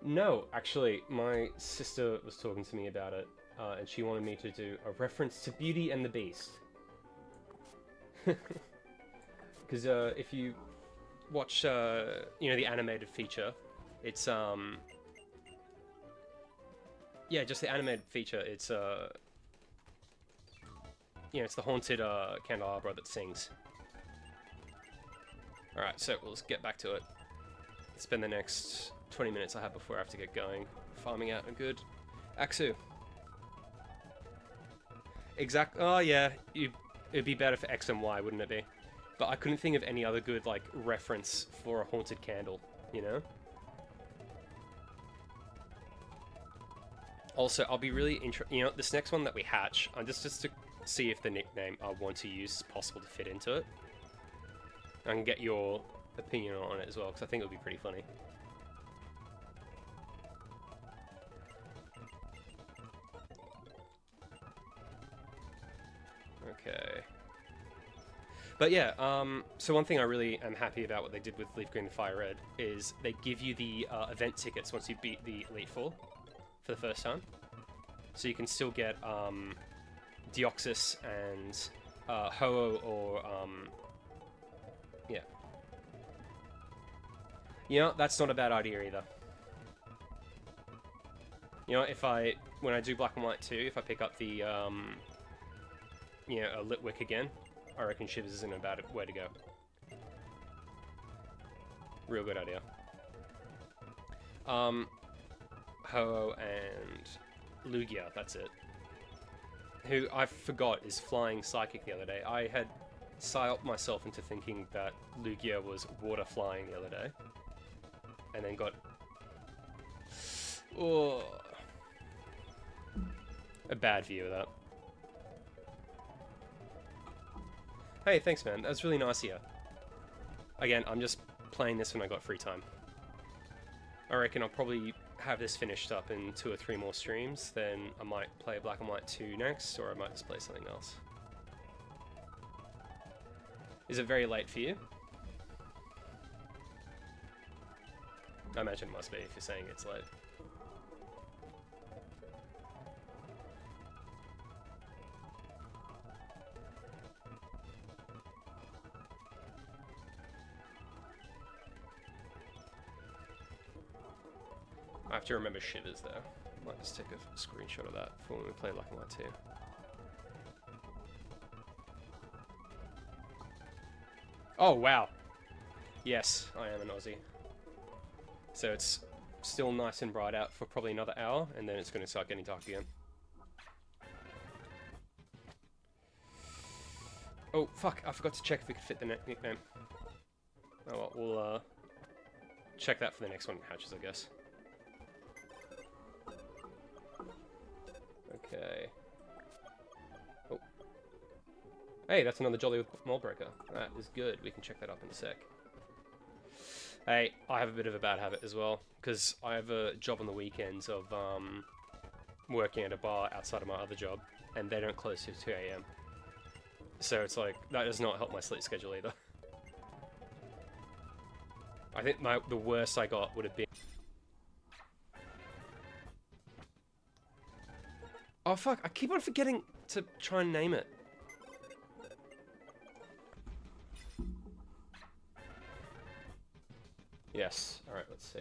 No, actually, my sister was talking to me about it, and she wanted me to do a reference to Beauty and the Beast. Because if you watch, you know, the animated feature, it's yeah, just the animated feature. It's you know, it's the haunted candelabra that sings. All right, so we'll just get back to it. Spend the next 20 minutes I have before I have to get going, farming out a good Axu. Oh yeah, it'd be better for X and Y, wouldn't it be? But I couldn't think of any other good like reference for a haunted candle, you know? Also, I'll be really you know, this next one that we hatch, just to see if the nickname I want to use is possible to fit into it. I can get your opinion on it as well, because I think it would be pretty funny. Okay. But yeah, so one thing I really am happy about what they did with LeafGreen and FireRed is they give you the event tickets once you beat the Elite Four for the first time. So you can still get Deoxys and Ho-Oh or yeah. You know, that's not a bad idea either. You know, when I do Black and White 2, if I pick up the you know, a Litwick again, I reckon Shivers isn't a bad way to go. Real good idea. Ho-Oh and Lugia, that's it. who I forgot is flying Psychic the other day. I had psyoped myself into thinking that Lugia was water flying the other day. And then got... Oh, a bad view of that. Hey, thanks man, that's really nice of you. Again, I'm just playing this when I got free time. I reckon I'll probably have this finished up in 2 or 3 more streams, then I might play Black and White 2 next, or I might just play something else. Is it very late for you? I imagine it must be if you're saying it's late. I have to remember shivers though. Might just take a screenshot of that for when we play Black and White 2. Oh wow! Yes, I am an Aussie. So it's still nice and bright out for probably another hour, and then it's going to start getting dark again. Oh fuck, I forgot to check if we could fit the nickname. Oh well, we'll check that for the next one hatches, I guess. Okay. Oh. Hey, that's another Jolly Mold Breaker. That is good. We can check that up in a sec. Hey, I have a bit of a bad habit as well, because I have a job on the weekends of working at a bar outside of my other job, and they don't close till 2 AM. So it's like, that does not help my sleep schedule either. I think the worst I got would have been... Oh fuck, I keep on forgetting to try and name it. Yes, alright, let's see.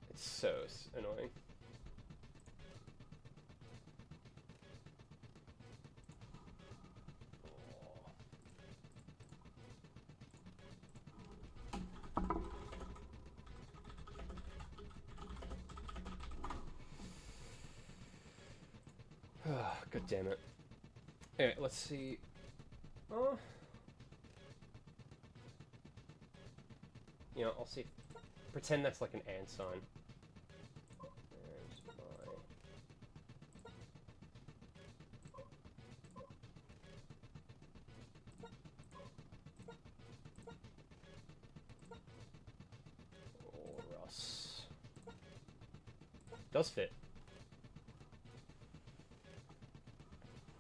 It's so annoying. God damn it. Anyway, let's see. Oh. You know, I'll see. Pretend that's like an and sign. And my... Oh, Russ. Does fit.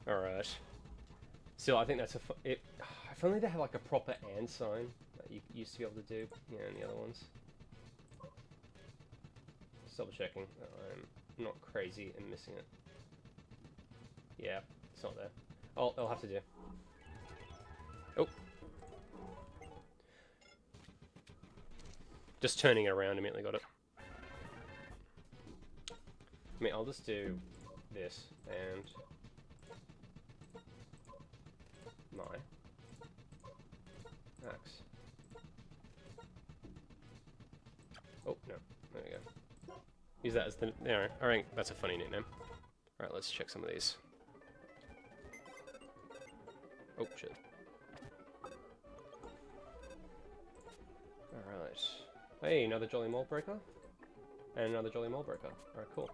Alright. Still, I think that's if only they had like a proper and sign that you used to be able to do, you know, in the other ones. Just double checking that I'm not crazy and missing it. Yeah, it's not there. I'll have to do. Oh. Just turning it around, immediately got it. I mean, I'll just do this and... my axe. Oh, no. There we go. Use that as the... There, I think that's a funny nickname. Alright, let's check some of these. Oh, shit. Alright. Hey, another Jolly Mold Breaker. And another Jolly Mold Breaker. Alright, cool.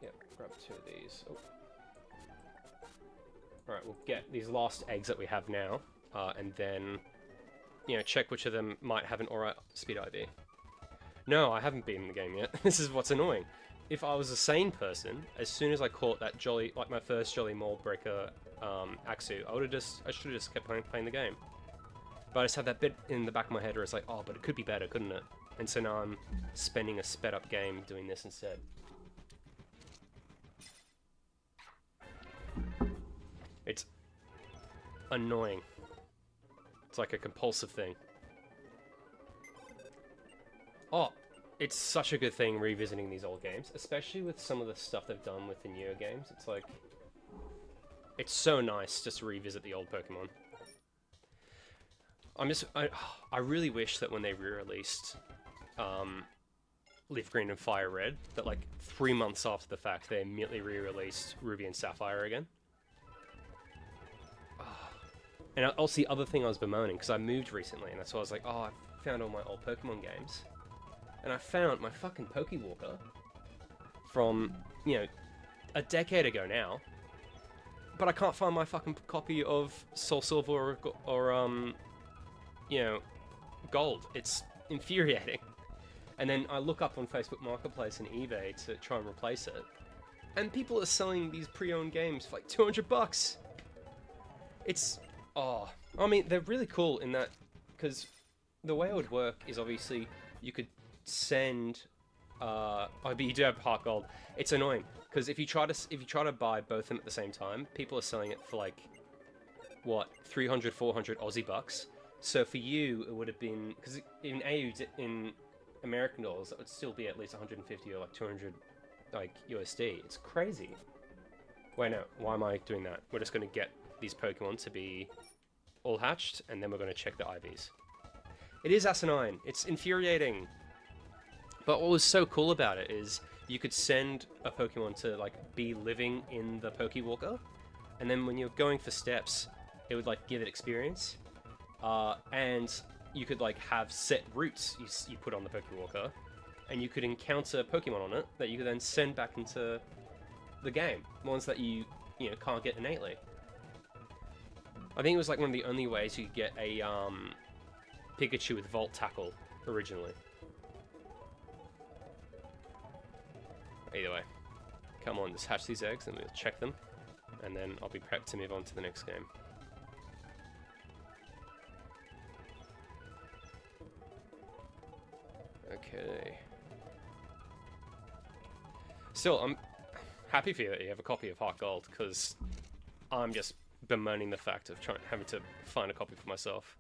Yeah, grab 2 of these. Oh. Alright, we'll get these last eggs that we have now, and then, you know, check which of them might have an alright speed ID. No, I haven't been in the game yet. This is what's annoying. If I was a sane person, as soon as I caught that Jolly, like my first Jolly Mold Breaker Axu, I should have just kept playing the game. But I just had that bit in the back of my head where it's like, oh, but it could be better, couldn't it? And so now I'm spending a sped up game doing this instead. It's annoying. It's like a compulsive thing. Oh, it's such a good thing revisiting these old games, especially with some of the stuff they've done with the newer games. It's like, it's so nice just to revisit the old Pokemon. I really wish that when they re-released LeafGreen and FireRed, that like 3 months after the fact, they immediately re-released Ruby and Sapphire again. And also the other thing I was bemoaning, because I moved recently, and that's why I was like, oh, I found all my old Pokemon games. And I found my fucking Pokewalker from, you know, a decade ago now. But I can't find my fucking copy of Soul Silver or you know, Gold. It's infuriating. And then I look up on Facebook Marketplace and eBay to try and replace it. And people are selling these pre-owned games for like $200. It's... oh, I mean, they're really cool in that, because the way it would work is obviously you could send, oh, but you do have Heart Gold. It's annoying because if you try to buy both of them at the same time, people are selling it for like what 300, 400 Aussie bucks. So for you, it would have been, because in in American dollars, it would still be at least 150 or like 200 like USD. It's crazy. Wait, no, why am I doing that? We're just going to get these Pokemon to be all hatched, and then we're going to check the IVs. It is asinine. It's infuriating. But what was so cool about it is you could send a Pokemon to like be living in the Pokewalker, and then when you're going for steps, it would like give it experience, and you could like have set routes you put on the Pokewalker, and you could encounter Pokemon on it that you could then send back into the game, ones that you can't get innately. I think it was like one of the only ways you could get a Pikachu with Volt Tackle originally. Either way, come on, just hatch these eggs and we'll check them, and then I'll be prepped to move on to the next game. Okay. Still, I'm happy for you that you have a copy of Heart Gold, because I'm just bemoaning the fact of having to find a copy for myself.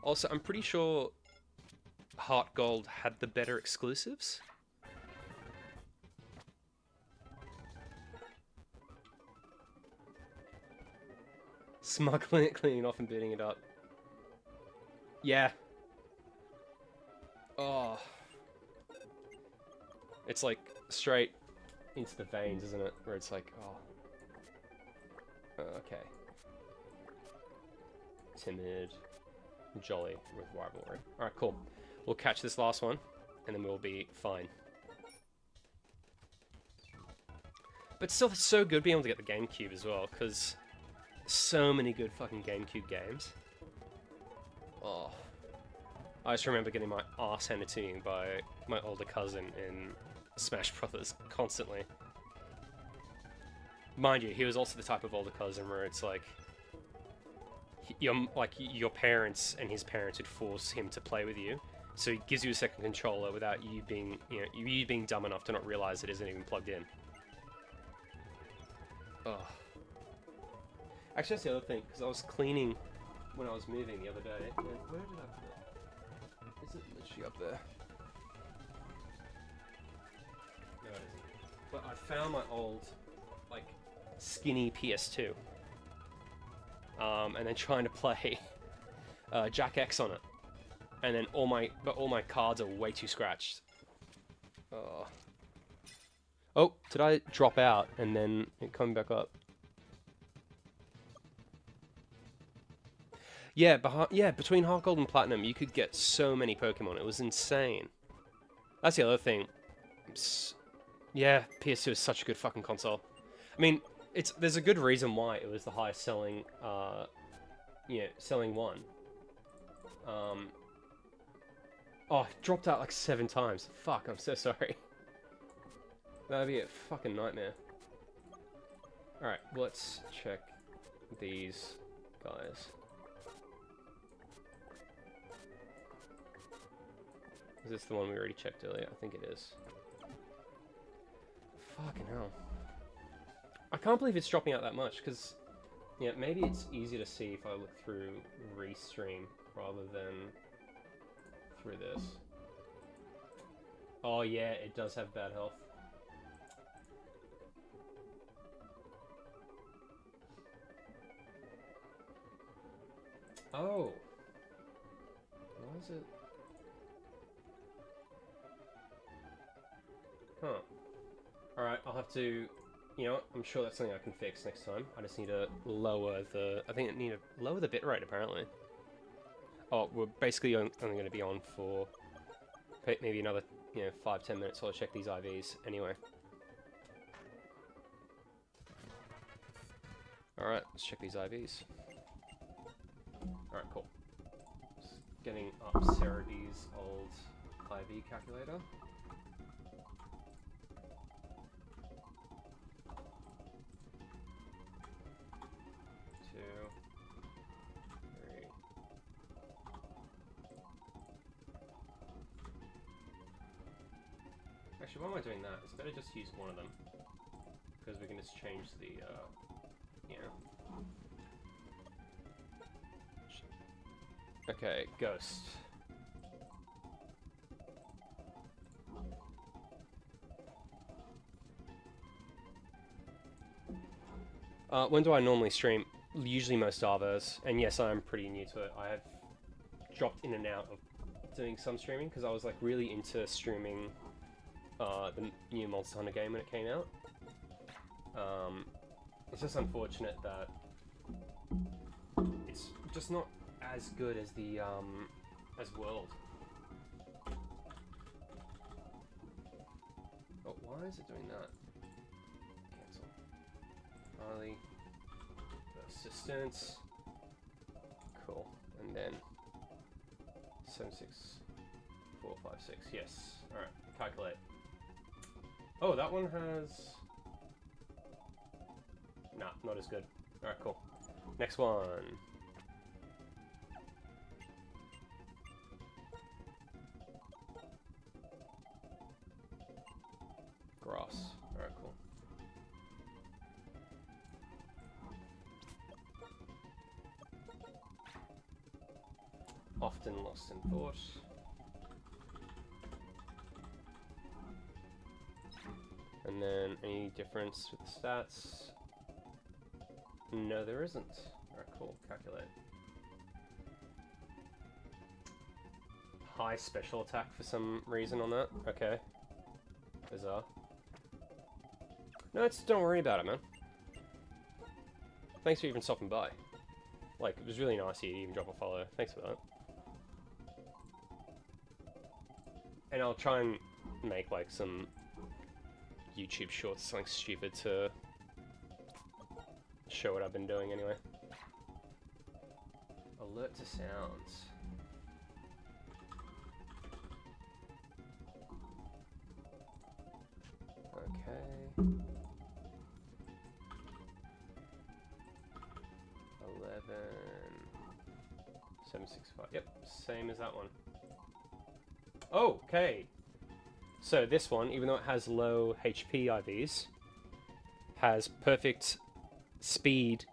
Also, I'm pretty sure Heart Gold had the better exclusives. Smuggling it, cleaning it off, and beating it up. Yeah. Oh. It's like straight into the veins, isn't it? Where it's like, oh. Okay. Timid. Jolly with rivalry. Alright, cool. We'll catch this last one, and then we'll be fine. But still, it's so good being able to get the GameCube as well, because so many good fucking GameCube games. Oh. I just remember getting my ass handed to me by my older cousin in Smash Brothers constantly. Mind you, he was also the type of older cousin where it's like, your parents and his parents would force him to play with you, so he gives you a second controller without you being, you being dumb enough to not realize it isn't even plugged in. Ugh. Actually, that's the other thing, because I was cleaning when I was moving the other day, and where did I put it? Is it literally up there? No, it isn't. But I found my old, like, skinny PS2. And then trying to play Jack X on it, and then all my cards are way too scratched. Oh, did I drop out and then it come back up? Yeah, between Heart Gold and Platinum, you could get so many Pokemon. It was insane. That's the other thing. Yeah, PS2 is such a good fucking console. I mean, there's a good reason why it was the highest selling, selling one. Oh, it dropped out like 7 times. Fuck, I'm so sorry. That'd be a fucking nightmare. Alright, let's check these guys. Is this the one we already checked earlier? I think it is. Fucking hell. I can't believe it's dropping out that much, because, yeah, maybe it's easier to see if I look through Restream rather than through this. Oh yeah, it does have bad health. Oh. Why is it? Huh. Alright, I'll have to... You know what? I'm sure that's something I can fix next time. I just need to lower the... I think I need to lower the bitrate, apparently. Oh, we're basically only going to be on for maybe another, 5-10 minutes while I check these IVs anyway. Alright, let's check these IVs. Alright, cool. Just getting up Sarah B's old IV calculator. Actually, why am I doing that? It's better just use one of them. Because we can just change the, Okay, Ghost. When do I normally stream? Usually most hours, and yes, I'm pretty new to it. I have dropped in and out of doing some streaming, because I was like really into streaming the new Monster Hunter game when it came out. It's just unfortunate that it's just not as good as the as World. Oh, why is it doing that? Cancel. Finally, assistance. Cool, and then 76456. Yes. All right. Calculate. Oh, that one has... Nah, not as good. Alright, cool. Next one. Grass. Alright, cool. Often lost in thought. And then any difference with the stats? No, there isn't. Alright, cool. Calculate. High special attack for some reason on that. Okay. Bizarre. No, don't worry about it, man. Thanks for even stopping by. Like, it was really nice of you to even drop a follow. Thanks for that. And I'll try and make, like, some YouTube shorts, something stupid to show what I've been doing anyway. Alert to sounds. Okay. 11. 765. Yep, same as that one. Oh, okay. So this one, even though it has low HP IVs, has perfect speed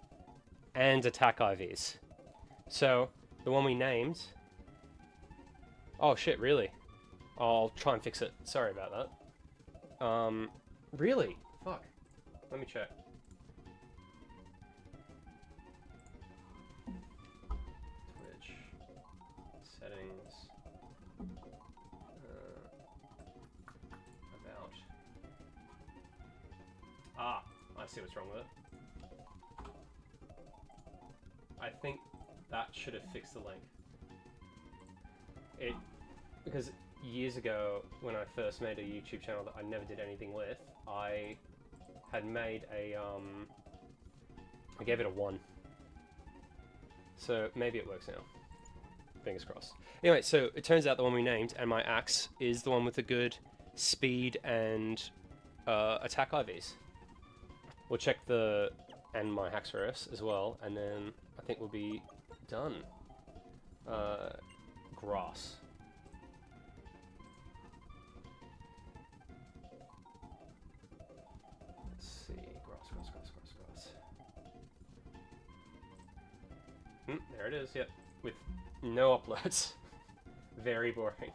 and attack IVs. So the one we named... Oh shit, really? I'll try and fix it. Sorry about that. Really? Fuck. Let me check. Twitch. Settings. About. Ah, I see what's wrong with it. I think that should have fixed the link. Because years ago, when I first made a YouTube channel that I never did anything with, I had made a, I gave it a 1. So maybe it works now. Fingers crossed. Anyway, so it turns out the one we named, and my axe, is the one with the good speed and attack IVs. We'll check and my Haxorus as well, and then I think we'll be done. Grass. Let's see, grass. There it is, yep. With no uploads. Very boring.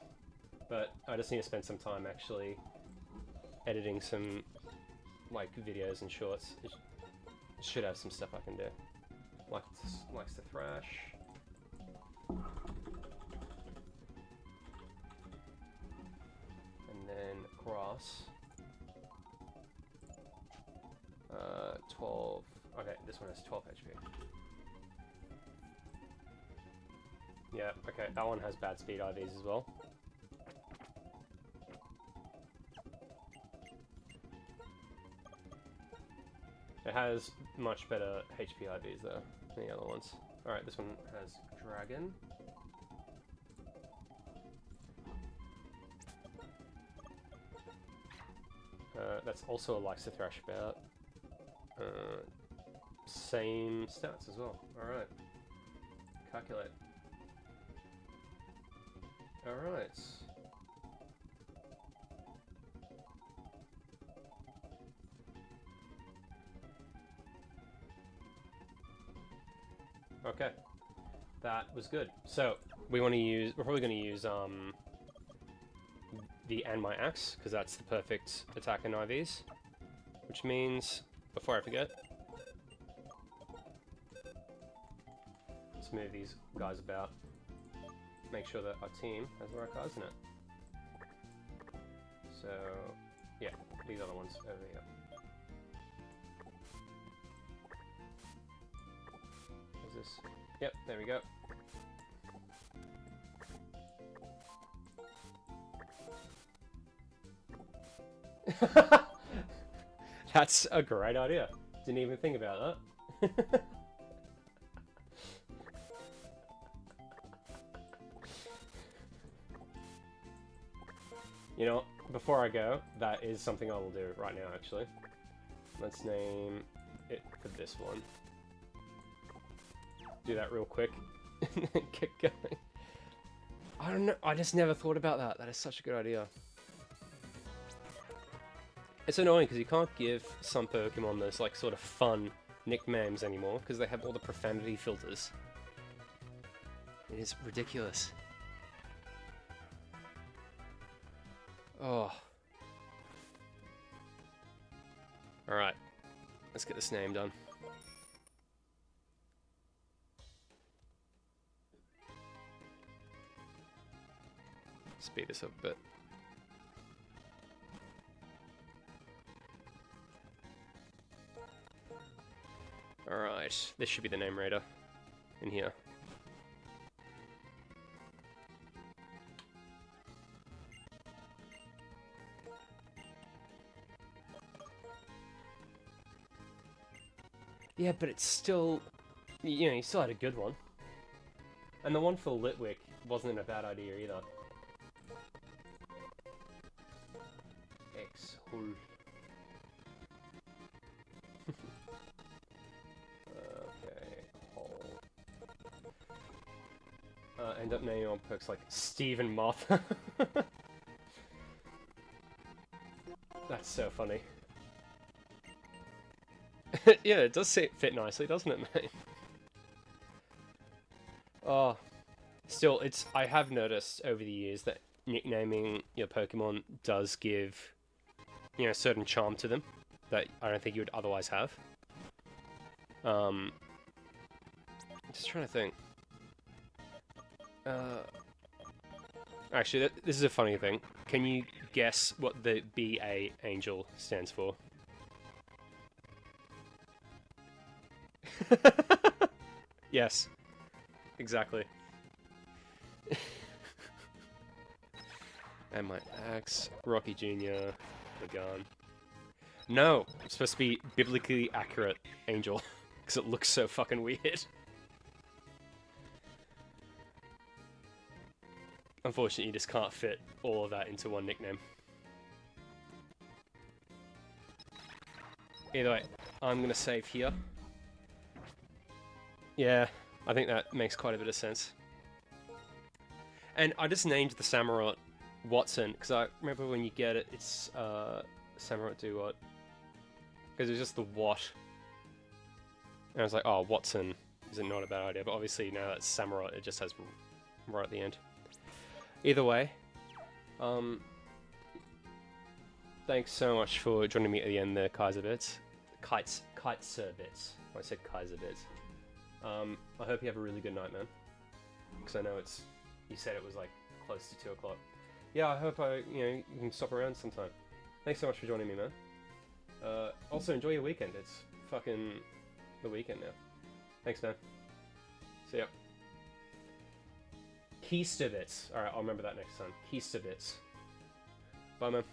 But I just need to spend some time actually editing some like videos and shorts. It should have some stuff I can do. Likes to thrash. And then grass. 12. Okay, this one has 12 HP. Yeah, okay, that one has bad speed IVs as well. It has much better HP IVs though than the other ones. Alright, this one has Dragon. That's also a likes to thrash about. Same stats as well. Alright. Calculate. Alright. Okay. That was good. So, we're probably going to use the and my axe, because that's the perfect attack in IVs. Which means, before I forget, let's move these guys about. Make sure that our team has the right guys in it. So, yeah, these other ones over here. Is this? Yep, there we go. That's a great idea. Didn't even think about that. You know, before I go, that is something I will do right now, actually. Let's name it for this one. Do that real quick, and then get going. I don't know, I just never thought about that. That is such a good idea. It's annoying because you can't give some Pokemon those, like, sort of fun nicknames anymore, because they have all the profanity filters. It is ridiculous. Oh. Alright. Let's get this name done. Speed this up a bit. Alright. This should be the name raider in here. Yeah, but it's still, you know, you still had a good one. And the one for Litwick wasn't a bad idea either. X-Hull. Okay, Hole. End up naming on perks like Stephen Moth. That's so funny. Yeah, it does fit nicely, doesn't it, mate? Oh, still, I have noticed over the years that nicknaming your Pokemon does give, you know, a certain charm to them that I don't think you would otherwise have. Just trying to think. Actually, this is a funny thing. Can you guess what the BA Angel stands for? Yes, exactly. And my axe, Rocky Jr., the gun. No, it's supposed to be biblically accurate angel, because it looks so fucking weird. Unfortunately, you just can't fit all of that into one nickname. Either way, I'm gonna save here. Yeah, I think that makes quite a bit of sense. And I just named the Samurott Watson, because I remember when you get it, it's Samurott do what? Because it was just the what. And I was like, oh, Watson is not a bad idea, but obviously now that it's Samurott, it just has right at the end. Either way, thanks so much for joining me at the end there, Kaiserbits. Kitesurbits. I said Kaiserbits. I hope you have a really good night, man. Because I know you said it was like close to 2 o'clock. Yeah, I hope you can stop around sometime. Thanks so much for joining me, man. Also enjoy your weekend. It's fucking the weekend now. Thanks, man. See ya. Keys to bits. Alright, I'll remember that next time. Keys to bits. Bye, man.